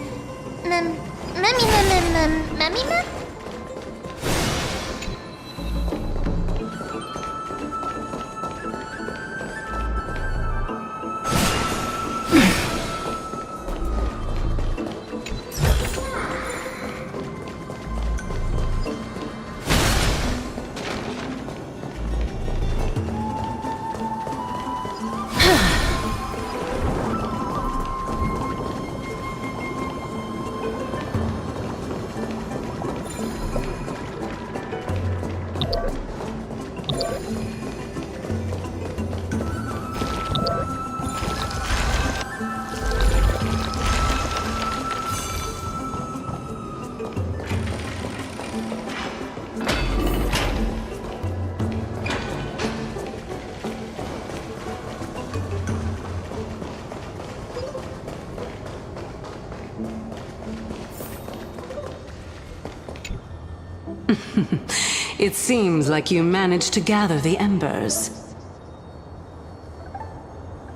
It seems like you managed to gather the embers.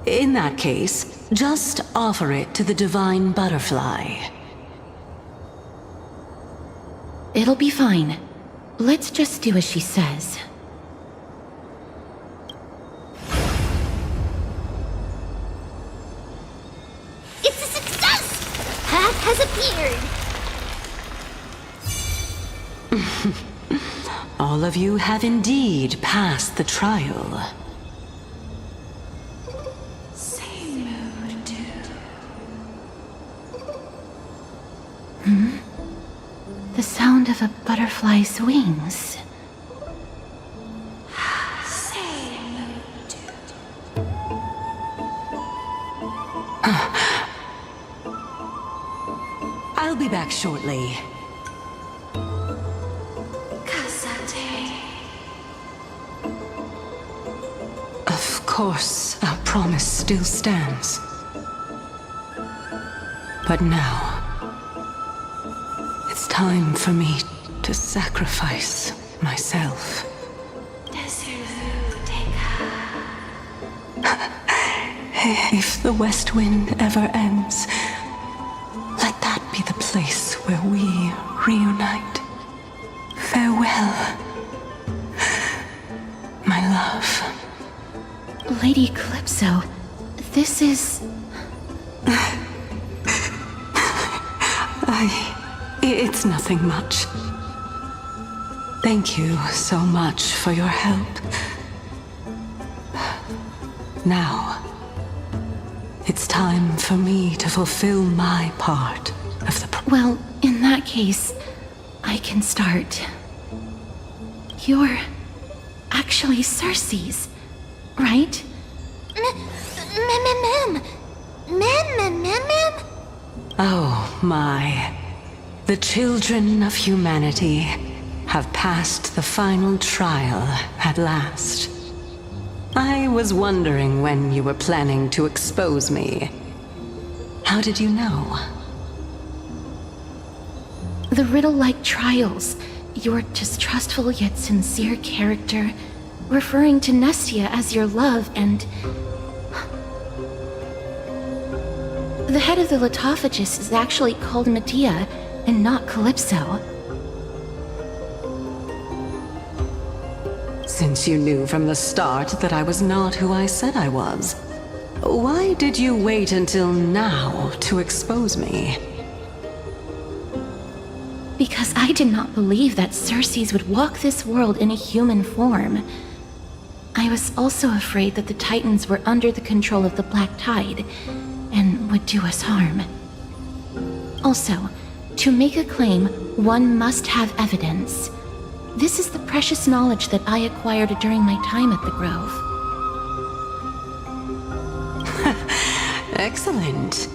In that case, just offer it to the Divine Butterfly. It'll be fine. Let's just do as she says. It's a success! Path has appeared! All of you have indeed passed the trial. The sound of a butterfly's wings. I'll be back shortly. Of course, our promise still stands. But now, it's time for me to sacrifice myself. If the West Wind ever ends, let that be the place where we reunite. Farewell, my love. Lady Calypso, this is... It's nothing much. Thank you so much for your help. Now, it's time for me to fulfill my part of the... Well, in that case, I can start. You're actually Cersei's, right? Oh my. The children of humanity have passed the final trial at last. I was wondering when you were planning to expose me. How did you know? The riddle-like trials, your distrustful yet sincere character, referring to Nestia as your love, and... The head of the Litophagus is actually called Medea, and not Calypso. Since you knew from the start that I was not who I said I was, why did you wait until now to expose me? Because I did not believe that Circes would walk this world in a human form. I was also afraid that the Titans were under the control of the Black Tide and would do us harm. Also, to make a claim, one must have evidence. This is the precious knowledge that I acquired during my time at the Grove. Excellent.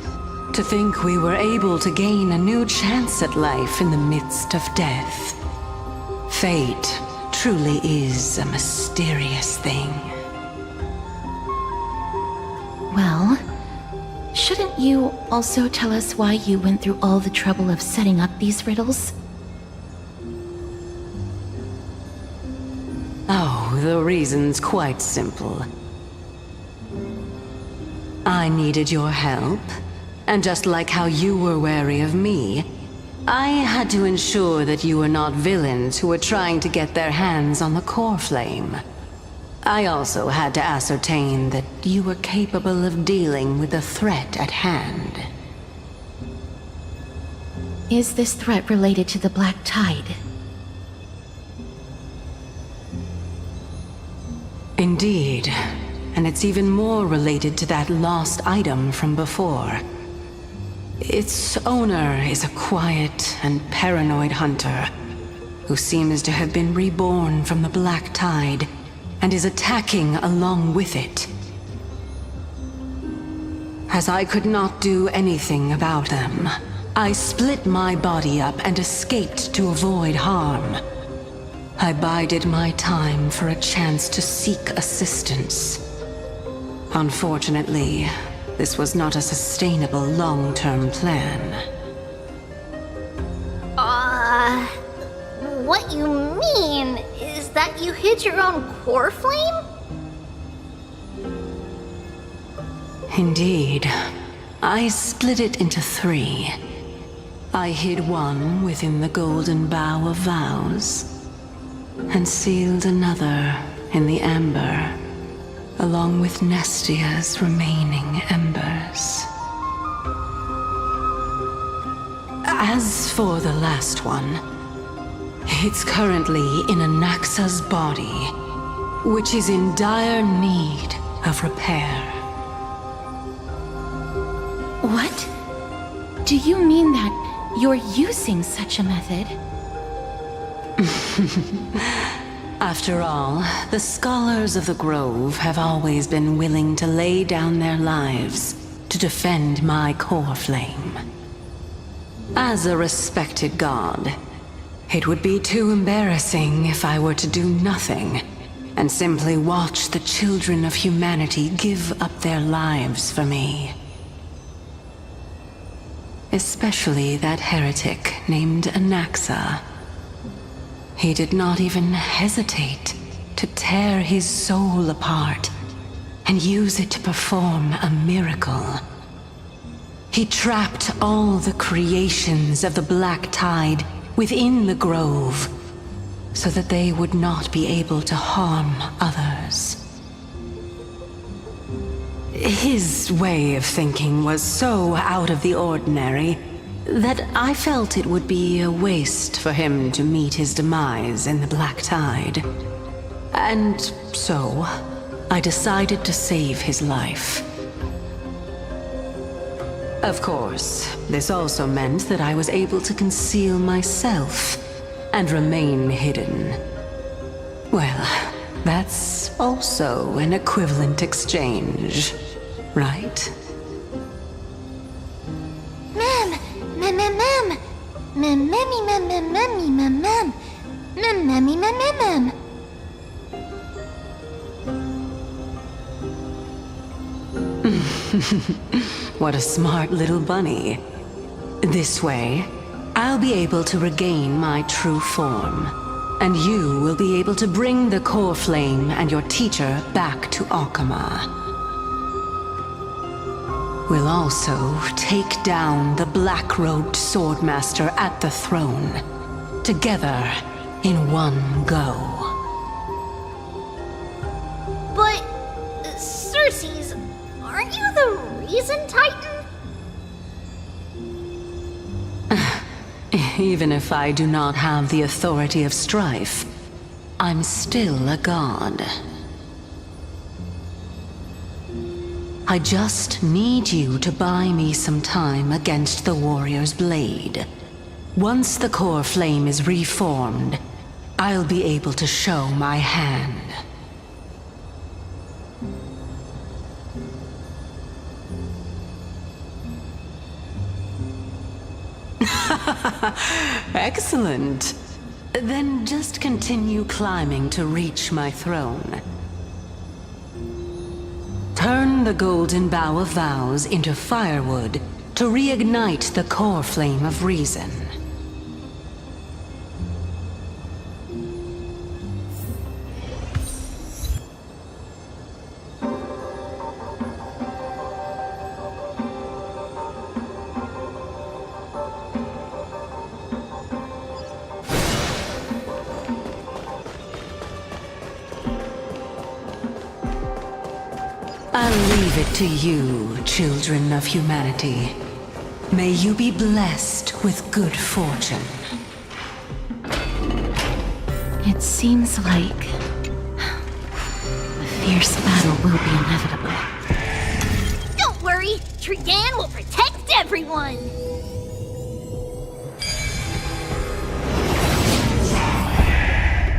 To think we were able to gain a new chance at life in the midst of death. Fate truly is a mysterious thing. Well, shouldn't you also tell us why you went through all the trouble of setting up these riddles? Oh, the reason's quite simple. I needed your help, and just like how you were wary of me, I had to ensure that you were not villains who were trying to get their hands on the core flame. I also had to ascertain that you were capable of dealing with the threat at hand. Is this threat related to the Black Tide? Indeed, and it's even more related to that lost item from before. Its owner is a quiet and paranoid hunter who seems to have been reborn from the Black Tide and is attacking along with it. As I could not do anything about them, I split my body up and escaped to avoid harm. I bided my time for a chance to seek assistance. Unfortunately, this was not a sustainable long-term plan. What you mean is that you hid your own core flame? Indeed. I split it into 3. I hid one within the Golden Bough of Vows, and sealed another in the amber, along with Nestia's remaining embers. As for the last one, it's currently in Anaxa's body, which is in dire need of repair. What? Do you mean that you're using such a method? After all, the scholars of the Grove have always been willing to lay down their lives to defend my core flame. As a respected god, it would be too embarrassing if I were to do nothing and simply watch the children of humanity give up their lives for me. Especially that heretic named Anaxa. He did not even hesitate to tear his soul apart and use it to perform a miracle. He trapped all the creations of the Black Tide within the Grove so that they would not be able to harm others. His way of thinking was so out of the ordinary that I felt it would be a waste for him to meet his demise in the Black Tide. And so, I decided to save his life. Of course, this also meant that I was able to conceal myself and remain hidden. Well, that's also an equivalent exchange, right? What a smart little bunny. This way, I'll be able to regain my true form, and you will be able to bring the core flame and your teacher back to Alchema. We'll also take down the black-robed swordmaster at the throne, together in one go. Cersei's, aren't you the reason Titan? Even if I do not have the authority of strife, I'm still a god. I just need you to buy me some time against the warrior's blade. Once the core flame is reformed, I'll be able to show my hand. Excellent. Then just continue climbing to reach my throne. Turn the golden bough of vows into firewood to reignite the core flame of reason. I'll leave it to you, children of humanity. May you be blessed with good fortune. It seems like a fierce battle will be inevitable. Don't worry, Trian will protect everyone!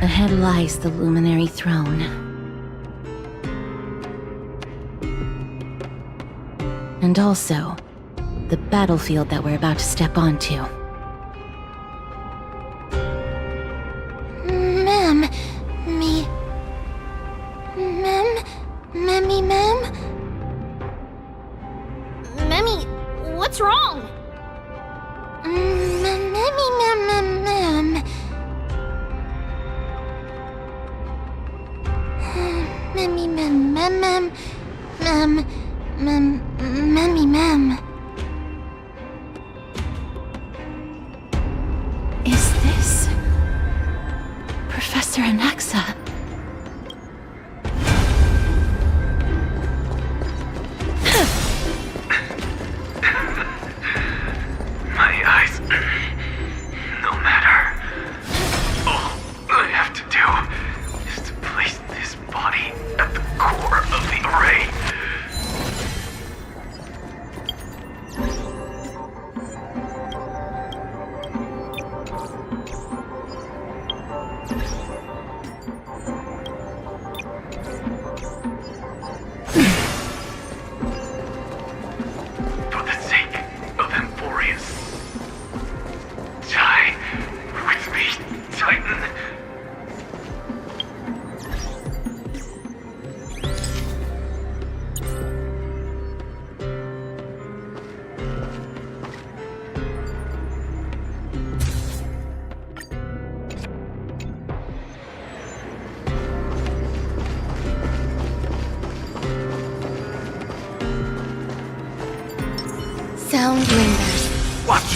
Ahead lies the Luminary Throne. And also, the battlefield that we're about to step onto. Ma'am, Memmy, what's wrong? Is this Professor Anaxa? My eyes. No matter. All I have to do is to place this body at the core of the array. For the sake of Emphorius. Die with me, Titan. Sound lingers. Watch!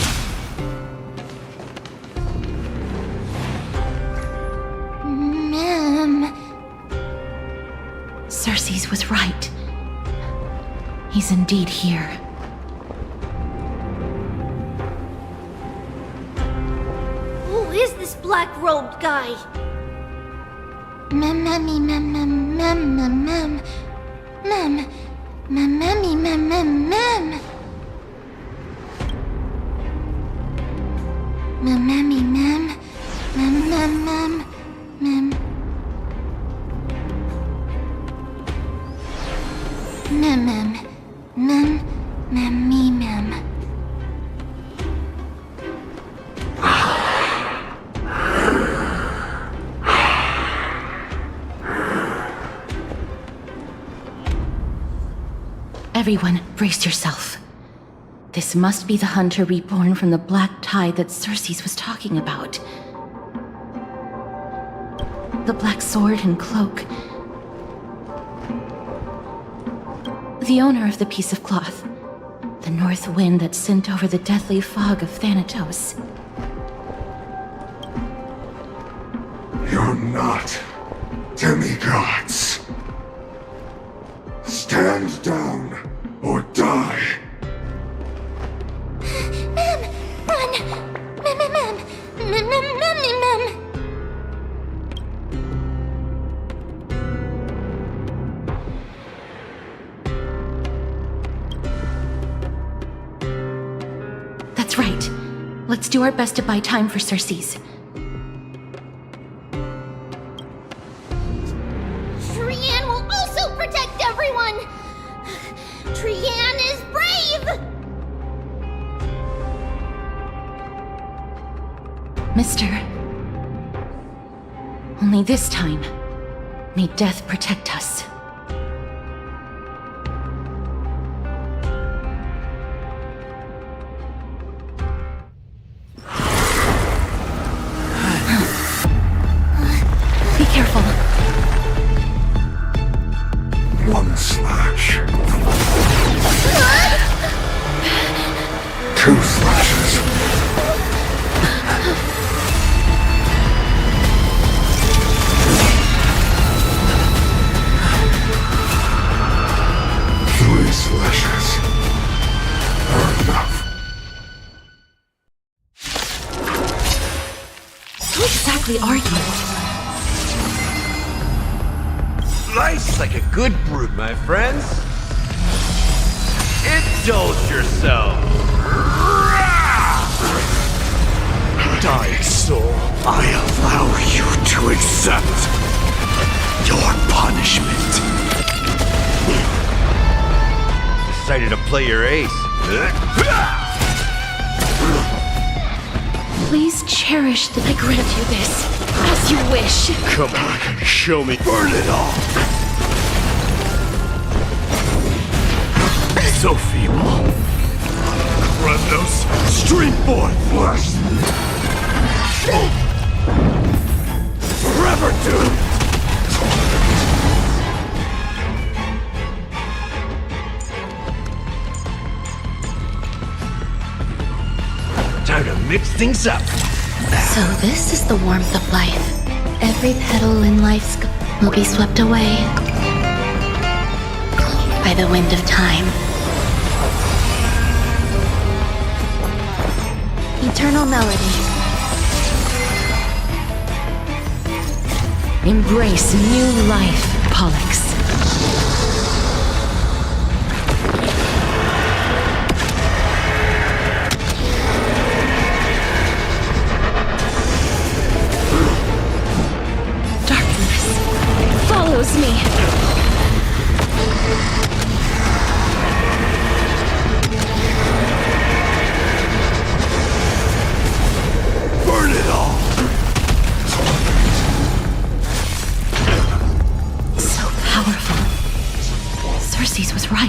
Ma'am. Cersei's was right. He's indeed here. Who is this black-robed guy? Everyone, brace yourself. This must be the hunter reborn from the black tide that Cersei's was talking about. The black sword and cloak. The owner of the piece of cloth. The north wind that sent over the deathly fog of Thanatos. You're not demigods. Stand Stand down or die. Mem! Run! Mem! That's right. Let's do our best to buy time for Cersei's. Trian will also protect everyone! Trian is brave! Mister. Only this time, may death protect us. Be careful. One slash. Two slashes. Three slashes. Enough. Who exactly are you? Life's like a good brute, my friends. Indulge yourself. Dying soul, I allow you to accept your punishment. Decided to play your ace. Please cherish that I grant you this, as you wish. Come on, show me. Burn it all. So feeble. Kremnos, stream forth flesh. Forever doomed. Time to mix things up. So this is the warmth of life. Every petal in life's will be swept away by the wind of time. Eternal melody. Embrace new life, Pollux. Darkness follows me. Burn it all. So powerful. Cersei's was right.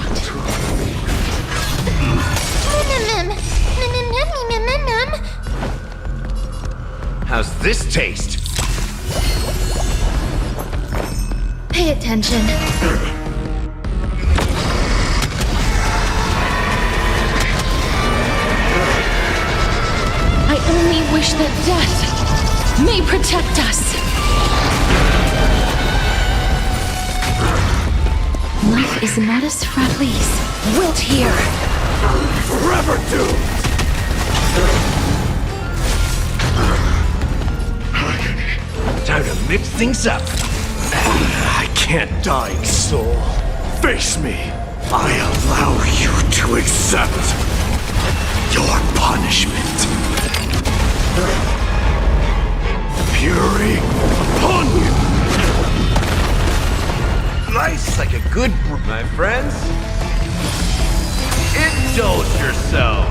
How's this taste? Pay attention. I only wish that death may protect us. Life is not as Frapple's wilt here. Forever doomed. Time to mix things up. I can't, dying soul. Face me. I allow you to accept your punishment. Fury upon you. Life's like a good brute, my friends. Indulge yourself.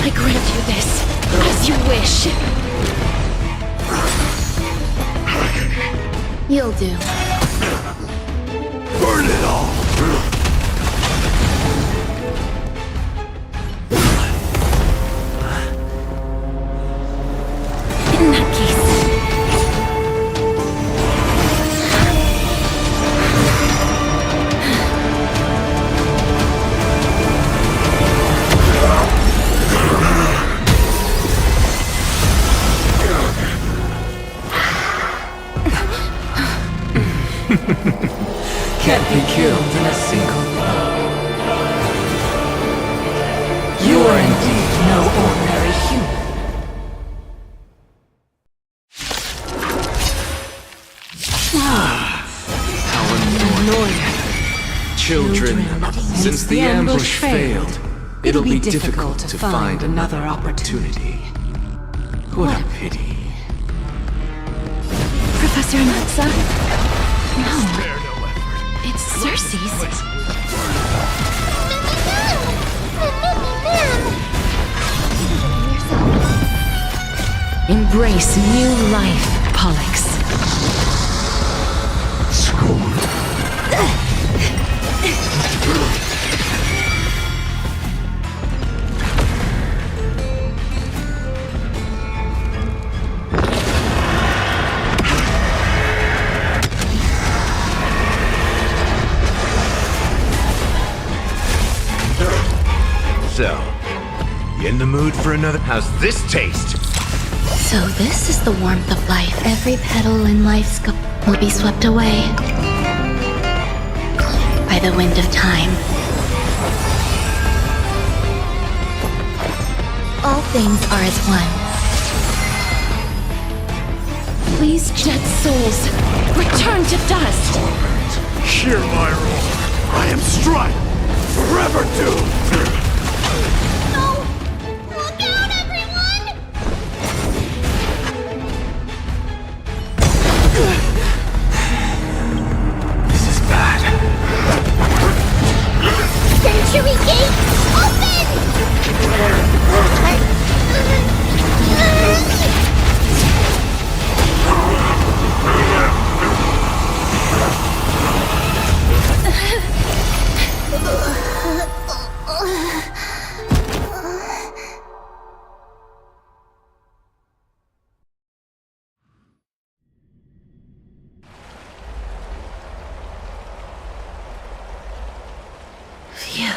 I grant you this, as you wish. You'll do. Burn it all. In that case... Can't be killed in a single blow. You are indeed no ordinary human. How annoying. Children, since the ambush failed, it'll be difficult to find another opportunity. What a pity. Professor Anaxa? No. It's Cersei's. Embrace new life, Pollux. So, you in the mood for another? How's this taste? So this is the warmth of life. Every petal in life's scope will be swept away by the wind of time. All things are as one. Please, Jet souls, return to dust. Hear my roar. I am Strike, forever doomed. Century Gate, open! Phew.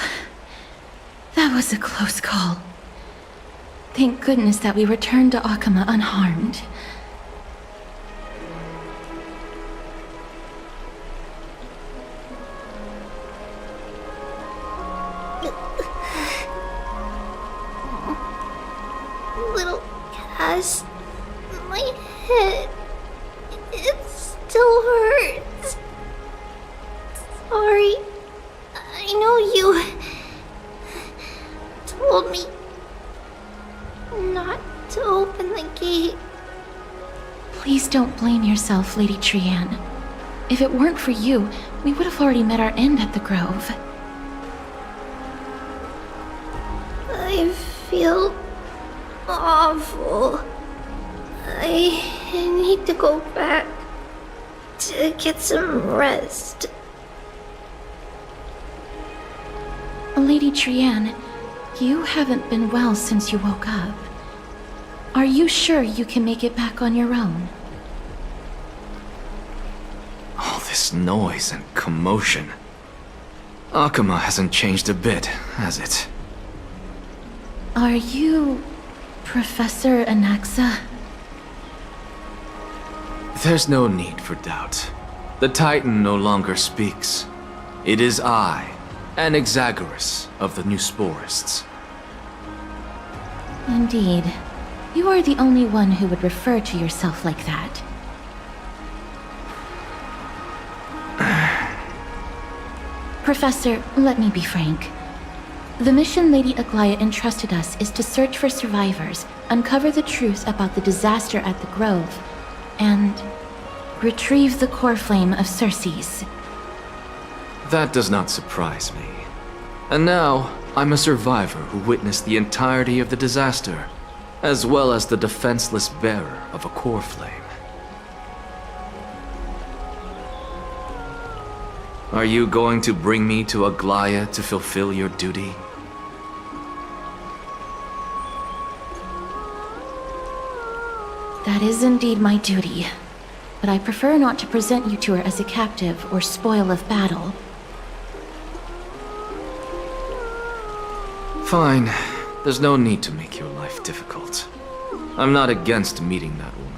That was a close call. Thank goodness that we returned to Akama unharmed. Little Cass, my head, it still hurts. Sorry. I know you told me not to open the gate. Please don't blame yourself, Lady Trianne. If it weren't for you, we would have already met our end at the Grove. I feel awful. I need to go back to get some rest. Lady Trianne, you haven't been well since you woke up. Are you sure you can make it back on your own? All this noise and commotion. Akama hasn't changed a bit, has it? Are you Professor Anaxa? There's no need for doubt. The Titan no longer speaks. It is I, Anaxagoras of the New Sporists. Indeed. You are the only one who would refer to yourself like that. Professor, let me be frank. The mission Lady Aglaia entrusted us is to search for survivors, uncover the truth about the disaster at the Grove, and retrieve the core flame of Cersei's. That does not surprise me. And now, I'm a survivor who witnessed the entirety of the disaster, as well as the defenseless bearer of a core flame. Are you going to bring me to Aglaia to fulfill your duty? That is indeed my duty, but I prefer not to present you to her as a captive or spoil of battle. Fine. There's no need to make your life difficult. I'm not against meeting that woman.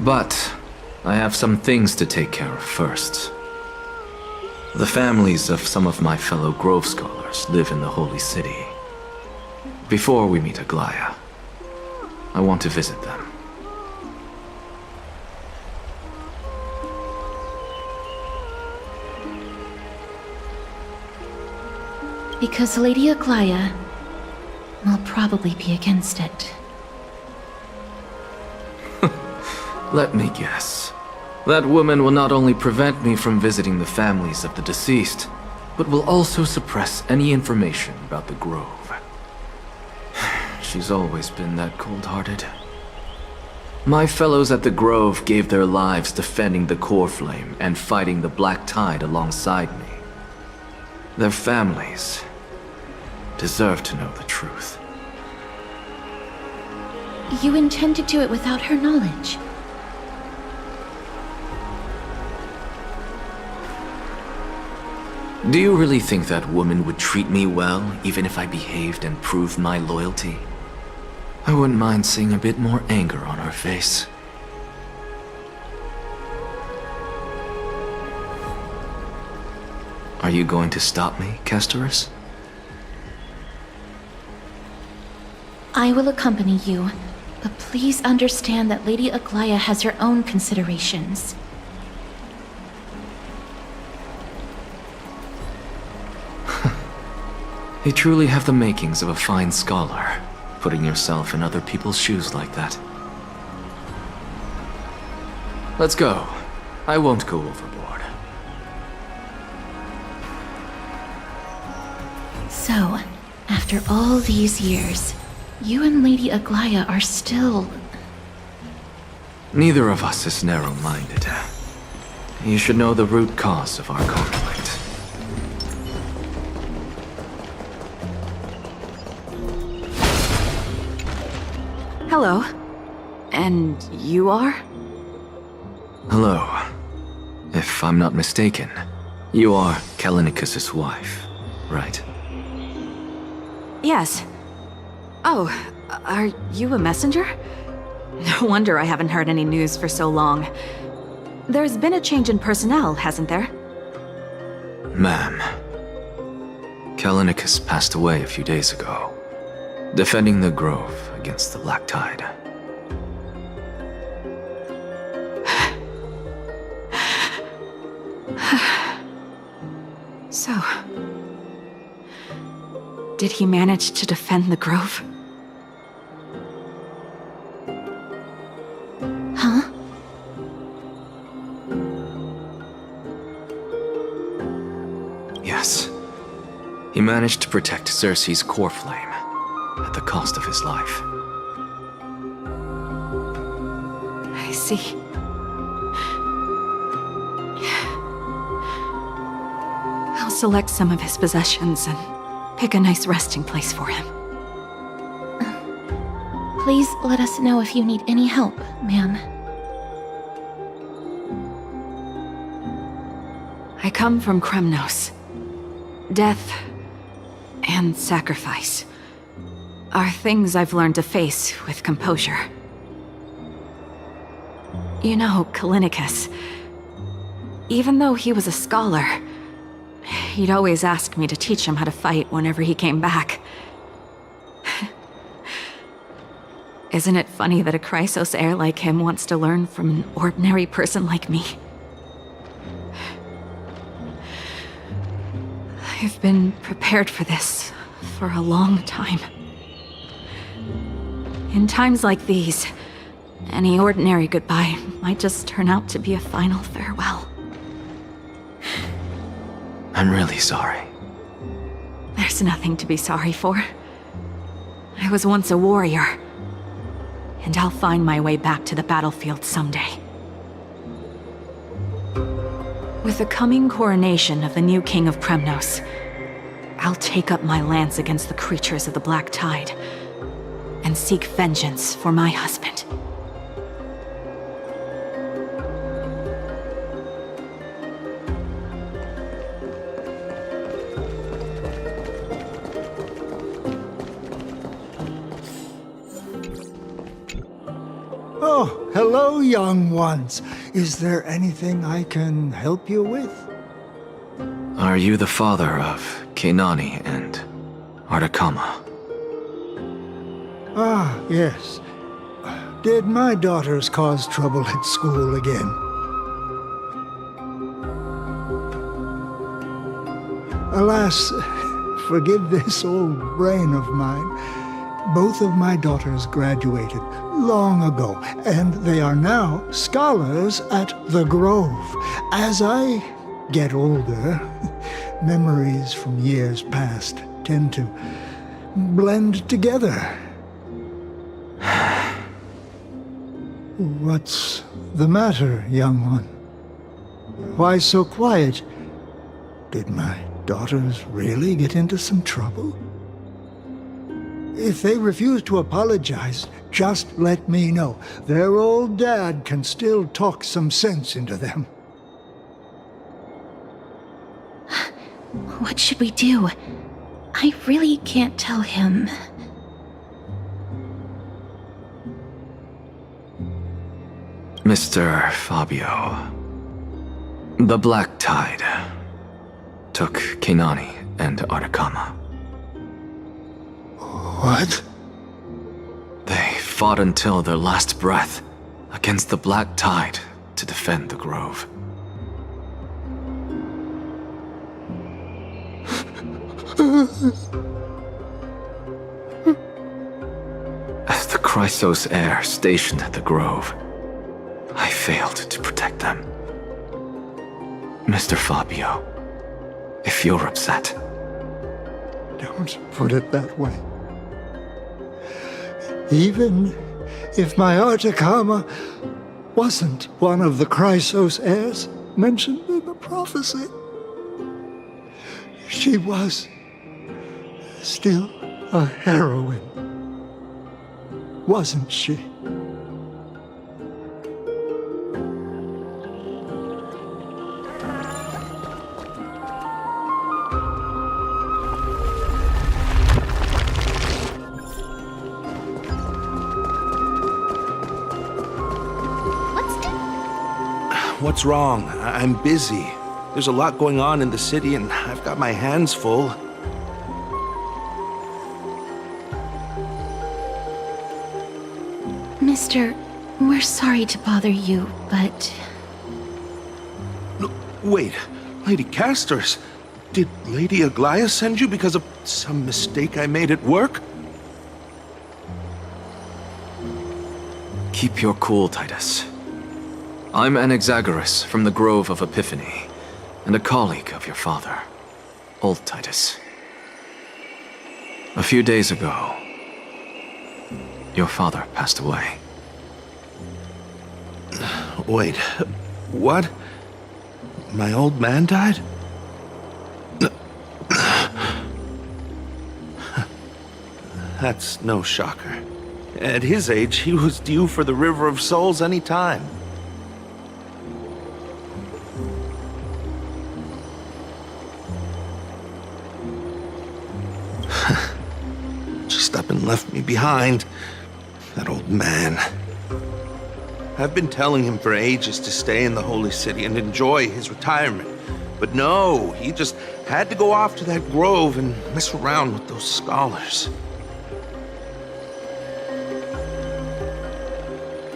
But I have some things to take care of first. The families of some of my fellow Grove Scholars live in the Holy City. Before we meet Aglaya, I want to visit them. Because Lady Aglaya will probably be against it. Let me guess. That woman will not only prevent me from visiting the families of the deceased, but will also suppress any information about the Grove. She's always been that cold-hearted. My fellows at the Grove gave their lives defending the Core Flame and fighting the Black Tide alongside me. Their families deserve to know the truth. You intend to do it without her knowledge? Do you really think that woman would treat me well, even if I behaved and proved my loyalty? I wouldn't mind seeing a bit more anger on her face. Are you going to stop me, Castorus? I will accompany you, but please understand that Lady Aglaya has her own considerations. You truly have the makings of a fine scholar, putting yourself in other people's shoes like that. Let's go. I won't go overboard. So, after all these years, you and Lady Aglaya are still... Neither of us is narrow-minded. You should know the root cause of our conflict. Hello. And you are? Hello. If I'm not mistaken, you are Kalinicus's wife, right? Yes. Oh, are you a messenger? No wonder I haven't heard any news for so long. There's been a change in personnel, hasn't there? Ma'am, Kalinicus passed away a few days ago, defending the Grove against the Black Tide. So, did he manage to defend the Grove? Huh? Yes. He managed to protect Cersei's core flame at the cost of his life. I see. I'll select some of his possessions and pick a nice resting place for him. Please let us know if you need any help, ma'am. I come from Kremnos. Death and sacrifice are things I've learned to face with composure. You know, Kalinicus, even though he was a scholar, he'd always ask me to teach him how to fight whenever he came back. Isn't it funny that a Chrysos heir like him wants to learn from an ordinary person like me? I've been prepared for this for a long time. In times like these, any ordinary goodbye might just turn out to be a final farewell. I'm really sorry. There's nothing to be sorry for. I was once a warrior, and I'll find my way back to the battlefield someday. With the coming coronation of the new king of Kremnos, I'll take up my lance against the creatures of the Black Tide and seek vengeance for my husband. Oh, Hello, young ones. Is there anything I can help you with? Are you the father of Keinani and Artakama? Ah, yes. Did my daughters cause trouble at school again? Alas, forgive this old brain of mine. Both of my daughters graduated long ago, and they are now scholars at the Grove. As I get older, memories from years past tend to blend together. What's the matter, young one? Why so quiet? Did my daughters really get into some trouble? If they refuse to apologize, just let me know. Their old dad can still talk some sense into them. What should we do? I really can't tell him. Mr. Fabio, the Black Tide took Keinani and Artakama. What? They fought until their last breath against the Black Tide to defend the Grove. As the Chrysos heir stationed at the Grove, I failed to protect them. Mr. Fabio, if you're upset... Don't put it that way. Even if my Artakama wasn't one of the Chrysos heirs mentioned in the prophecy, she was still a heroine, wasn't she? What's wrong? I'm busy. There's a lot going on in the city, and I've got my hands full. Mister, we're sorry to bother you, but... No, wait, Lady Castors, did Lady Aglaia send you because of some mistake I made at work? Keep your cool, Titus. I'm Anaxagoras from the Grove of Epiphany, and a colleague of your father, Old Titus. A few days ago, your father passed away. Wait, what? My old man died? That's no shocker. At his age, he was due for the River of Souls any time. Just up and left me behind. That old man. I've been telling him for ages to stay in the Holy City and enjoy his retirement. But no, he just had to go off to that grove and mess around with those scholars.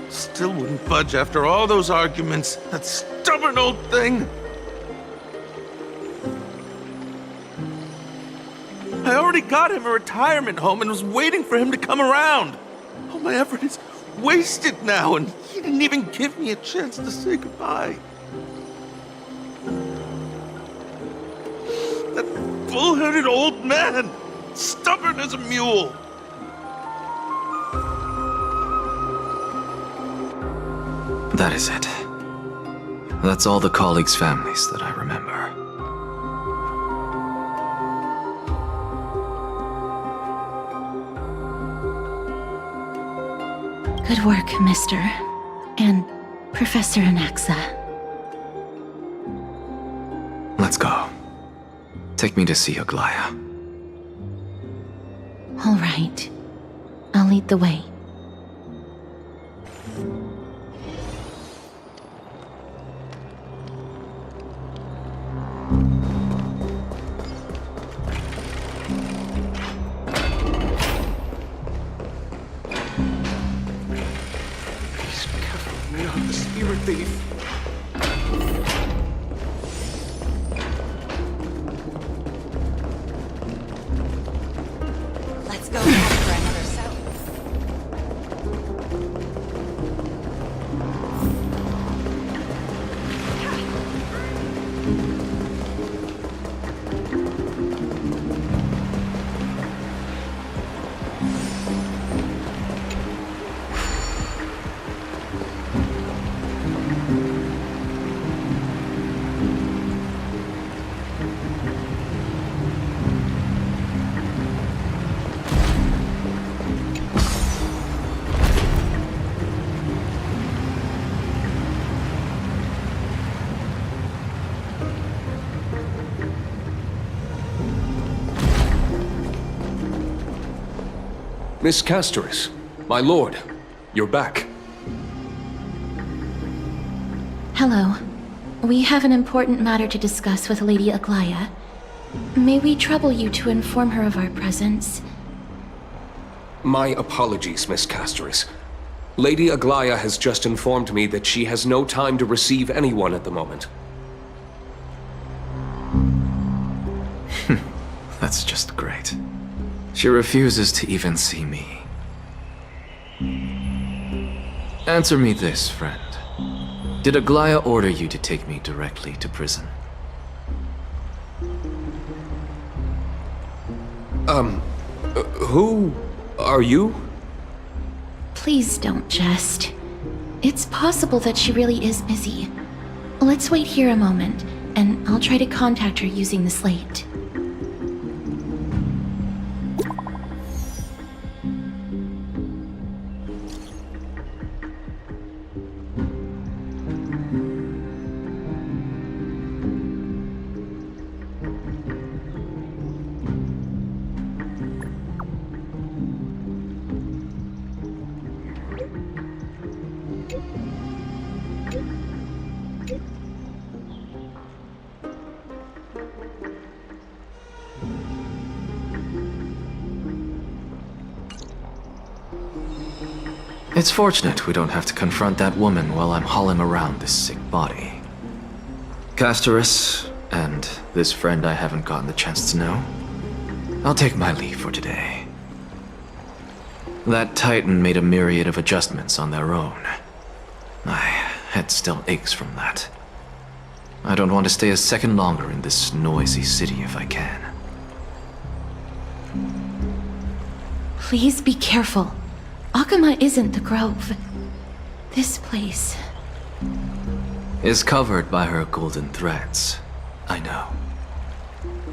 Still wouldn't budge after all those arguments. That stubborn old thing. I already got him a retirement home and was waiting for him to come around. All my effort is wasted now, and he didn't even give me a chance to say goodbye. That bull-headed old man, stubborn as a mule. That is it. That's all the colleagues' families that I remember. Good work, Mr. and Professor Anaxa. Let's go. Take me to see Aglaia. All right. I'll lead the way. Not the spirit thief. Let's go back for another cell. Miss Castoris, my lord, you're back. Hello. We have an important matter to discuss with Lady Aglaya. May we trouble you to inform her of our presence? My apologies, Miss Castoris. Lady Aglaya has just informed me that she has no time to receive anyone at the moment. That's just great. She refuses to even see me. Answer me this, friend. Did Aglaya order you to take me directly to prison? Who are you? Please don't jest. It's possible that she really is busy. Let's wait here a moment, and I'll try to contact her using the slate. It's fortunate we don't have to confront that woman while I'm hauling around this sick body. Castoris, and this friend I haven't gotten the chance to know, I'll take my leave for today. That Titan made a myriad of adjustments on their own. My head still aches from that. I don't want to stay a second longer in this noisy city if I can. Please be careful. Akama isn't the Grove. This place is covered by her golden threads. I know.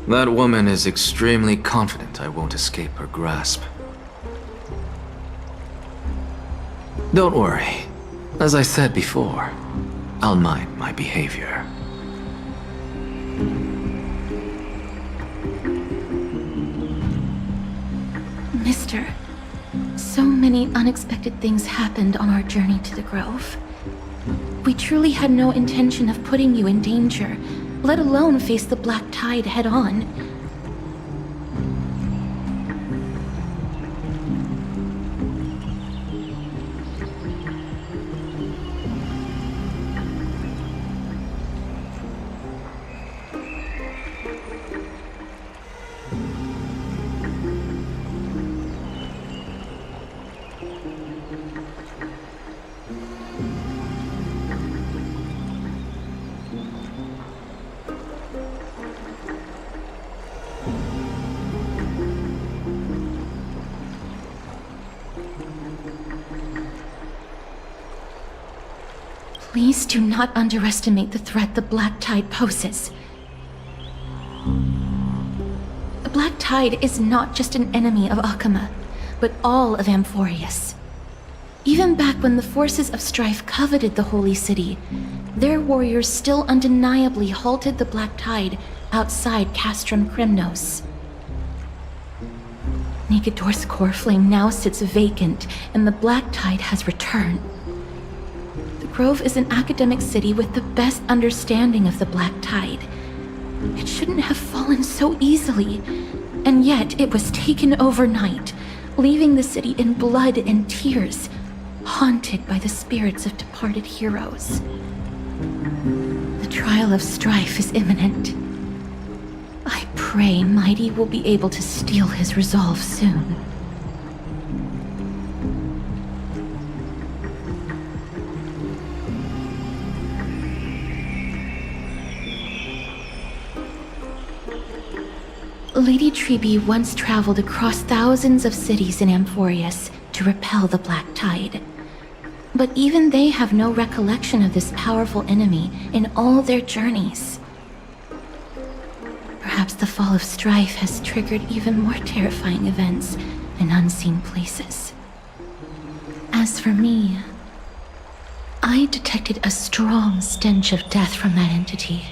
That woman is extremely confident I won't escape her grasp. Don't worry. As I said before, I'll mind my behavior. Mister, so many unexpected things happened on our journey to the Grove. We truly had no intention of putting you in danger, let alone face the Black Tide head-on. Please do not underestimate the threat the Black Tide poses. The Black Tide is not just an enemy of Akama, but all of Amphorius. Even back when the forces of strife coveted the Holy City, their warriors still undeniably halted the Black Tide outside Castrum Krymnos. Nikedor's core flame now sits vacant, and the Black Tide has returned. Grove is an academic city with the best understanding of the Black Tide. It shouldn't have fallen so easily, and yet it was taken overnight, leaving the city in blood and tears, haunted by the spirits of departed heroes. The trial of strife is imminent. I pray Mighty will be able to steel his resolve soon. Lady Trebe once traveled across thousands of cities in Amphorius to repel the Black Tide. But even they have no recollection of this powerful enemy in all their journeys. Perhaps the fall of strife has triggered even more terrifying events in unseen places. As for me, I detected a strong stench of death from that entity.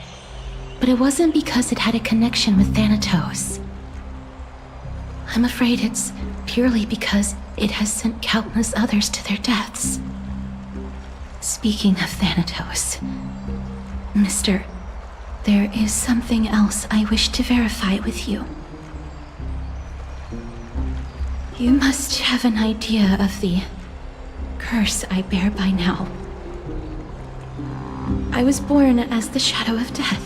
But it wasn't because it had a connection with Thanatos. I'm afraid it's purely because it has sent countless others to their deaths. Speaking of Thanatos, Mister, there is something else I wish to verify with you. You must have an idea of the curse I bear by now. I was born as the shadow of death.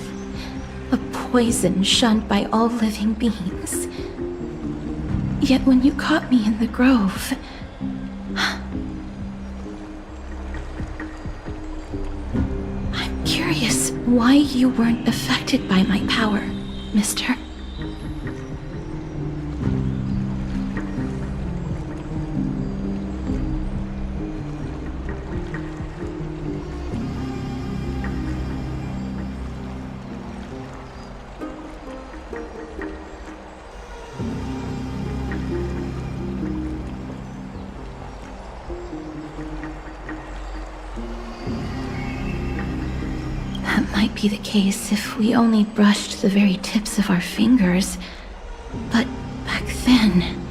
A poison shunned by all living beings. Yet when you caught me in the grove, I'm curious why you weren't affected by my power, Mister. Might be the case if we only brushed the very tips of our fingers. But back then...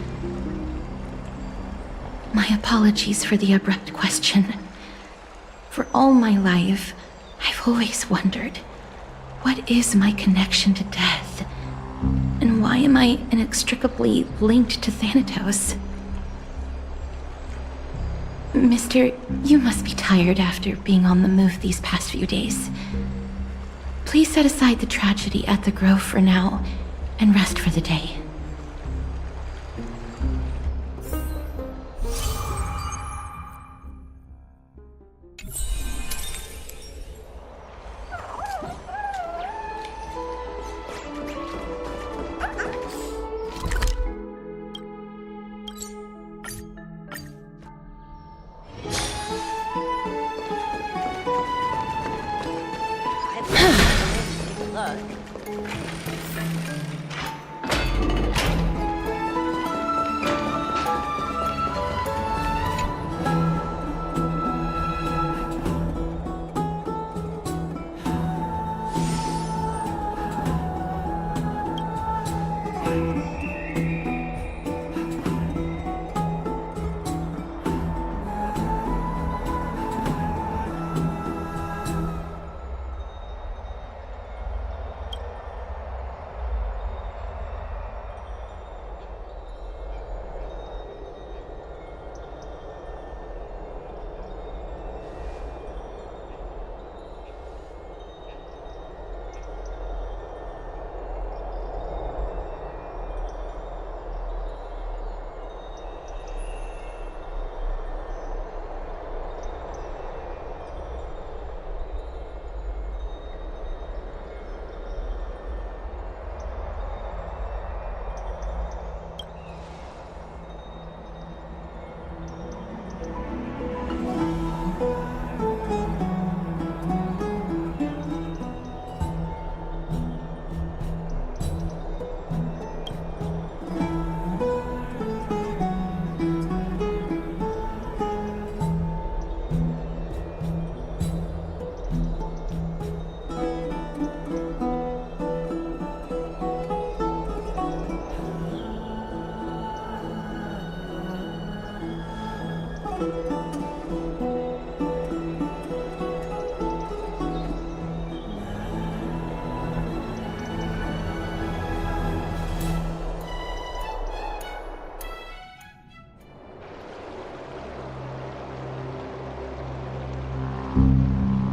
My apologies for the abrupt question. For all my life, I've always wondered, what is my connection to death? And why am I inextricably linked to Thanatos? Mister, you must be tired after being on the move these past few days. Please set aside the tragedy at the Grove for now, and rest for the day.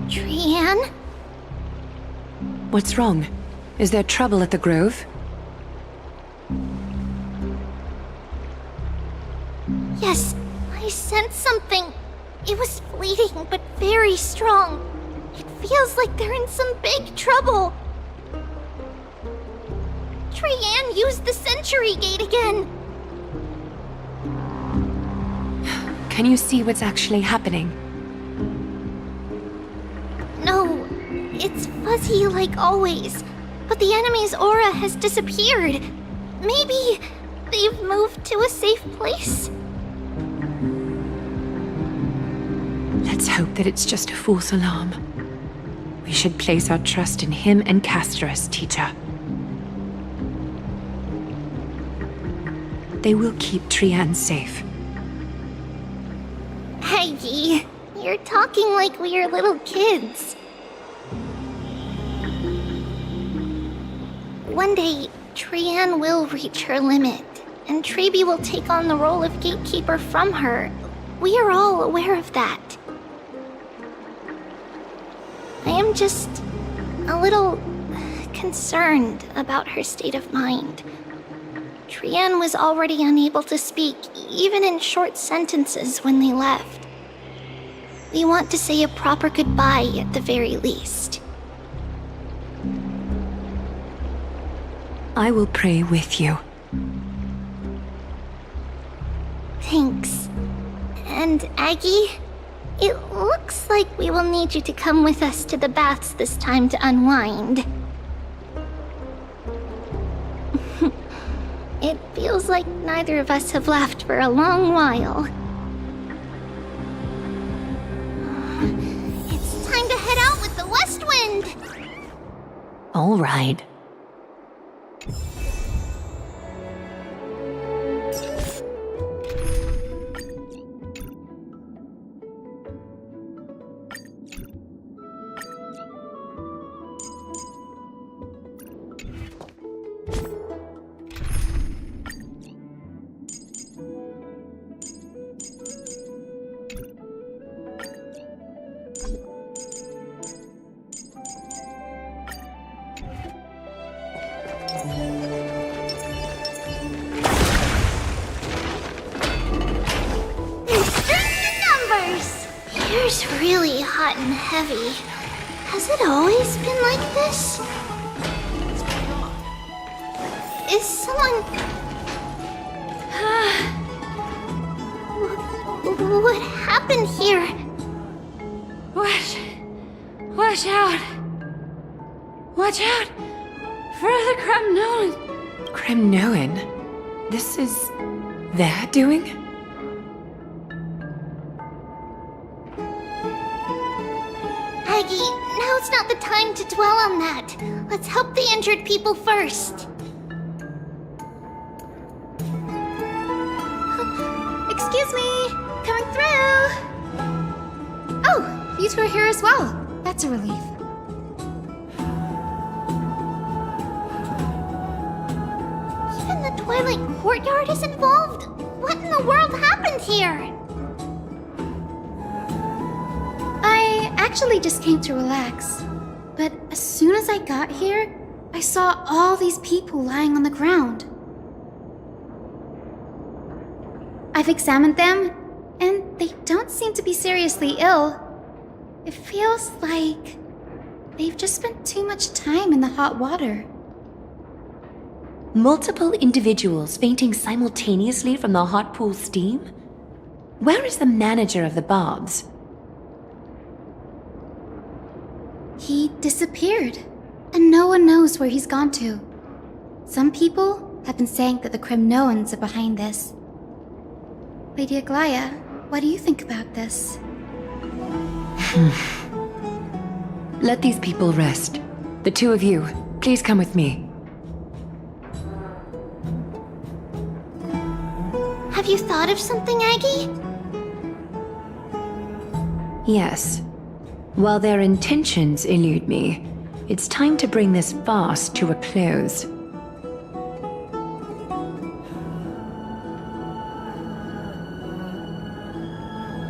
Trianne? What's wrong? Is there trouble at the Grove? Yes, I sensed something. It was fleeting, but very strong. It feels like they're in some big trouble. Trianne used the Century Gate again. Can you see what's actually happening? No, it's fuzzy like always. But the enemy's aura has disappeared. Maybe they've moved to a safe place? Let's hope that it's just a false alarm. We should place our trust in him and Castorus, teacher. They will keep Trianne safe. Aggie, you're talking like we are little kids. One day, Trianne will reach her limit, and Trebi will take on the role of gatekeeper from her. We are all aware of that. I am just a little concerned about her state of mind. Trianne was already unable to speak, even in short sentences when they left. We want to say a proper goodbye at the very least. I will pray with you. Thanks. And Aggie, it looks like we will need you to come with us to the baths this time to unwind. It feels like neither of us have laughed for a long while. It's time to head out with the west wind! All right. Here's really hot and heavy. Has it always been like this? Is someone... What happened here? Watch out! Watch out! For the Kremnoan! Kremnoan? This is their doing? Aggie, now's not the time to dwell on that. Let's help the injured people first. Excuse me! Coming through! Oh, you two are here as well. That's a relief. Even the Twilight Courtyard is involved? What in the world happened here? I actually just came to relax. But as soon as I got here, I saw all these people lying on the ground. I've examined them, and they don't seem to be seriously ill. It feels like they've just spent too much time in the hot water. Multiple individuals fainting simultaneously from the hot pool steam? Where is the manager of the baths? He disappeared, and no one knows where he's gone to. Some people have been saying that the Kremnoans are behind this. Lady Aglaya, what do you think about this? Let these people rest. The two of you, please come with me. Have you thought of something, Aggie? Yes. While their intentions elude me, it's time to bring this farce to a close.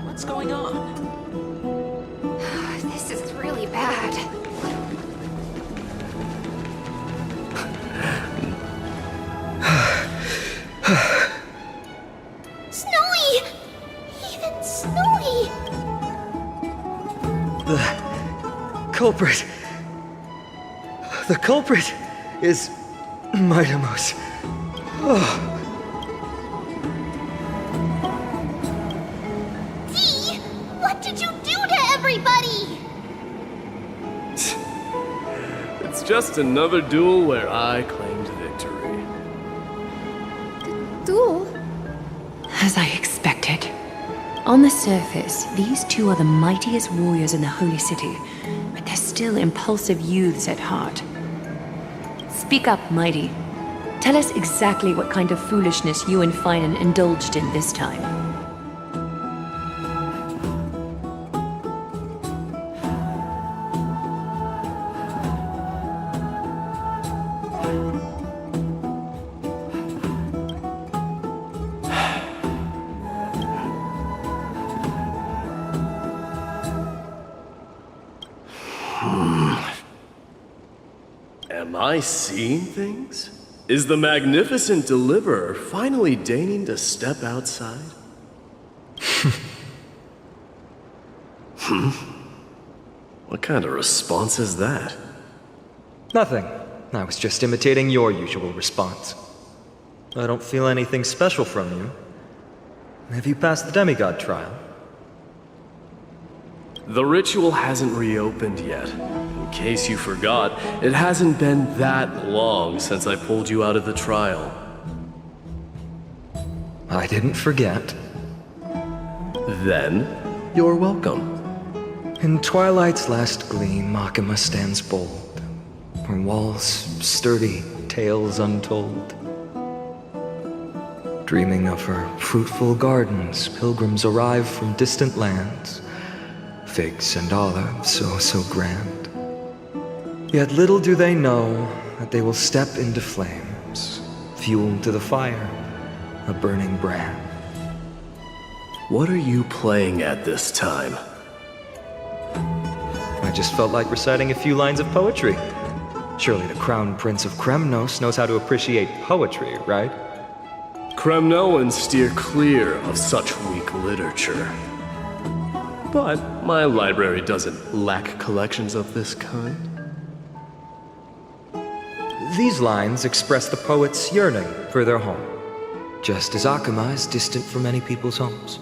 What's going on? This is really bad. Snowy! Even Snowy! The culprit is Mightimos. Dee! What did you do to everybody? It's just another duel where I claimed victory. Duel? As I expected. On the surface, these two are the mightiest warriors in the Holy City, but they're still impulsive youths at heart. Speak up, Mighty. Tell us exactly what kind of foolishness you and Finan indulged in this time. Am I seeing things? Is the magnificent deliverer finally deigning to step outside? What kind of response is that? Nothing. I was just imitating your usual response. I don't feel anything special from you. Have you passed the demigod trial? The ritual hasn't reopened yet. In case you forgot, it hasn't been that long since I pulled you out of the trial. I didn't forget. Then, you're welcome. In twilight's last gleam, Makima stands bold. Her walls sturdy, tales untold. Dreaming of her fruitful gardens, pilgrims arrive from distant lands. Figs and olives, so grand. Yet little do they know that they will step into flames, fuel to the fire, a burning brand. What are you playing at this time? I just felt like reciting a few lines of poetry. Surely the Crown Prince of Kremnos knows how to appreciate poetry, right? Kremnoans steer clear of such weak literature. But my library doesn't lack collections of this kind. These lines express the poet's yearning for their home, just as Akuma is distant from many people's homes.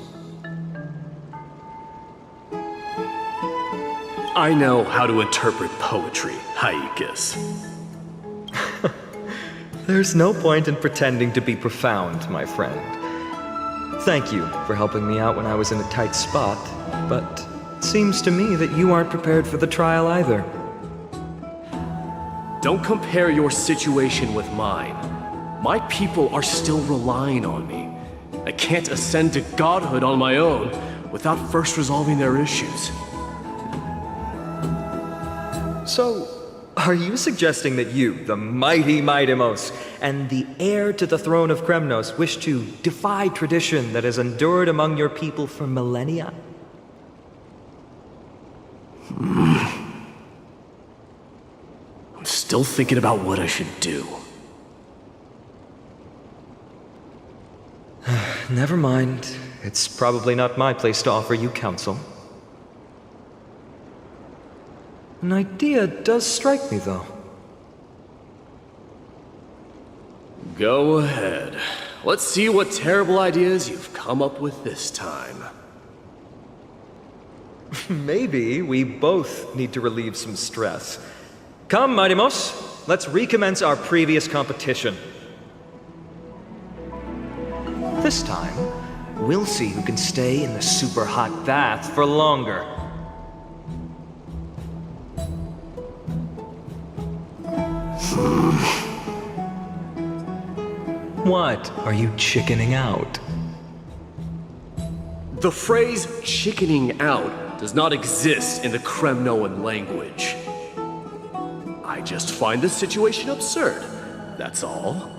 I know how to interpret poetry, Haikis. There's no point in pretending to be profound, my friend. Thank you for helping me out when I was in a tight spot, but it seems to me that you aren't prepared for the trial either. Don't compare your situation with mine. My people are still relying on me. I can't ascend to godhood on my own without first resolving their issues. So, are you suggesting that you, the mighty Mightimos, and the heir to the throne of Kremnos, wish to defy tradition that has endured among your people for millennia? I'm still thinking about what I should do. Never mind. It's probably not my place to offer you counsel. An idea does strike me, though. Go ahead. Let's see what terrible ideas you've come up with this time. Maybe we both need to relieve some stress. Come, Mightimos, let's recommence our previous competition. This time, we'll see who can stay in the super hot bath for longer. What? Are you chickening out? The phrase chickening out does not exist in the Kremnoan language. I just find the situation absurd, that's all.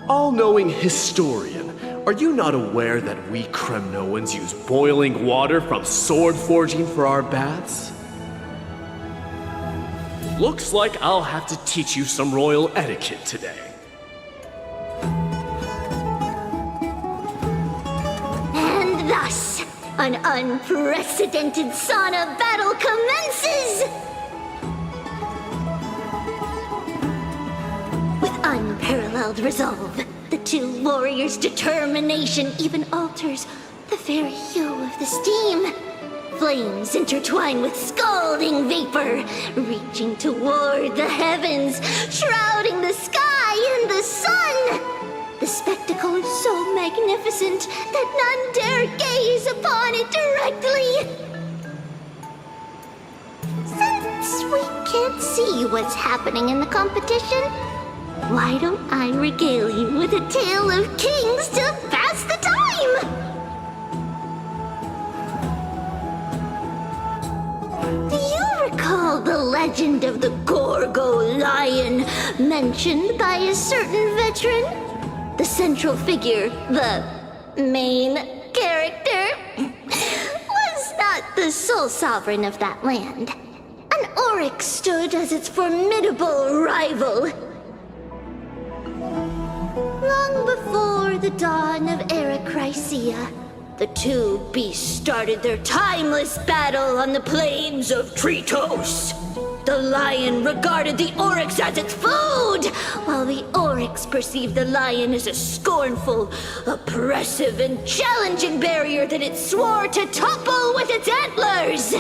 All-knowing historian, are you not aware that we Kremnoans use boiling water from sword forging for our baths? Looks like I'll have to teach you some royal etiquette today. And thus, an unprecedented sauna battle commences! With unparalleled resolve, the two warriors' determination even alters the very hue of the steam. Flames intertwine with scalding vapor, reaching toward the heavens, shrouding the sky and the sun. The spectacle is so magnificent that none dare gaze upon it directly. Since we can't see what's happening in the competition, why don't I regale you with a tale of kings to pass the time? Do you recall the legend of the Gorgo lion mentioned by a certain veteran? The central figure, the main character, was not the sole sovereign of that land. An oryx stood as its formidable rival. Long before the dawn of Erechrysia, the two beasts started their timeless battle on the plains of Tritos. The lion regarded the oryx as its food, while the oryx perceived the lion as a scornful, oppressive, and challenging barrier that it swore to topple with its antlers.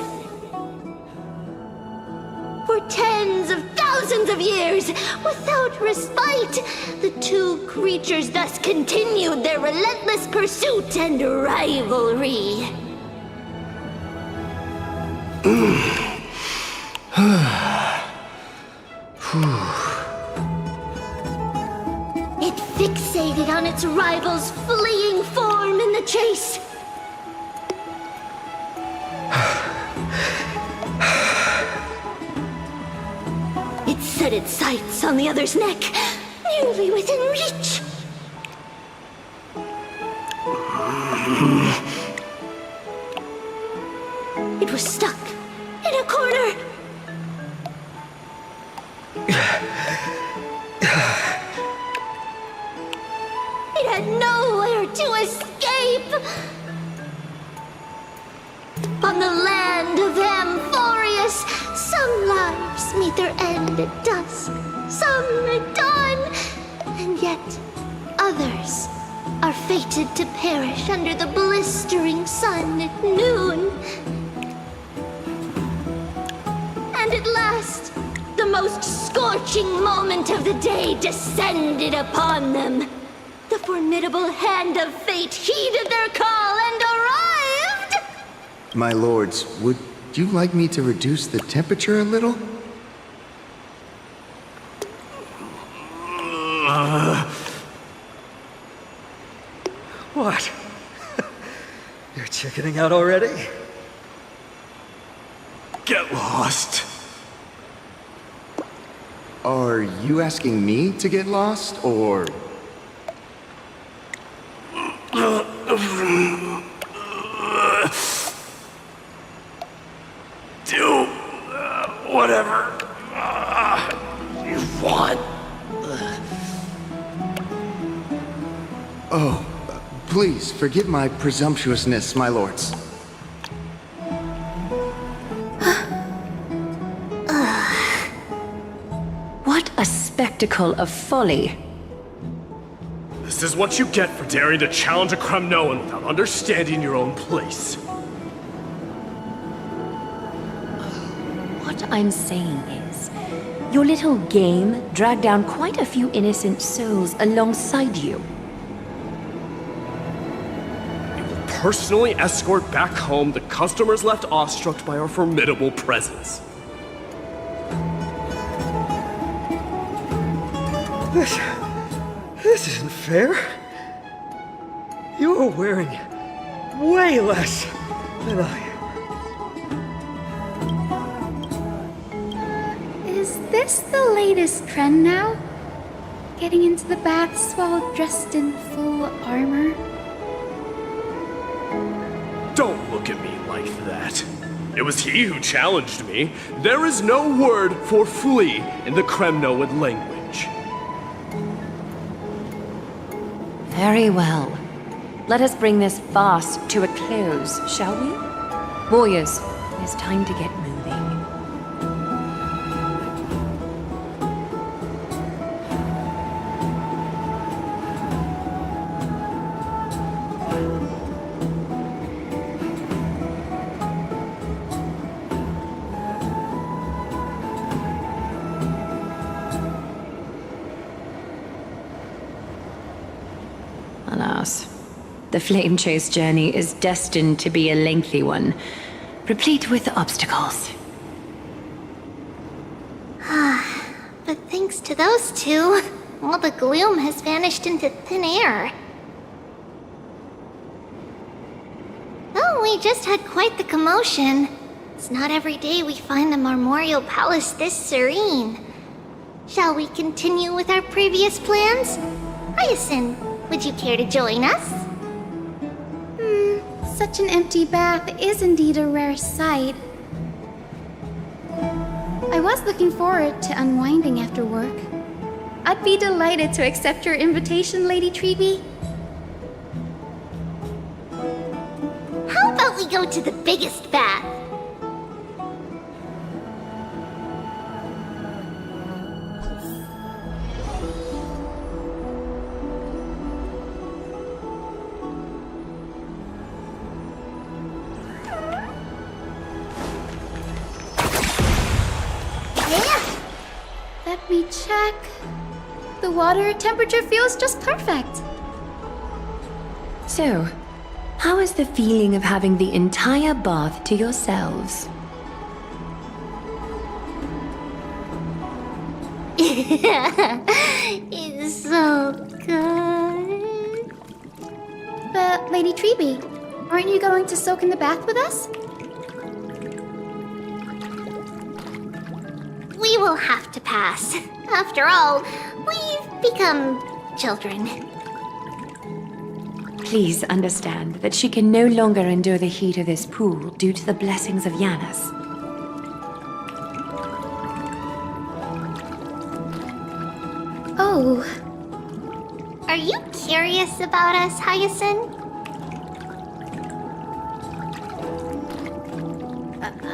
For tens of thousands of years, without respite, the two creatures thus continued their relentless pursuit and rivalry. It fixated on its rival's fleeing form in the chase. It set its sights on the other's neck, nearly within reach. It was stuck in a corner. It had nowhere to escape. On the land of Amphorius, some lives meet their end at dusk, some at dawn, and yet others are fated to perish under the blistering sun at noon. And at last, the most scorching moment of the day descended upon them. The formidable hand of fate heeded their call and arrived! My lords, would you like me to reduce the temperature a little? What? You're chickening out already? Get lost. Are you asking me to get lost, or... Do whatever you want. Oh, please forgive my presumptuousness, my lords. What a spectacle of folly. This is what you get for daring to challenge a Kremnoan without understanding your own place. What I'm saying is, your little game dragged down quite a few innocent souls alongside you. Personally escort back home the customers left awestruck by our formidable presence. This isn't fair. You're wearing way less than I am. Is this the latest trend now? Getting into the baths while dressed in full armor? Don't look at me like that. It was he who challenged me. There is no word for flee in the Kremnoan language. Very well. Let us bring this farce to a close, shall we? Warriors, it is time to get moving. Alas, the flame chase journey is destined to be a lengthy one, replete with obstacles. But thanks to those two, all the gloom has vanished into thin air. Well, we just had quite the commotion. It's not every day we find the Marmorial Palace this serene. Shall we continue with our previous plans? Hyacinth, would you care to join us? Such an empty bath is indeed a rare sight. I was looking forward to unwinding after work. I'd be delighted to accept your invitation, Lady Treeby. How about we go to the biggest bath? Let me check. The water temperature feels just perfect. So, how is the feeling of having the entire bath to yourselves? It's so good. But, Lady Treeby, aren't you going to soak in the bath with us? We will have to pass. After all, we've become children. Please understand that she can no longer endure the heat of this pool due to the blessings of Yanis. Oh. Are you curious about us, Hyacinth?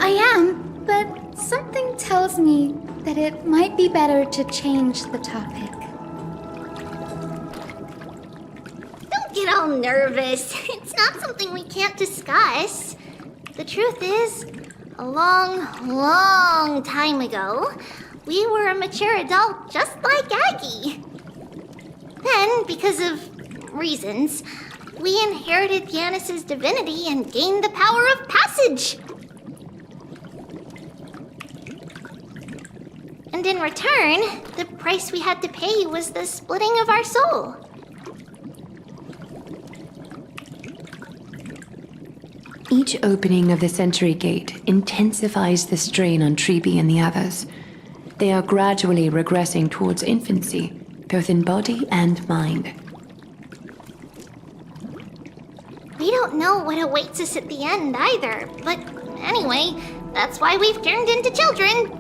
I am, but something tells me that it might be better to change the topic. Don't get all nervous. It's not something we can't discuss. The truth is, a long, long time ago, we were a mature adult just like Aggie. Then, because of reasons, we inherited Yanis's divinity and gained the power of passage. And in return, the price we had to pay was the splitting of our soul. Each opening of the Century Gate intensifies the strain on Treeby and the others. They are gradually regressing towards infancy, both in body and mind. We don't know what awaits us at the end either, but anyway, that's why we've turned into children.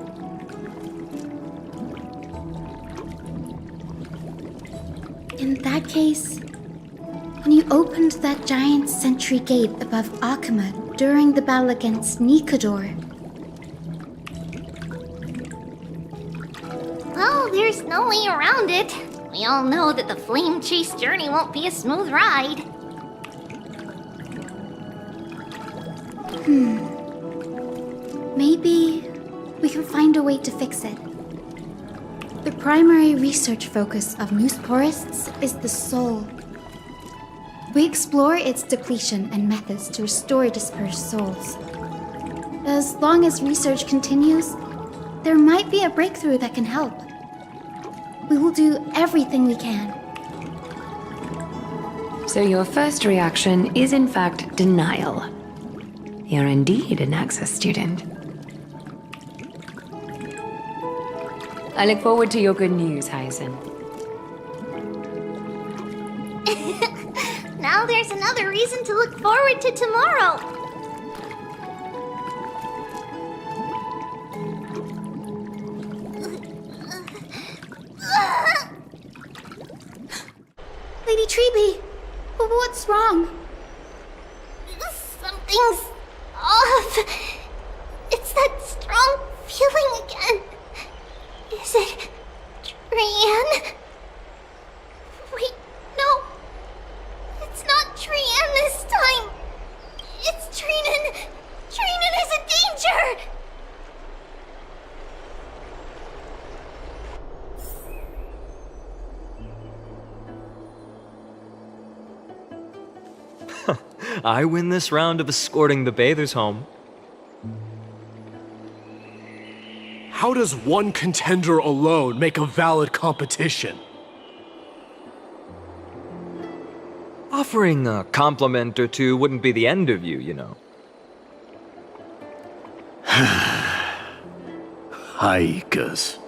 In that case, when you opened that giant sentry gate above Akama during the battle against Nikador, well, there's no way around it. We all know that the flame chase journey won't be a smooth ride. Maybe we can find a way to fix it. The primary research focus of Moose Forests is the soul. We explore its depletion and methods to restore dispersed souls. As long as research continues, there might be a breakthrough that can help. We will do everything we can. So your first reaction is in fact denial. You're indeed an Access student. I look forward to your good news, Hyacinth. Now there's another reason to look forward to tomorrow. Tribi, what's wrong? Something's off. It's that strong feeling again. Is it Trian? Wait, no. It's not Trian this time. It's Trinan. Trinan is in danger. I win this round of escorting the bathers home. How does one contender alone make a valid competition? Offering a compliment or two wouldn't be the end of you, you know. Haikas.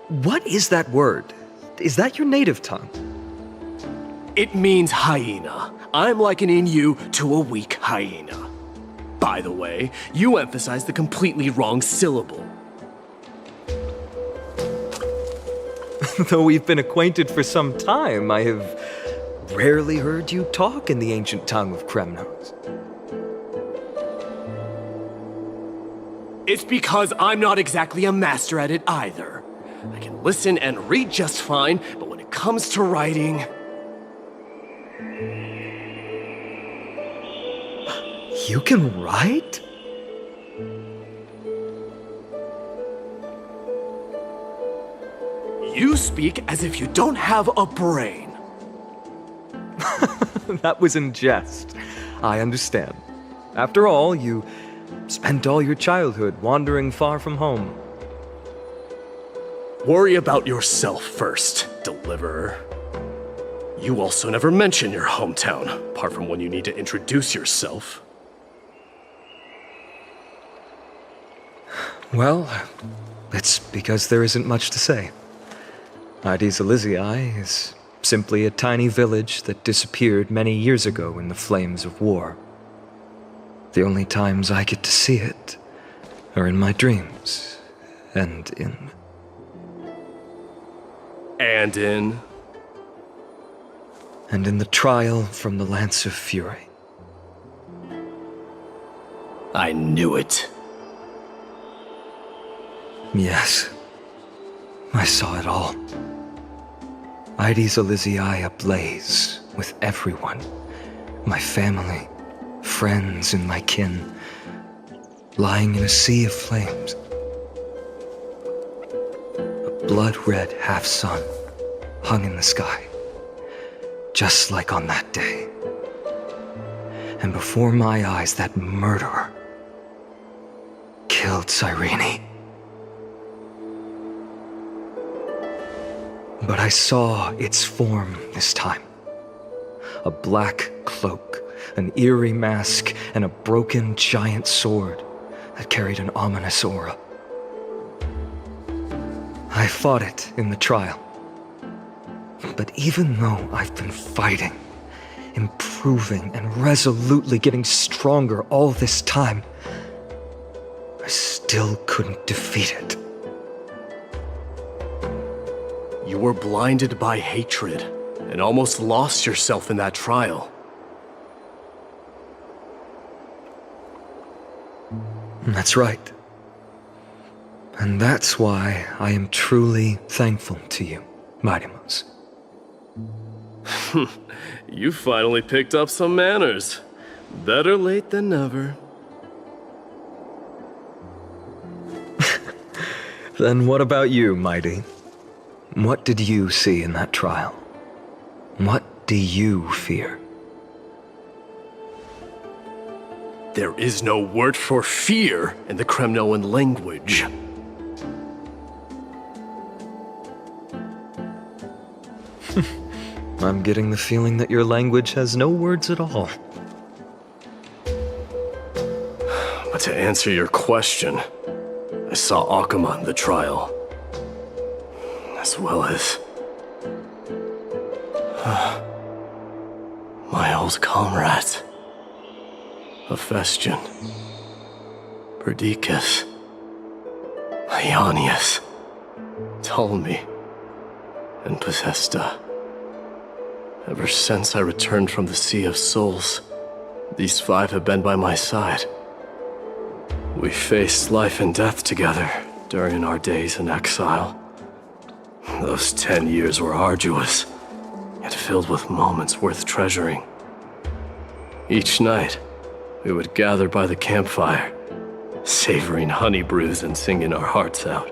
What is that word? Is that your native tongue? It means hyena. I'm likening you to a weak hyena. By the way, you emphasized the completely wrong syllable. Though we've been acquainted for some time, I have rarely heard you talk in the ancient tongue of Kremnos. It's because I'm not exactly a master at it either. I can listen and read just fine, but when it comes to writing... You can write? You speak as if you don't have a brain. That was in jest. I understand. After all, you spent all your childhood wandering far from home. Worry about yourself first, Deliverer. You also never mention your hometown, apart from when you need to introduce yourself. Well, it's because there isn't much to say. Ides Elysiae is simply a tiny village that disappeared many years ago in the flames of war. The only times I get to see it are in my dreams, and in... And in? And in the trial from the Lance of Fury. I knew it. Yes, I saw it all. Ides Elysiae ablaze with everyone. My family, friends, and my kin, lying in a sea of flames. A blood-red half-sun hung in the sky, just like on that day. And before my eyes, that murderer killed Cyrene. But I saw its form this time. A black cloak, an eerie mask, and a broken giant sword that carried an ominous aura. I fought it in the trial. But even though I've been fighting, improving, and resolutely getting stronger all this time, I still couldn't defeat it. You were blinded by hatred, and almost lost yourself in that trial. That's right. And that's why I am truly thankful to you, Mightymouse. You finally picked up some manners. Better late than never. Then what about you, Mighty? What did you see in that trial? What do you fear? There is no word for fear in the Kremnoan language. I'm getting the feeling that your language has no words at all. But to answer your question, I saw Akuma in the trial. As well as... my old comrades. Hephaestion, Perdiccas, Ionius, Ptolemy, and Possesta. Ever since I returned from the Sea of Souls, these 5 have been by my side. We faced life and death together during our days in exile. Those 10 years were arduous, yet filled with moments worth treasuring. Each night, we would gather by the campfire, savoring honey brews and singing our hearts out.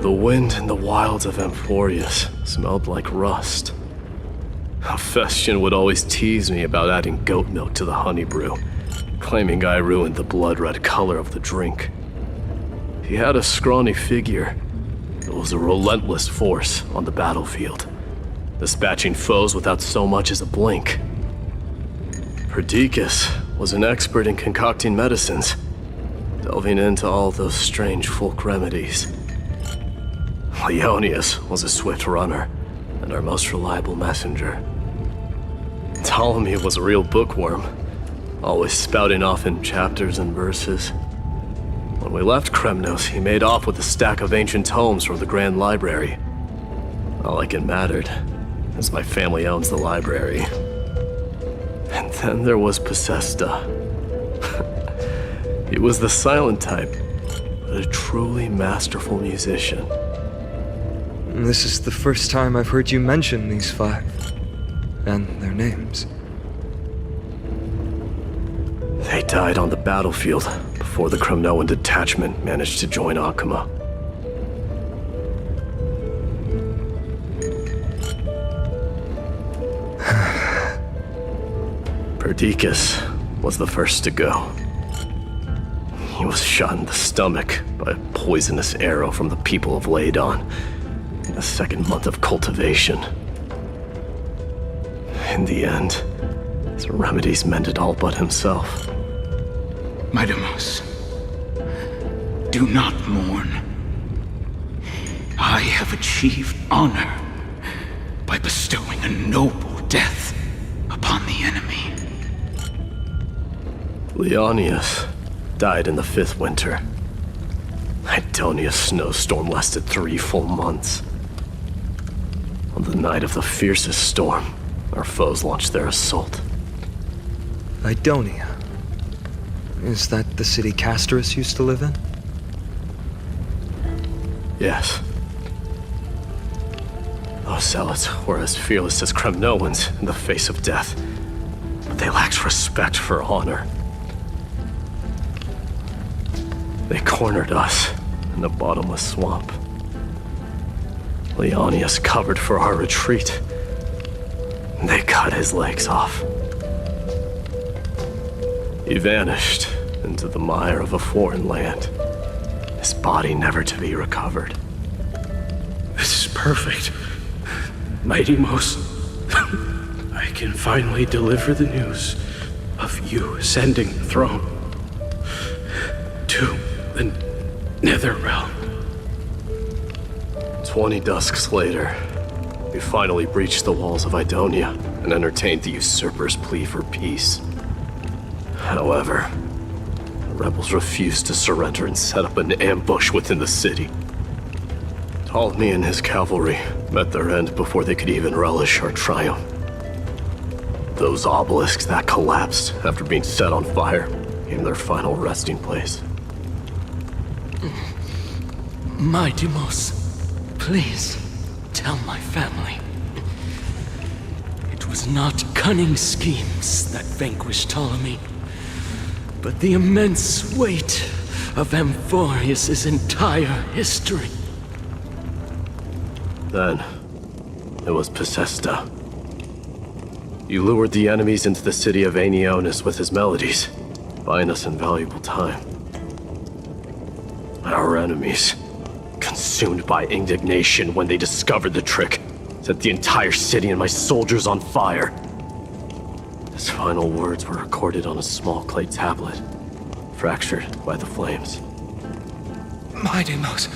The wind in the wilds of Amphorius smelled like rust. Hephaestion would always tease me about adding goat milk to the honey brew, claiming I ruined the blood-red color of the drink. He had a scrawny figure, but was a relentless force on the battlefield, dispatching foes without so much as a blink. Perdiccas was an expert in concocting medicines, delving into all those strange folk remedies. Leonius was a swift runner and our most reliable messenger. Ptolemy was a real bookworm, always spouting off in chapters and verses. When we left Kremnos, he made off with a stack of ancient tomes from the Grand Library. Not like it mattered, as my family owns the library. And then there was Pacesta. He was the silent type, but a truly masterful musician. This is the first time I've heard you mention these 5, and their names. They died on the battlefield before the Kremnoan detachment managed to join Akuma. Perdiccas was the first to go. He was shot in the stomach by a poisonous arrow from the people of Ladon in the 2nd month of cultivation. In the end, his remedies mended all but himself. Midamos, do not mourn. I have achieved honor by bestowing a noble death upon the enemy. Leonius died in the 5th winter. Idonia's snowstorm lasted 3 full months. On the night of the fiercest storm, our foes launched their assault. Idonia? Is that the city Castorus used to live in? Yes. Those zealots were as fearless as Kremnoans in the face of death, but they lacked respect for honor. They cornered us in a bottomless swamp. Leonius covered for our retreat. They cut his legs off. He vanished into the mire of a foreign land, his body never to be recovered. This is perfect. Midamos, I can finally deliver the news of you ascending the throne to the Nether Realm. 20 dusks later, we finally breached the walls of Idonia and entertained the usurper's plea for peace. However, the rebels refused to surrender and set up an ambush within the city. Ptolemy and his cavalry met their end before they could even relish our triumph. Those obelisks that collapsed after being set on fire became their final resting place. Midamos, please tell my family. It was not cunning schemes that vanquished Ptolemy, but the immense weight of Amphorius' entire history. Then, it was Pacesta. He lured the enemies into the city of Aenionis with his melodies, buying us invaluable time. Our enemies, consumed by indignation when they discovered the trick, set the entire city and my soldiers on fire. His final words were recorded on a small clay tablet, fractured by the flames. Midamos,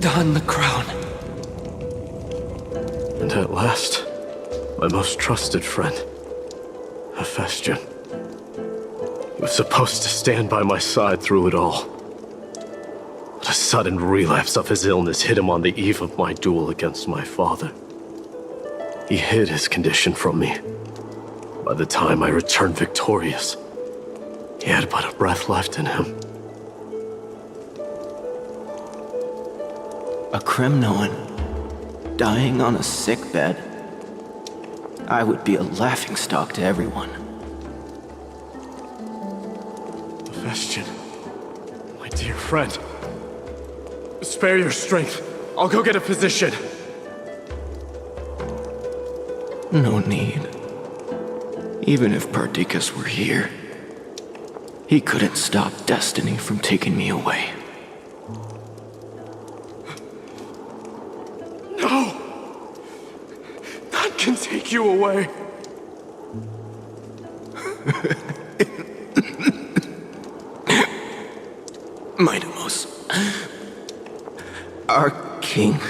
don the crown. And at last, my most trusted friend, Hephaestion. He was supposed to stand by my side through it all. But a sudden relapse of his illness hit him on the eve of my duel against my father. He hid his condition from me. By the time I returned victorious, he had but a breath left in him. A Kremnoan dying on a sickbed. I would be a laughingstock to everyone. Vestian, my dear friend. Spare your strength. I'll go get a physician. No need. Even if Perdiccas were here, he couldn't stop destiny from taking me away. No! None can take you away. Mightimos, our king,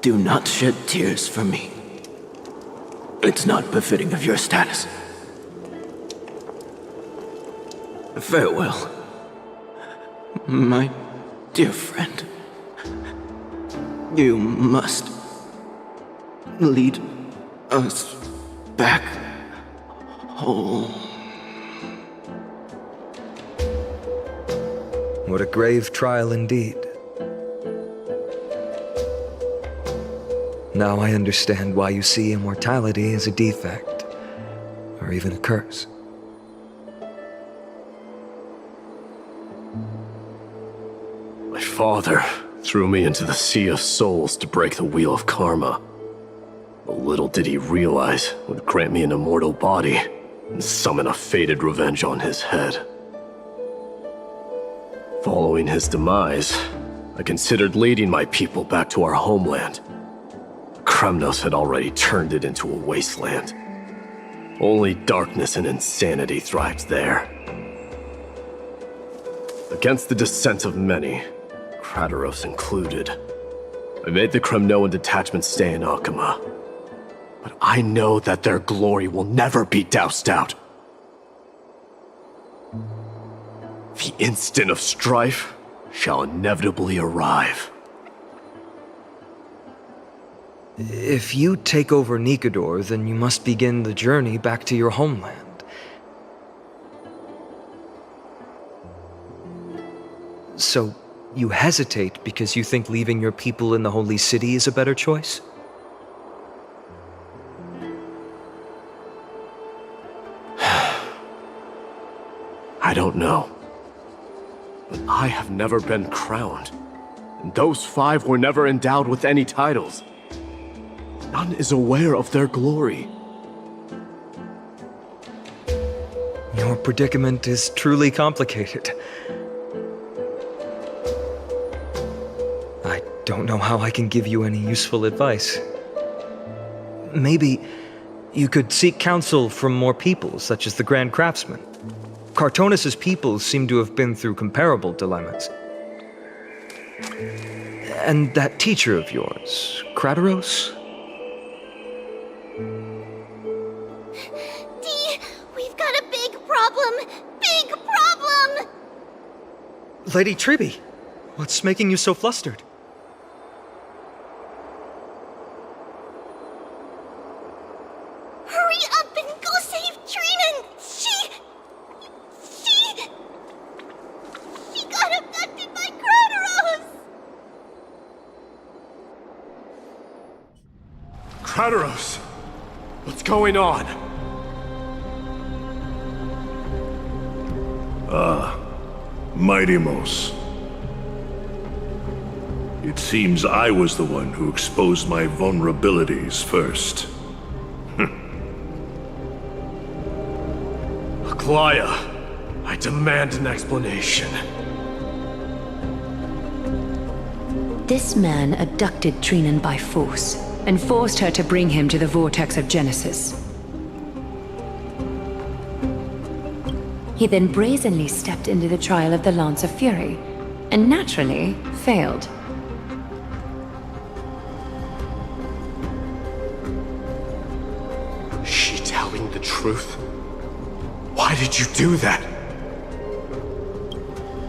do not shed tears for me. It's not befitting of your status. Farewell, my dear friend. You must lead us back home. What a grave trial indeed. Now I understand why you see immortality as a defect, or even a curse. My father threw me into the sea of souls to break the wheel of karma. But little did he realize it would grant me an immortal body and summon a fated revenge on his head. Following his demise, I considered leading my people back to our homeland. Kremnos had already turned it into a wasteland. Only darkness and insanity thrived there. Against the dissent of many, Krateros included, I made the Kremnoan detachment stay in Akama. But I know that their glory will never be doused out. The instant of strife shall inevitably arrive. If you take over Nikedor, then you must begin the journey back to your homeland. So, you hesitate because you think leaving your people in the Holy City is a better choice? I don't know. But I have never been crowned. And those 5 were never endowed with any titles. None is aware of their glory. Your predicament is truly complicated. I don't know how I can give you any useful advice. Maybe you could seek counsel from more people, such as the Grand Craftsman. Cartonis' people seem to have been through comparable dilemmas. And that teacher of yours, Krateros? We've got a big problem! Big problem! Lady Triby, what's making you so flustered? Hurry up and go save Trinan! She got abducted by Krateros! Krateros! What's going on? Mightimos. It seems I was the one who exposed my vulnerabilities first. Aglaya, I demand an explanation. This man abducted Trinan by force and forced her to bring him to the vortex of Genesis. He then brazenly stepped into the trial of the Lance of Fury, and naturally failed. Is she telling the truth? Why did you do that?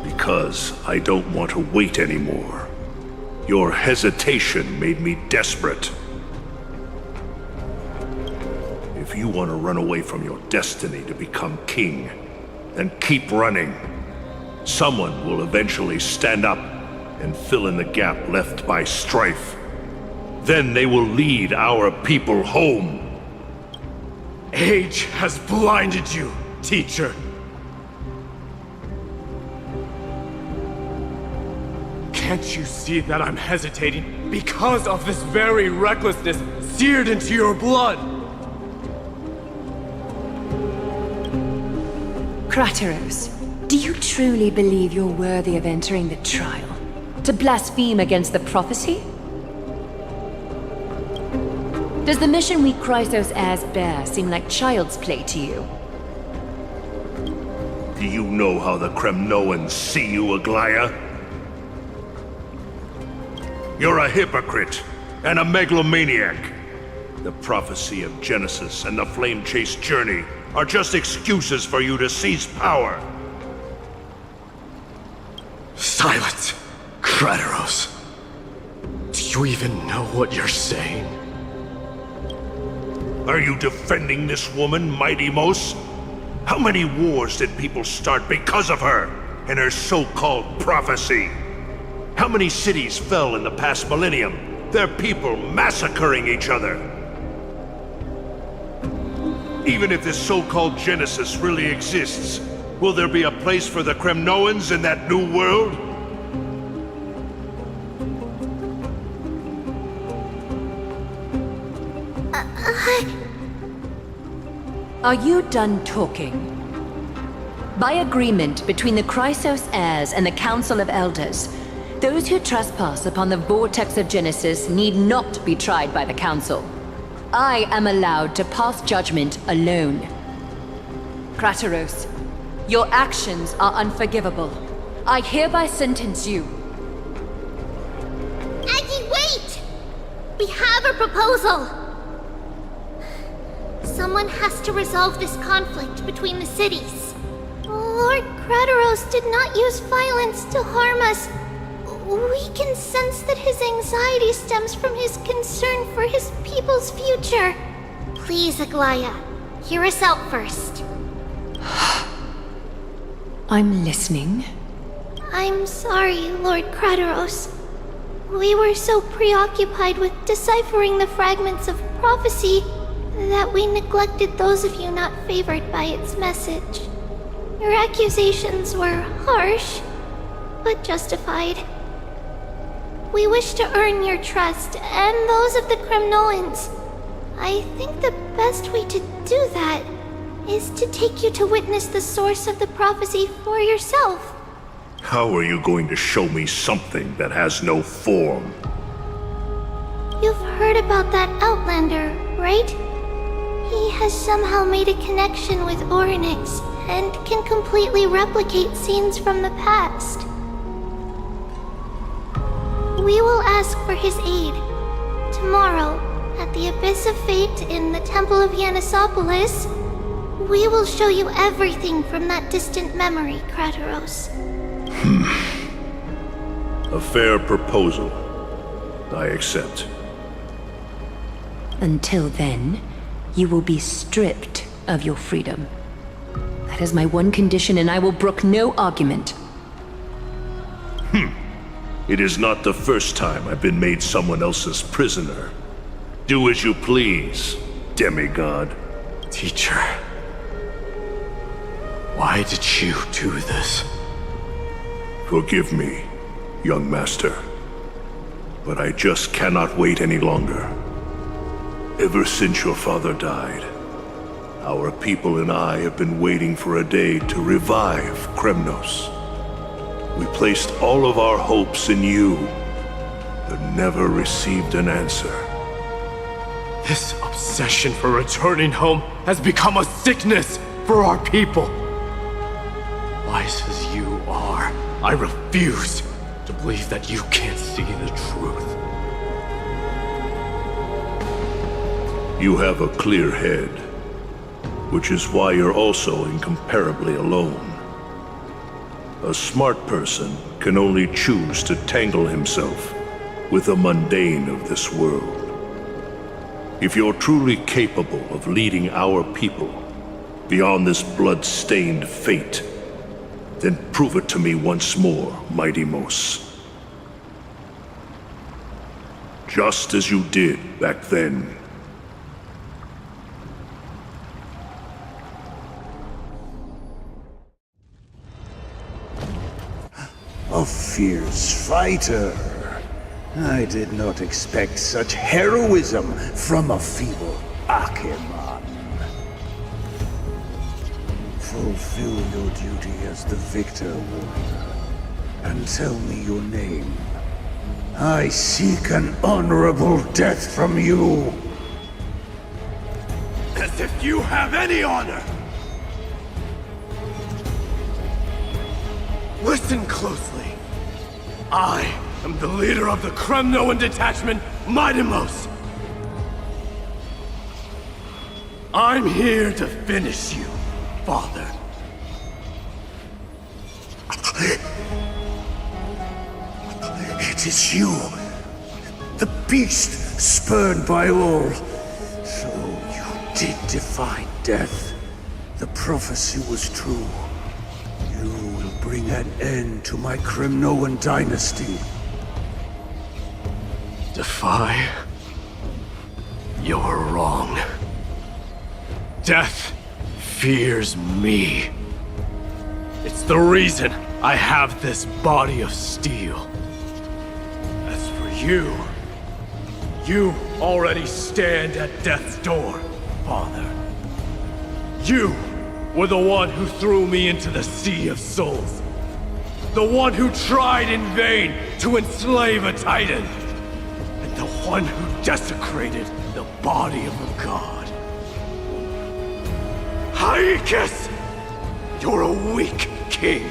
Because I don't want to wait anymore. Your hesitation made me desperate. you want to run away from your destiny to become king, then keep running. Someone will eventually stand up and fill in the gap left by strife. Then they will lead our people home. Age has blinded you, teacher. Can't you see that I'm hesitating because of this very recklessness seared into your blood? Crateros, do you truly believe you're worthy of entering the trial? To blaspheme against the prophecy? Does the mission we Chrysos heirs bear seem like child's play to you? Do you know how the Kremnoans see you, Aglaya? You're a hypocrite and a megalomaniac. The prophecy of Genesis and the Flame Chase journey are just excuses for you to seize power. Silence, Crateros. Do you even know what you're saying? Are you defending this woman, Mighty Mos? How many wars did people start because of her and her so-called prophecy? How many cities fell in the past millennium, their people massacring each other? Even if this so-called Genesis really exists, will there be a place for the Kremnoans in that new world? Are you done talking? By agreement between the Chrysos heirs and the Council of Elders, those who trespass upon the vortex of Genesis need not be tried by the Council. I am allowed to pass judgment alone. Crateros, your actions are unforgivable. I hereby sentence you. Aggie, wait! We have a proposal! Someone has to resolve this conflict between the cities. Lord Crateros did not use violence to harm us. We can sense that his anxiety stems from his concern for his people's future. Please, Aglaya, hear us out first. I'm listening. I'm sorry, Lord Crateros. We were so preoccupied with deciphering the fragments of prophecy that we neglected those of you not favored by its message. Your accusations were harsh, but justified. We wish to earn your trust and those of the Kremnoans. I think the best way to do that is to take you to witness the source of the prophecy for yourself. How are you going to show me something that has no form? You've heard about that Outlander, right? He has somehow made a connection with Orynyx and can completely replicate scenes from the past. We will ask for his aid. Tomorrow, at the Abyss of Fate in the Temple of Yanisopolis, we will show you everything from that distant memory, Crateros. A fair proposal. I accept. Until then, you will be stripped of your freedom. That is my one condition, and I will brook no argument. It is not the first time I've been made someone else's prisoner. Do as you please, demigod. Teacher, why did you do this? Forgive me, young master. But I just cannot wait any longer. Ever since your father died, our people and I have been waiting for a day to revive Kremnos. We placed all of our hopes in you, but never received an answer. This obsession for returning home has become a sickness for our people. Wise as you are, I refuse to believe that you can't see the truth. You have a clear head, which is why you're also incomparably alone. A smart person can only choose to tangle himself with the mundane of this world. If you're truly capable of leading our people beyond this blood-stained fate, then prove it to me once more, Mighty Mos. Just as you did back then. A fierce fighter. I did not expect such heroism from a feeble Acheman. Fulfill your duty as the victor, warrior, and tell me your name. I seek an honorable death from you. As if you have any honor! Listen closely. I am the leader of the Kremnoan detachment, Mighty Mos. I'm here to finish you, Father. It is you, the beast spurned by all. So you did defy death. The prophecy was true. You will bring an end to my Kremnoan dynasty. Defy? You're wrong. Death fears me. It's the reason I have this body of steel. As for you, you already stand at death's door, Father. You were the one who threw me into the Sea of Souls. The one who tried in vain to enslave a Titan. And the one who desecrated the body of a god. Hyakis! You're a weak king.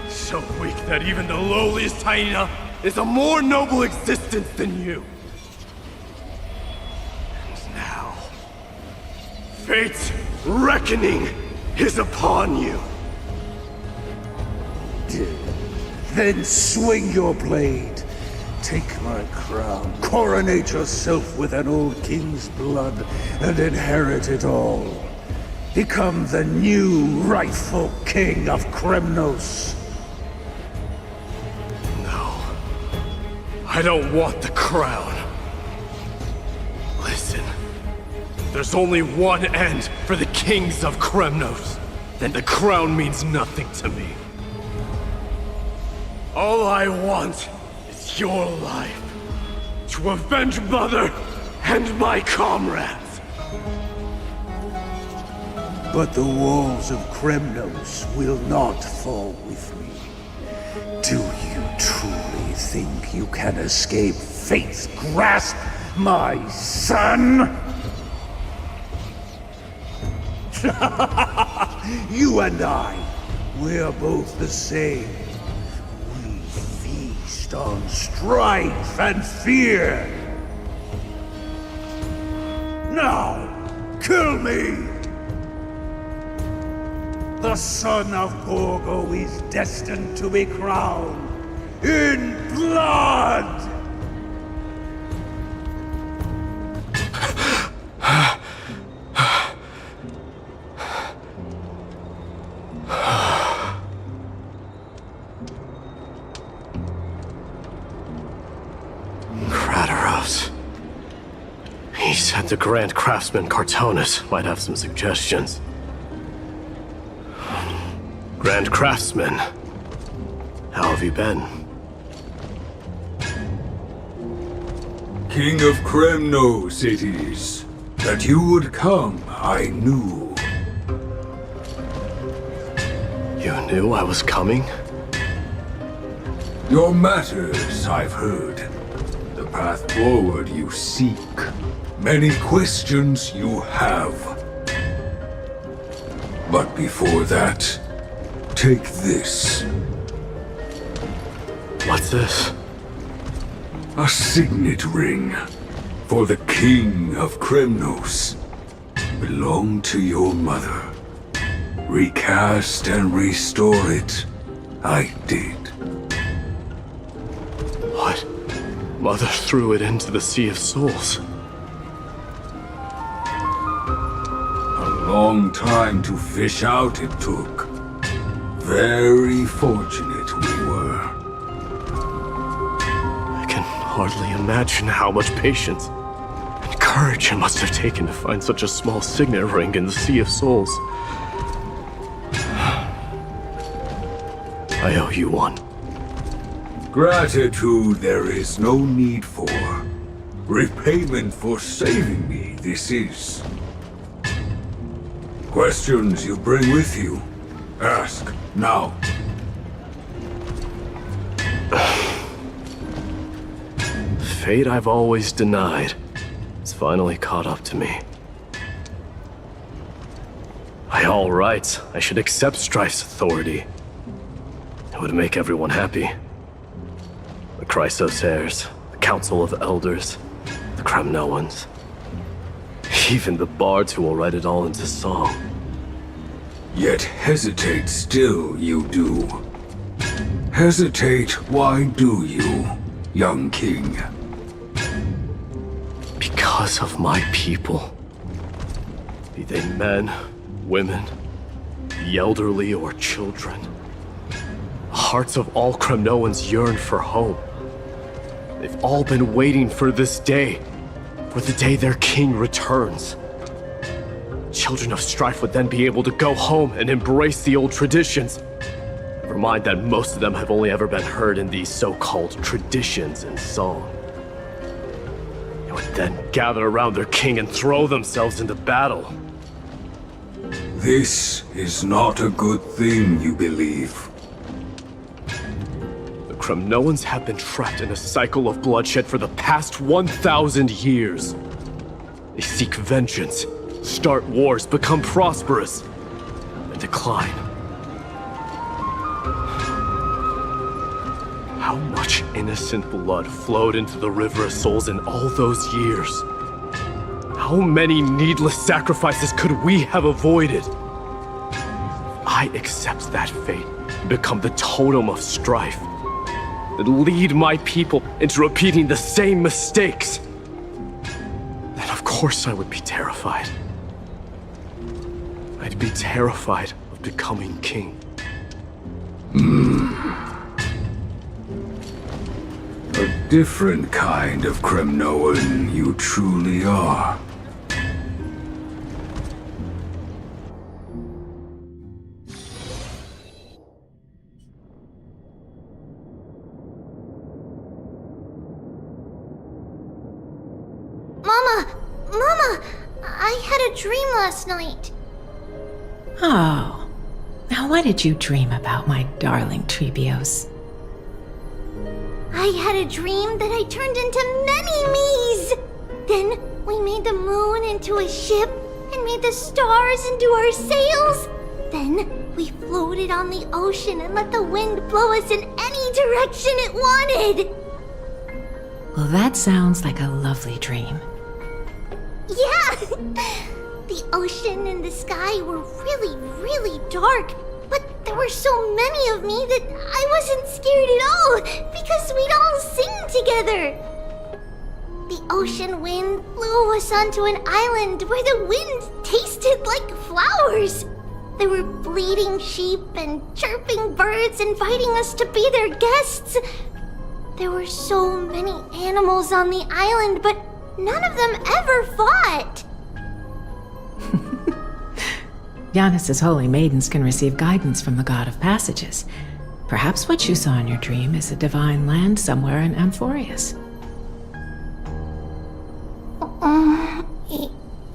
So weak that even the lowliest hyena is a more noble existence than you. And now, fate's reckoning is upon you. Then swing your blade. Take my crown. Coronate yourself with an old king's blood and inherit it all. Become the new rightful king of Kremnos. No. I don't want the crown. Listen. There's only one end for the kings of Kremnos. Then the crown means nothing to me. All I want is your life. To avenge Mother and my comrades. But the walls of Kremnos will not fall with me. Do you truly think you can escape fate's grasp, my son? You and I, we're both the same. We feast on strife and fear. Now, kill me! The son of Gorgo is destined to be crowned in blood! Krataros. He said the Grand Craftsman Cartonus might have some suggestions. Grand Craftsman, how have you been? King of Kremnos it is. That you would come, I knew. You knew I was coming? Your matters, I've heard. The path forward you seek. Many questions you have. But before that, take this. What's this? A signet ring for the King of Kremnos. Belonged to your mother. Recast and restore it, I did. What? Mother threw it into the Sea of Souls. long time to fish out it took. Very fortunate we were. I can hardly imagine how much patience and courage it must have taken to find such a small signet ring in the Sea of Souls. I owe you one. Gratitude there is no need for. Repayment for saving me, this is. Questions you bring with you? Ask, now. Fate I've always denied has finally caught up to me. By all rights, I should accept Strife's authority. It would make everyone happy. The Chrysos heirs, the Council of Elders, the Kremnoans. Even the bards who will write it all into song. Yet hesitate still you do. Hesitate, why do you, young king? Because of my people. Be they men, women, the elderly or children. The hearts of all Kremnoans yearn for home. They've all been waiting for this day, for the day their king returns. Children of Strife would then be able to go home and embrace the old traditions. Never mind that most of them have only ever been heard in these so-called traditions in song. They would then gather around their king and throw themselves into battle. This is not a good thing, you believe. The Kremnoans have been trapped in a cycle of bloodshed for the past 1,000 years. They seek vengeance, start wars, become prosperous, and decline. How much innocent blood flowed into the River of Souls in all those years? How many needless sacrifices could we have avoided? If I accept that fate and become the totem of strife, and lead my people into repeating the same mistakes, then of course I would be terrified. I'd be terrified of becoming king. A different kind of Kremnoan you truly are. Mama, I had a dream last night. Oh. Now what did you dream about, my darling Trebios? I had a dream that I turned into many me's. Then we made the moon into a ship and made the stars into our sails. Then we floated on the ocean and let the wind blow us in any direction it wanted. Well, that sounds like a lovely dream. Yeah! The ocean and the sky were really, really dark, but there were so many of me that I wasn't scared at all because we'd all sing together. The ocean wind blew us onto an island where the wind tasted like flowers. There were bleating sheep and chirping birds inviting us to be their guests. There were so many animals on the island, but none of them ever fought. Giannis's holy maidens can receive guidance from the God of Passages. Perhaps what you saw in your dream is a divine land somewhere in Amphorius.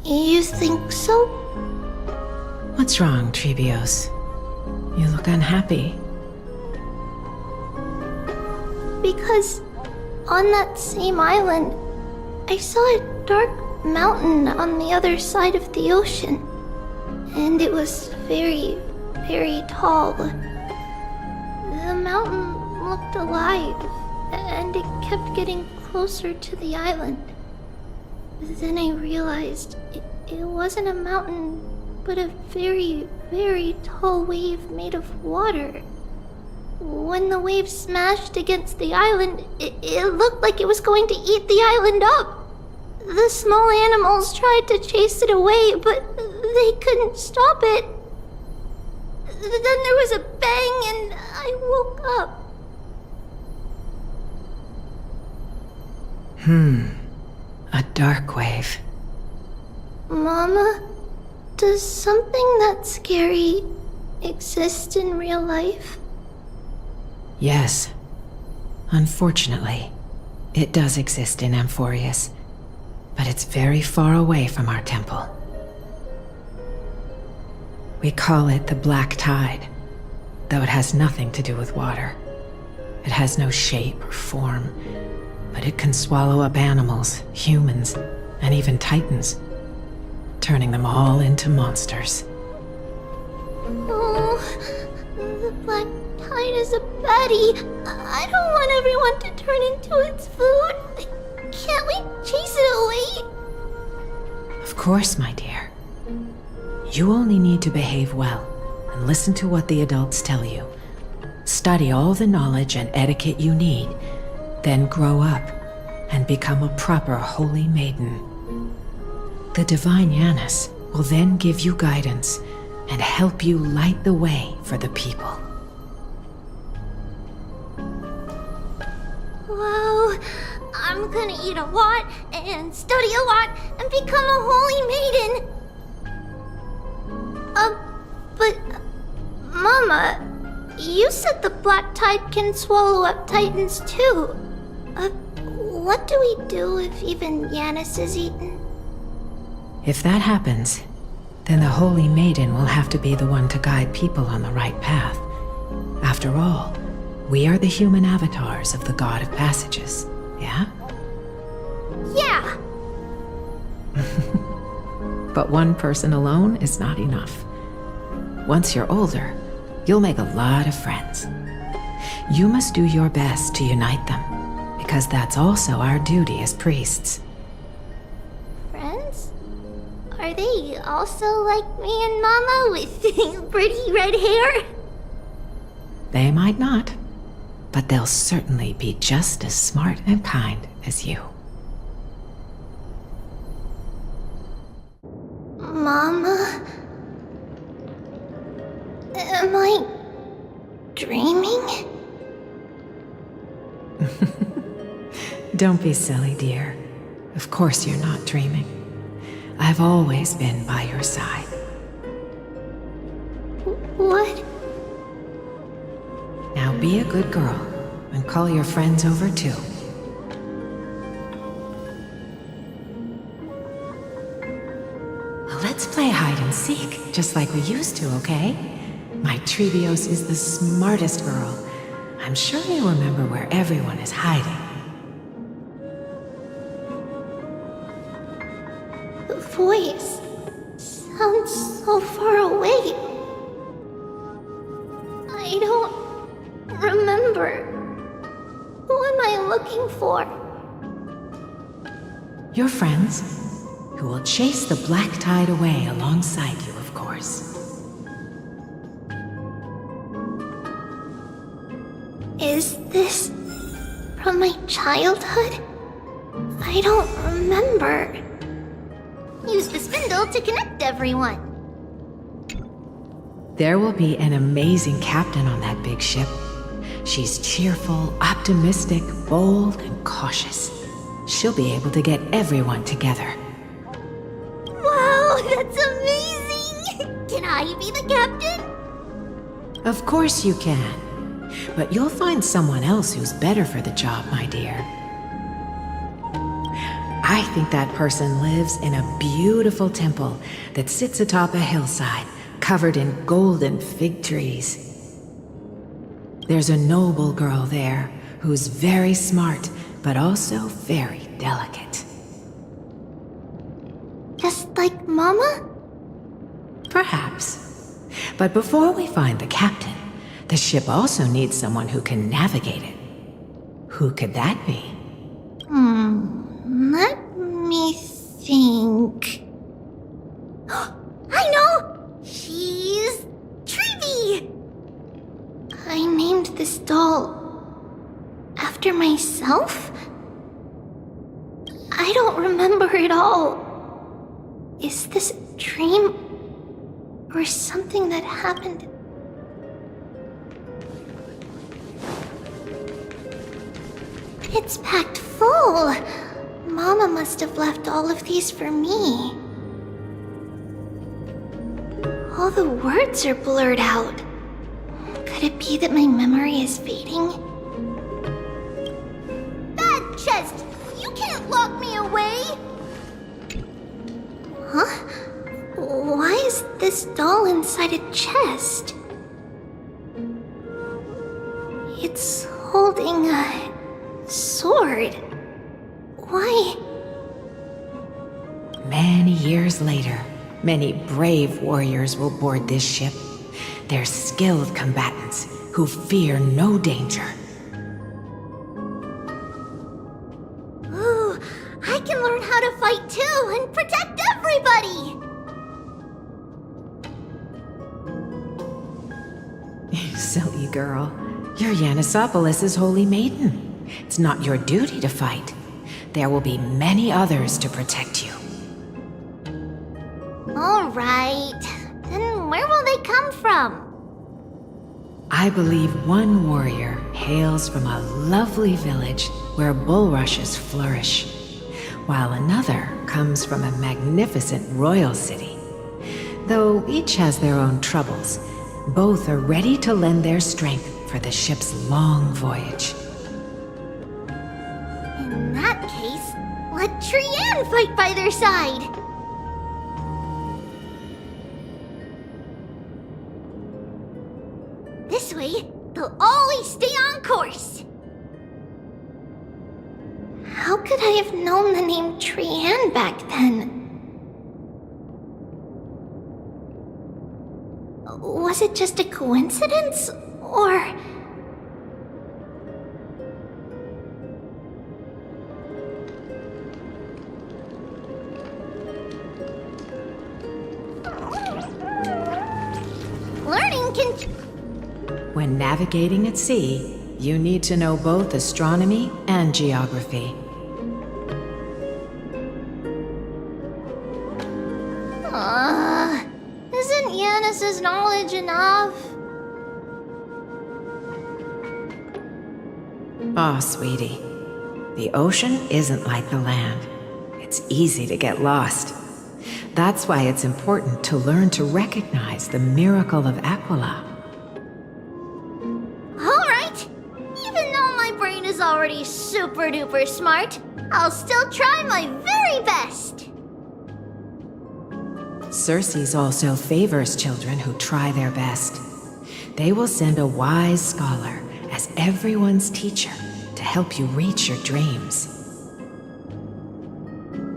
You think so? What's wrong, Trebios? You look unhappy. Because on that same island, I saw a dark mountain on the other side of the ocean. And it was very, very tall. The mountain looked alive, and it kept getting closer to the island. Then I realized it wasn't a mountain, but a very, very tall wave made of water. When the wave smashed against the island, it looked like it was going to eat the island up. The small animals tried to chase it away, but they couldn't stop it. Then there was a bang and I woke up. A dark wave. Mama, does something that scary exist in real life? Yes. Unfortunately, it does exist in Amphorius, but it's very far away from our temple. We call it the Black Tide, though it has nothing to do with water. It has no shape or form, but it can swallow up animals, humans, and even titans, turning them all into monsters. Oh, the Black Tide is a baddie. I don't want everyone to turn into its food. Can't we chase it away? Of course, my dear. You only need to behave well and listen to what the adults tell you. Study all the knowledge and etiquette you need, then grow up and become a proper holy maiden. The divine Yanis will then give you guidance and help you light the way for the people. Wow, I'm gonna eat a lot and study a lot and become a holy maiden. But Mama, you said the Black Tide can swallow up titans too. What do we do if even Yanis is eaten? If that happens, then the Holy Maiden will have to be the one to guide people on the right path. After all, we are the human avatars of the God of Passages, yeah? Yeah! But one person alone is not enough. Once you're older, you'll make a lot of friends. You must do your best to unite them, because that's also our duty as priests. Friends? Are they also like me and Mama with pretty red hair? They might not, but they'll certainly be just as smart and kind as you. Mama? Am I dreaming? Don't be silly, dear. Of course you're not dreaming. I've always been by your side. What? Now be a good girl and call your friends over too. Let's play hide and seek, just like we used to, okay? My Trebios is the smartest girl. I'm sure you remember where everyone is hiding. The voice sounds so far away. I don't remember. Who am I looking for? Your friends, who will chase the Black Tide away alongside you, of course. Is this from my childhood? I don't remember. Use the spindle to connect everyone. There will be an amazing captain on that big ship. She's cheerful, optimistic, bold, and cautious. She'll be able to get everyone together. Wow, that's amazing! Can I be the captain? Of course you can. But you'll find someone else who's better for the job, my dear. I think that person lives in a beautiful temple that sits atop a hillside, covered in golden fig trees. There's a noble girl there who's very smart, but also very delicate. Just like Mama? Perhaps. But before we find the captain, the ship also needs someone who can navigate it. Who could that be? Let me think. I know! She's Trevi! I named this doll after myself? I don't remember it all. Is this a dream or something that happened. It's packed full. Mama must have left all of these for me. All the words are blurred out. Could it be that my memory is fading? That chest! You can't lock me away! Huh? Why is this doll inside a chest? It's holding a sword. Why? Many years later, many brave warriors will board this ship. They're skilled combatants who fear no danger. Ooh, I can learn how to fight too and protect everybody! You silly girl. You're Yanisopoulos' holy maiden. It's not your duty to fight. There will be many others to protect you. Alright. Then where will they come from? I believe one warrior hails from a lovely village where bulrushes flourish, while another comes from a magnificent royal city. Though each has their own troubles, both are ready to lend their strength for the ship's long voyage. In that case, let Trian fight by their side! This way, they'll always stay on course! How could I have known the name Trian back then? Was it just a coincidence, or... Learning can... When navigating at sea, you need to know both astronomy and geography. Isn't Yanis' knowledge enough? Oh, sweetie. The ocean isn't like the land. It's easy to get lost. That's why it's important to learn to recognize the miracle of Aquila. Alright! Even though my brain is already super duper smart, I'll still try my very best! Circe also favors children who try their best. They will send a wise scholar as everyone's teacher to help you reach your dreams.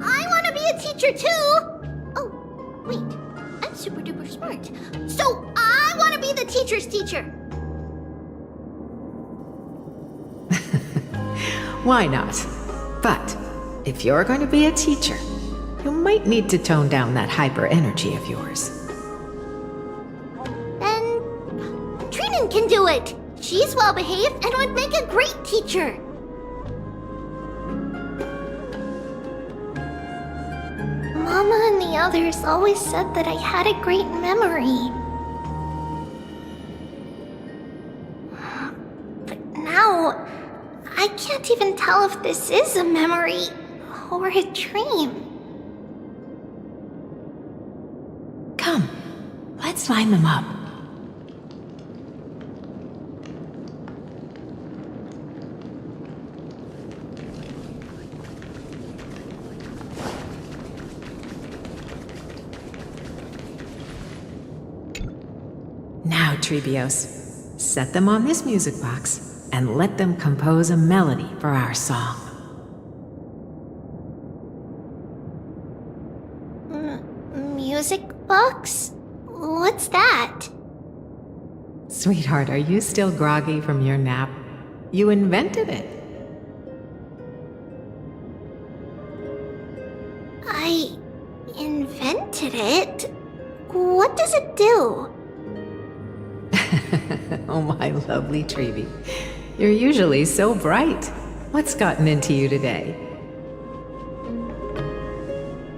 I want to be a teacher too! Oh, wait, I'm super duper smart. So I want to be the teacher's teacher! Why not? But if you're going to be a teacher, you might need to tone down that hyper energy of yours. Then Trinan can do it! She's well behaved and would make a great teacher! Mama and the others always said that I had a great memory. But now, I can't even tell if this is a memory or a dream. Come, let's line them up. Now, Trebios, set them on this music box and let them compose a melody for our song. Music box? What's that? Sweetheart, are you still groggy from your nap? You invented it. I invented it? What does it do? Oh, my lovely Trevi. You're usually so bright. What's gotten into you today?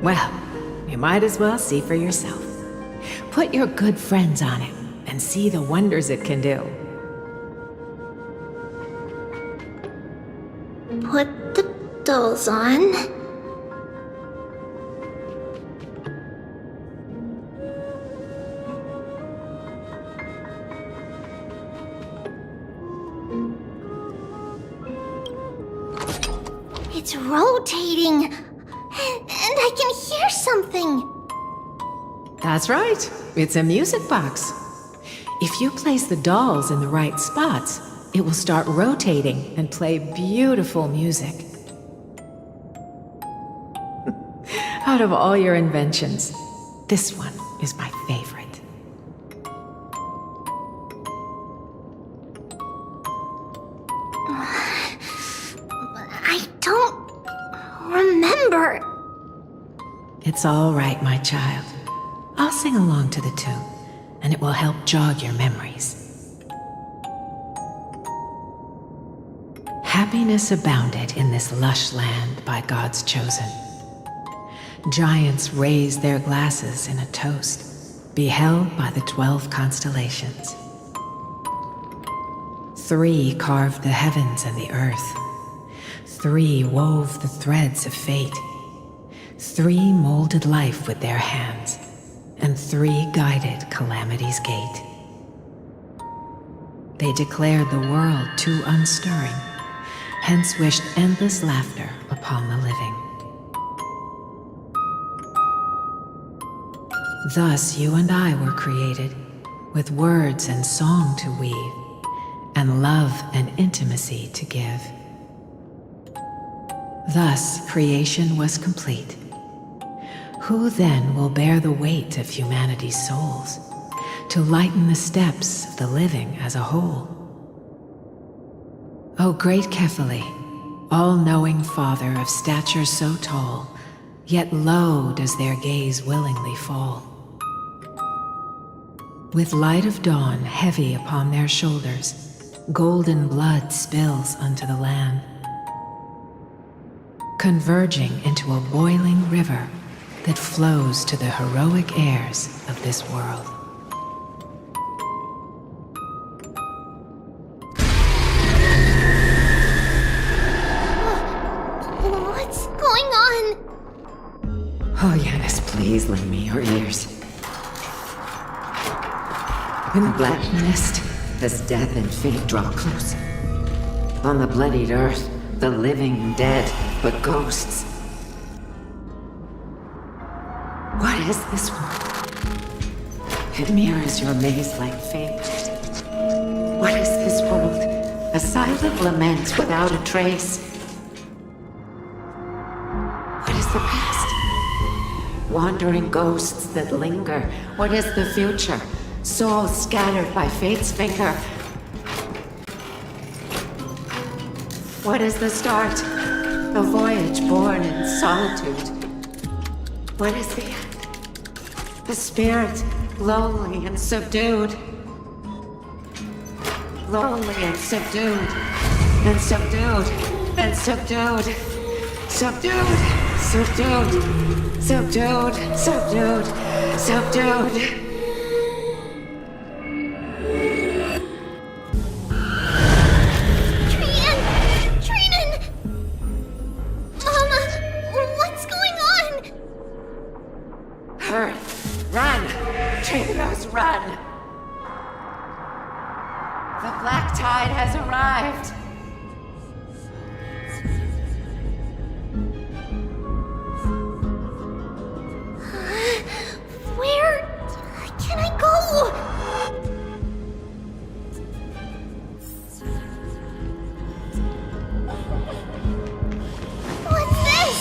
Well, you might as well see for yourself. Put your good friends on it and see the wonders it can do. Put the dolls on. It's rotating, and I can hear something. That's right. It's a music box. If you place the dolls in the right spots, it will start rotating and play beautiful music. Out of all your inventions, this one is my favorite. I don't remember. It's all right, my child. I'll sing along to the tune, and it will help jog your memories. Happiness abounded in this lush land by God's chosen. Giants raised their glasses in a toast, beheld by the 12 constellations. 3 carved the heavens and the earth. 3 wove the threads of fate. 3 molded life with their hands, and 3 guided calamity's gate. They declared the world too unstirring, hence wished endless laughter upon the living. Thus you and I were created, with words and song to weave, and love and intimacy to give. Thus creation was complete. Who then will bear the weight of humanity's souls, to lighten the steps of the living as a whole? O great Kephali, all-knowing Father of stature so tall, yet low does their gaze willingly fall. With light of dawn heavy upon their shoulders, golden blood spills unto the land, converging into a boiling river that flows to the heroic heirs of this world. What's going on? Oh, Yanis, please lend me your ears. In the black mist, as death and fate draw close, on the bloodied earth, the living dead, but ghosts. What is this world? It mirrors your maze-like fate. What is this world? A silent lament without a trace. What is the past? Wandering ghosts that linger. What is the future? Souls scattered by fate's finger. What is the start? A voyage born in solitude. What is the end? A spirit, lonely and subdued. Lonely and subdued. And subdued. And subdued. Subdued. Subdued. Subdued. Subdued. Subdued. Run! Traitors, run! The black tide has arrived! Where can I go? What's this?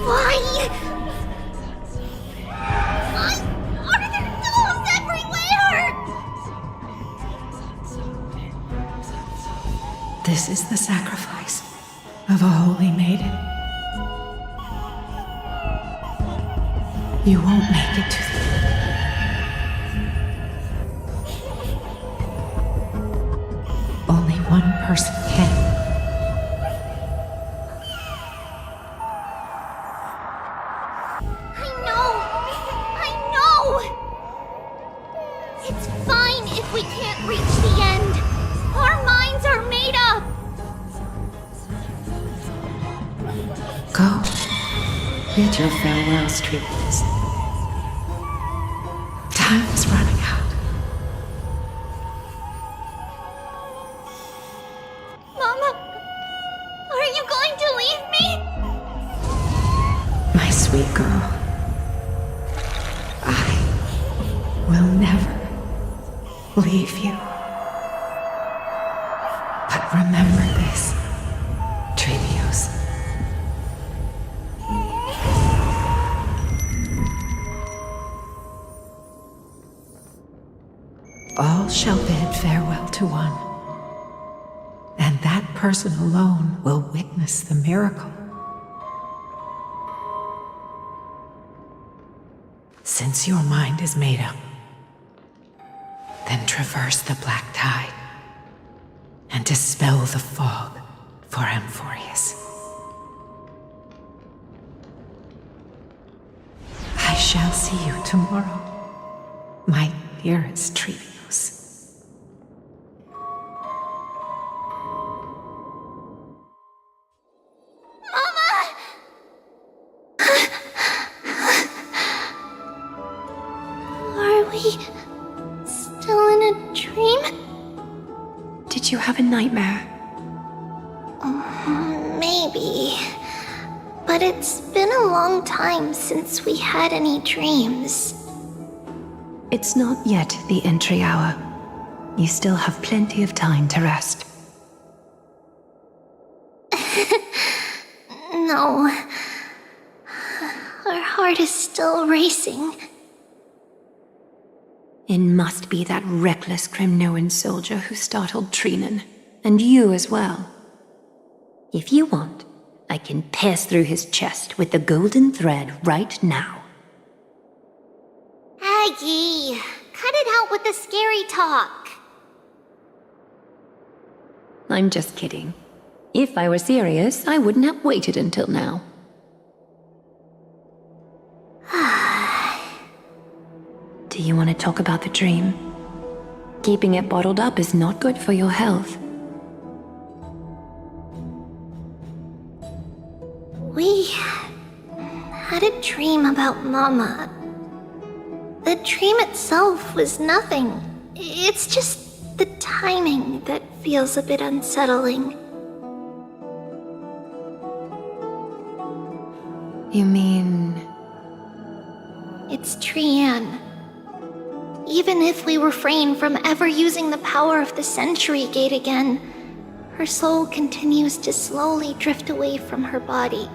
Why? Why are there dolls everywhere? This is the sacrifice of a holy maiden. You won't make it to the... Only one person can. Bid your farewells, Trees. Time is running out. Mama, are you going to leave me? My sweet girl, I will never leave you. But remember this, Trevios. All shall bid farewell to one, and that person alone will witness the miracle. Since your mind is made up, then traverse the black tide and dispel the fog for Amphorius. I shall see you tomorrow, my dearest Trevios. Are we still in a dream? Did you have a nightmare? Maybe. But it's been a long time since we had any dreams. It's not yet the entry hour. You still have plenty of time to rest. No. Our heart is still racing. It must be that reckless Kremnoan soldier who startled Trinan, and you as well. If you want, I can pass through his chest with the golden thread right now. Aggie, cut it out with the scary talk. I'm just kidding. If I were serious, I wouldn't have waited until now. Do you want to talk about the dream? Keeping it bottled up is not good for your health. We had a dream about Mama. The dream itself was nothing. It's just the timing that feels a bit unsettling. You mean... It's Trian. Even if we refrain from ever using the power of the Century Gate again, her soul continues to slowly drift away from her body.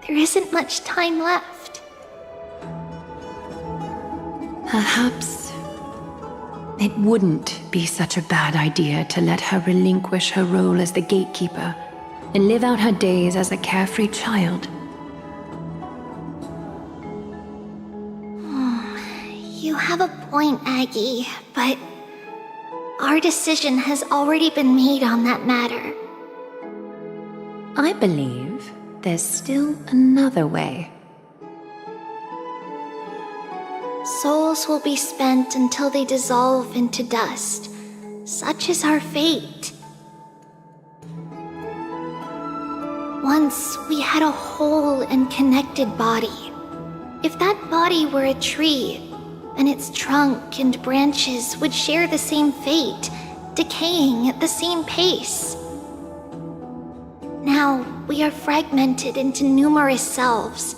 There isn't much time left. Perhaps it wouldn't be such a bad idea to let her relinquish her role as the gatekeeper and live out her days as a carefree child. You have a point, Aggie, but our decision has already been made on that matter. I believe there's still another way. Souls will be spent until they dissolve into dust. Such is our fate. Once we had a whole and connected body. If that body were a tree, then its trunk and branches would share the same fate, decaying at the same pace. Now, we are fragmented into numerous selves.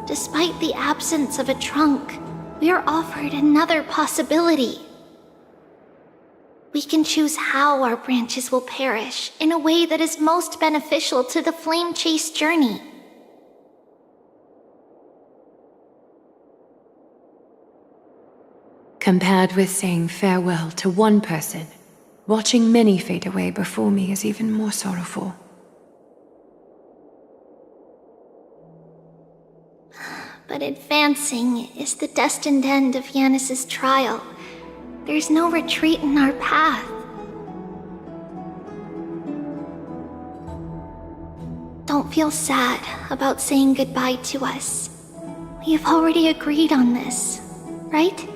Despite the absence of a trunk, we are offered another possibility. We can choose how our branches will perish in a way that is most beneficial to the flame chase journey. Compared with saying farewell to one person, watching many fade away before me is even more sorrowful. But advancing is the destined end of Yanis's trial. There's no retreat in our path. Don't feel sad about saying goodbye to us. We have already agreed on this, right?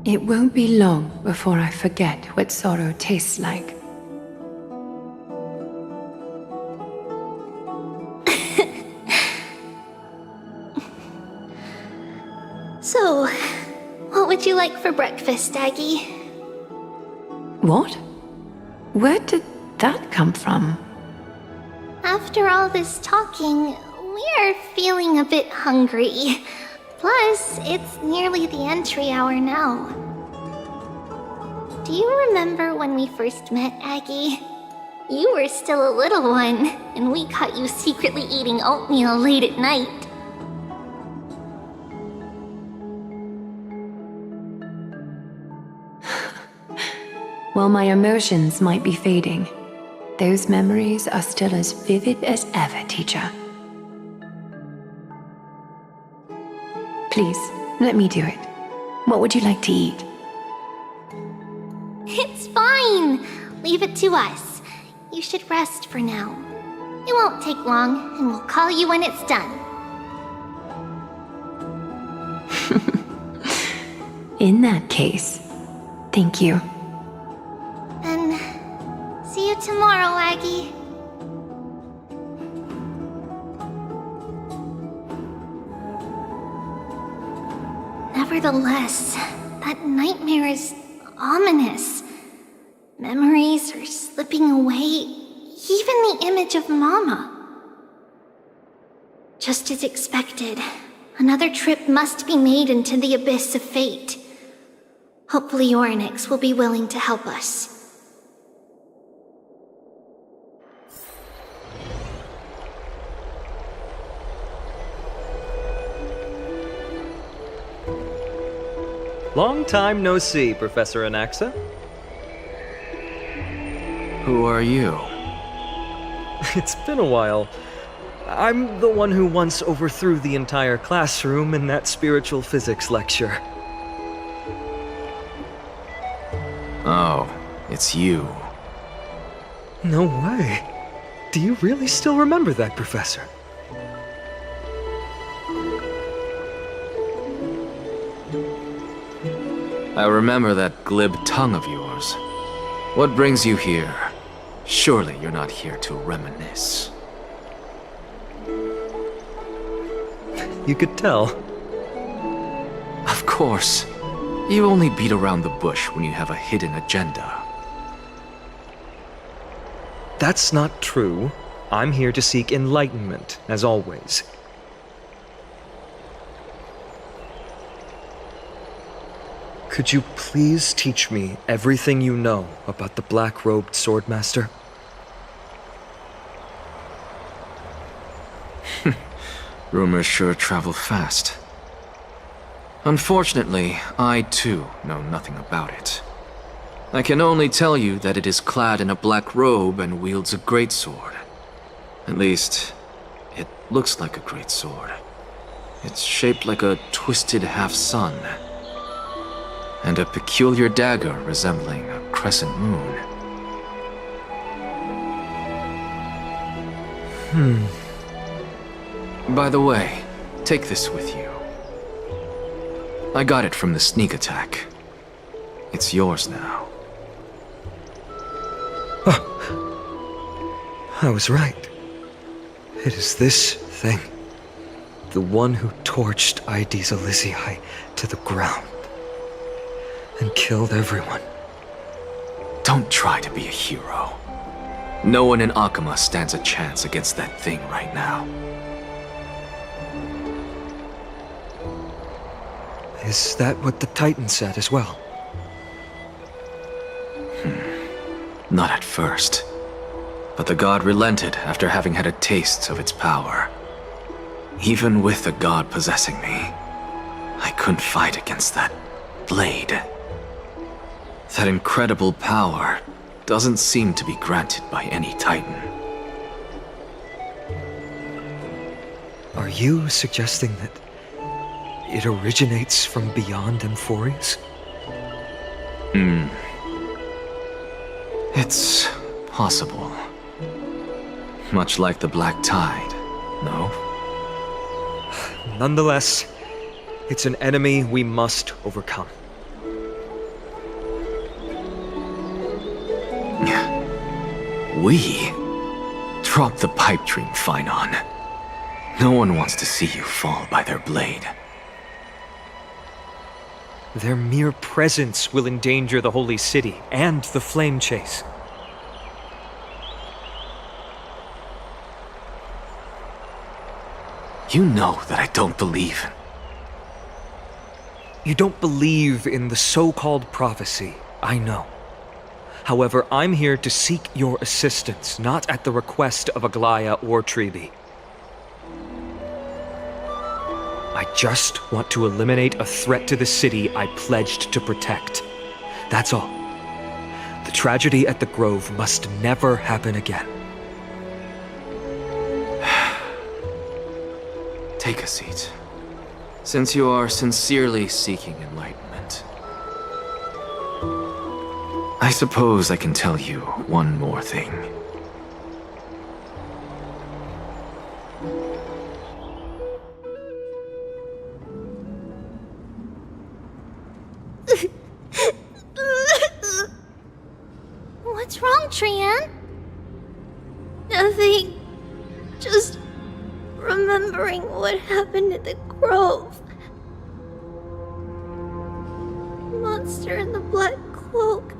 It won't be long before I forget what sorrow tastes like. So, what would you like for breakfast, Aggie? What? Where did that come from? After all this talking, we are feeling a bit hungry. Plus, it's nearly the entry hour now. Do you remember when we first met, Aggie? You were still a little one, and we caught you secretly eating oatmeal late at night. While my emotions might be fading, those memories are still as vivid as ever, teacher. Please, let me do it. What would you like to eat? It's fine! Leave it to us. You should rest for now. It won't take long, and we'll call you when it's done. In that case, thank you. Then, see you tomorrow, Aggie. Nevertheless, that nightmare is ominous. Memories are slipping away, even the image of Mama. Just as expected, another trip must be made into the abyss of fate. Hopefully Orynyx will be willing to help us. Long time no see, Professor Anaxa. Who are you? It's been a while. I'm the one who once overthrew the entire classroom in that spiritual physics lecture. Oh, it's you. No way. Do you really still remember that, Professor? I remember that glib tongue of yours. What brings you here? Surely you're not here to reminisce. You could tell. Of course. You only beat around the bush when you have a hidden agenda. That's not true. I'm here to seek enlightenment, as always. Could you please teach me everything you know about the black-robed swordmaster? Rumors sure travel fast. Unfortunately, I too know nothing about it. I can only tell you that it is clad in a black robe and wields a greatsword. At least, it looks like a greatsword. It's shaped like a twisted half-sun, and a peculiar dagger resembling a crescent moon. By the way, take this with you. I got it from the sneak attack. It's yours now. I was right. It is this thing. The one who torched Aedes Elysiae to the ground. And killed everyone. Don't try to be a hero. No one in Akama stands a chance against that thing right now. Is that what the Titan said as well? Not at first. But the god relented after having had a taste of its power. Even with the god possessing me, I couldn't fight against that blade. That incredible power doesn't seem to be granted by any Titan. Are you suggesting that it originates from beyond Amphorius? It's possible. Much like the Black Tide, no? Nonetheless, it's an enemy we must overcome. We? Drop the pipe dream, Phainon. No one wants to see you fall by their blade. Their mere presence will endanger the Holy City and the Flame Chase. You know that I don't believe. You don't believe in the so-called prophecy, I know. However, I'm here to seek your assistance, not at the request of Aglaya or Treeby. I just want to eliminate a threat to the city I pledged to protect. That's all. The tragedy at the Grove must never happen again. Take a seat. Since you are sincerely seeking enlightenment, I suppose I can tell you one more thing. What's wrong, Trian? Nothing. Just remembering what happened at the Grove. Monster in the black cloak.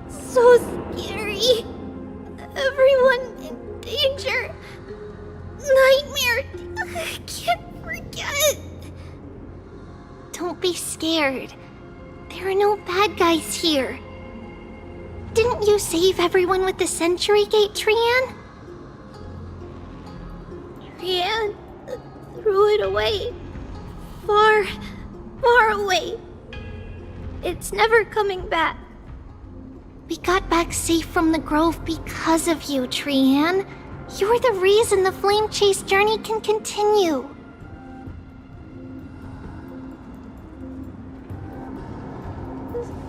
So scary. Everyone in danger. Nightmare. I can't forget. Don't be scared. There are no bad guys here. Didn't you save everyone with the Century Gate, Trian? Trian threw it away. Far, far away. It's never coming back. We got back safe from the Grove because of you, Trian. You're the reason the Flame Chase journey can continue.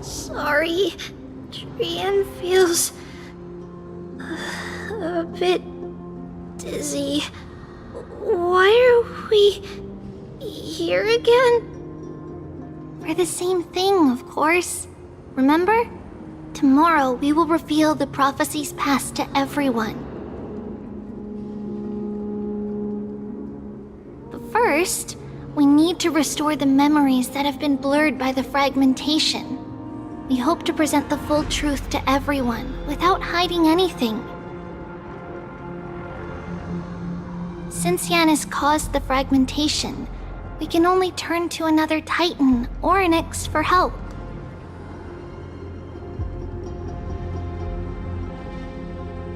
Sorry. Trian feels a bit dizzy. Why are we here again? For the same thing, of course. Remember? Tomorrow we will reveal the prophecies past to everyone. But first, we need to restore the memories that have been blurred by the fragmentation. We hope to present the full truth to everyone, without hiding anything. Since Yanis caused the fragmentation, we can only turn to another Titan, Orynyx, for help.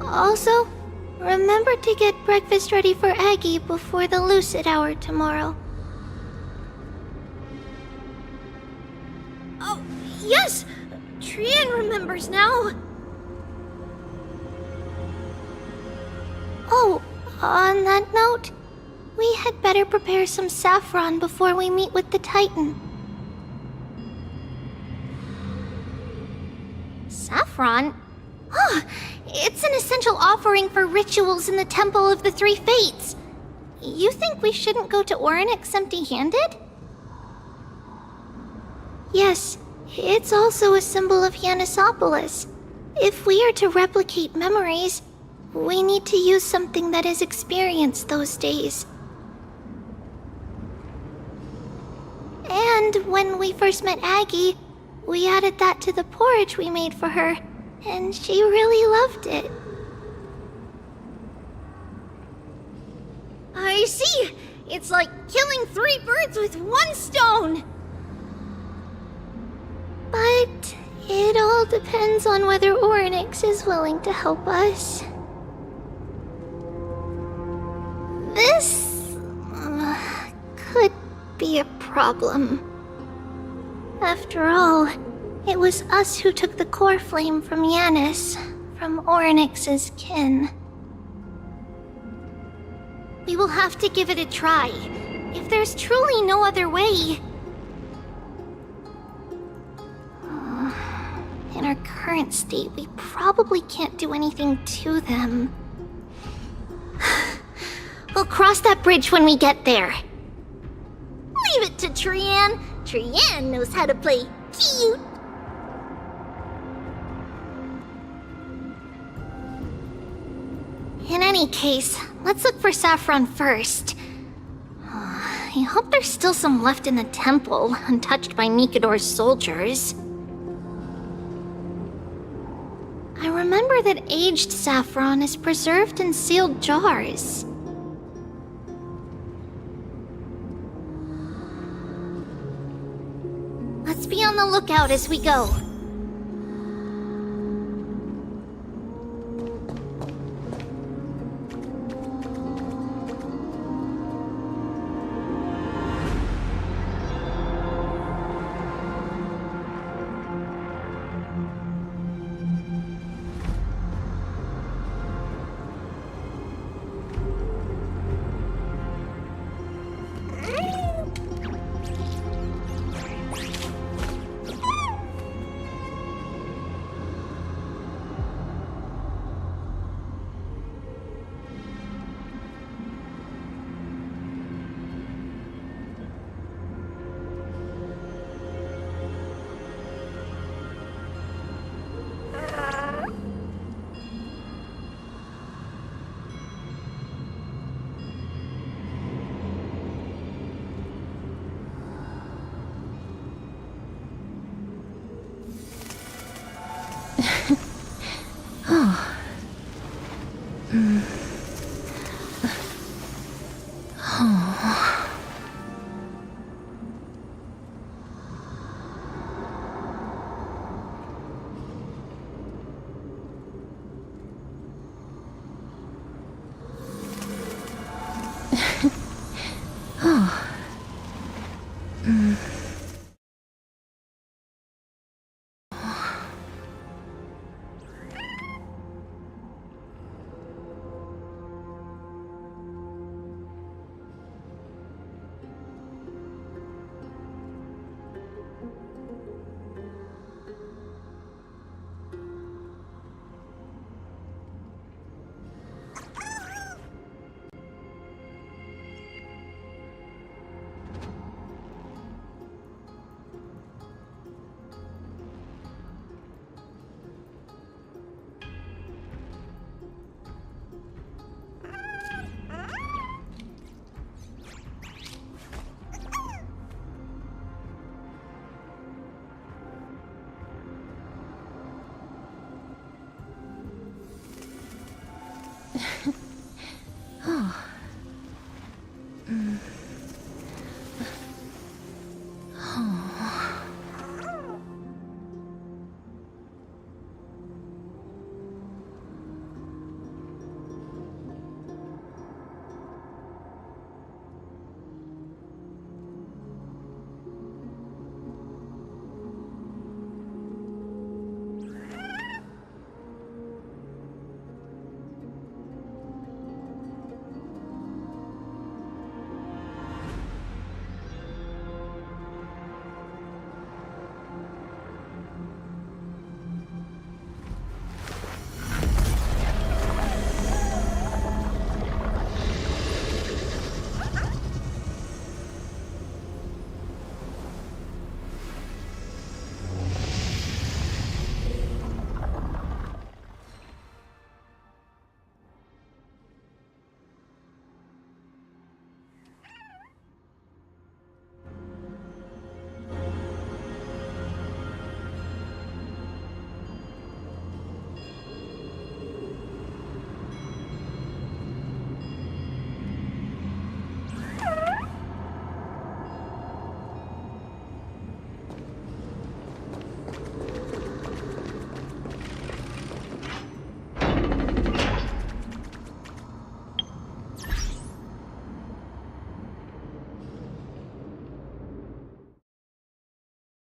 Also, remember to get breakfast ready for Aggie before the Lucid Hour tomorrow. Oh, yes! Trian remembers now. Oh, on that note, we had better prepare some saffron before we meet with the Titan. Saffron? Oh, it's an essential offering for rituals in the Temple of the Three Fates. You think we shouldn't go to Orynyx empty-handed? Yes. It's also a symbol of Yanisopolis. If we are to replicate memories, we need to use something that is experienced those days. And when we first met Aggie, we added that to the porridge we made for her, and she really loved it. I see! It's like killing 3 birds with 1 stone! But it all depends on whether Orynyx is willing to help us. This could be a problem. After all, it was us who took the core flame from Yanis, from Orynyx's kin. We will have to give it a try. If there's truly no other way... In our current state, we probably can't do anything to them. We'll cross that bridge when we get there. Leave it to Trian. Trian knows how to play cute. In any case, let's look for saffron first. I hope there's still some left in the temple, untouched by Nikador's soldiers. I remember that aged saffron is preserved in sealed jars. Let's be on the lookout as we go.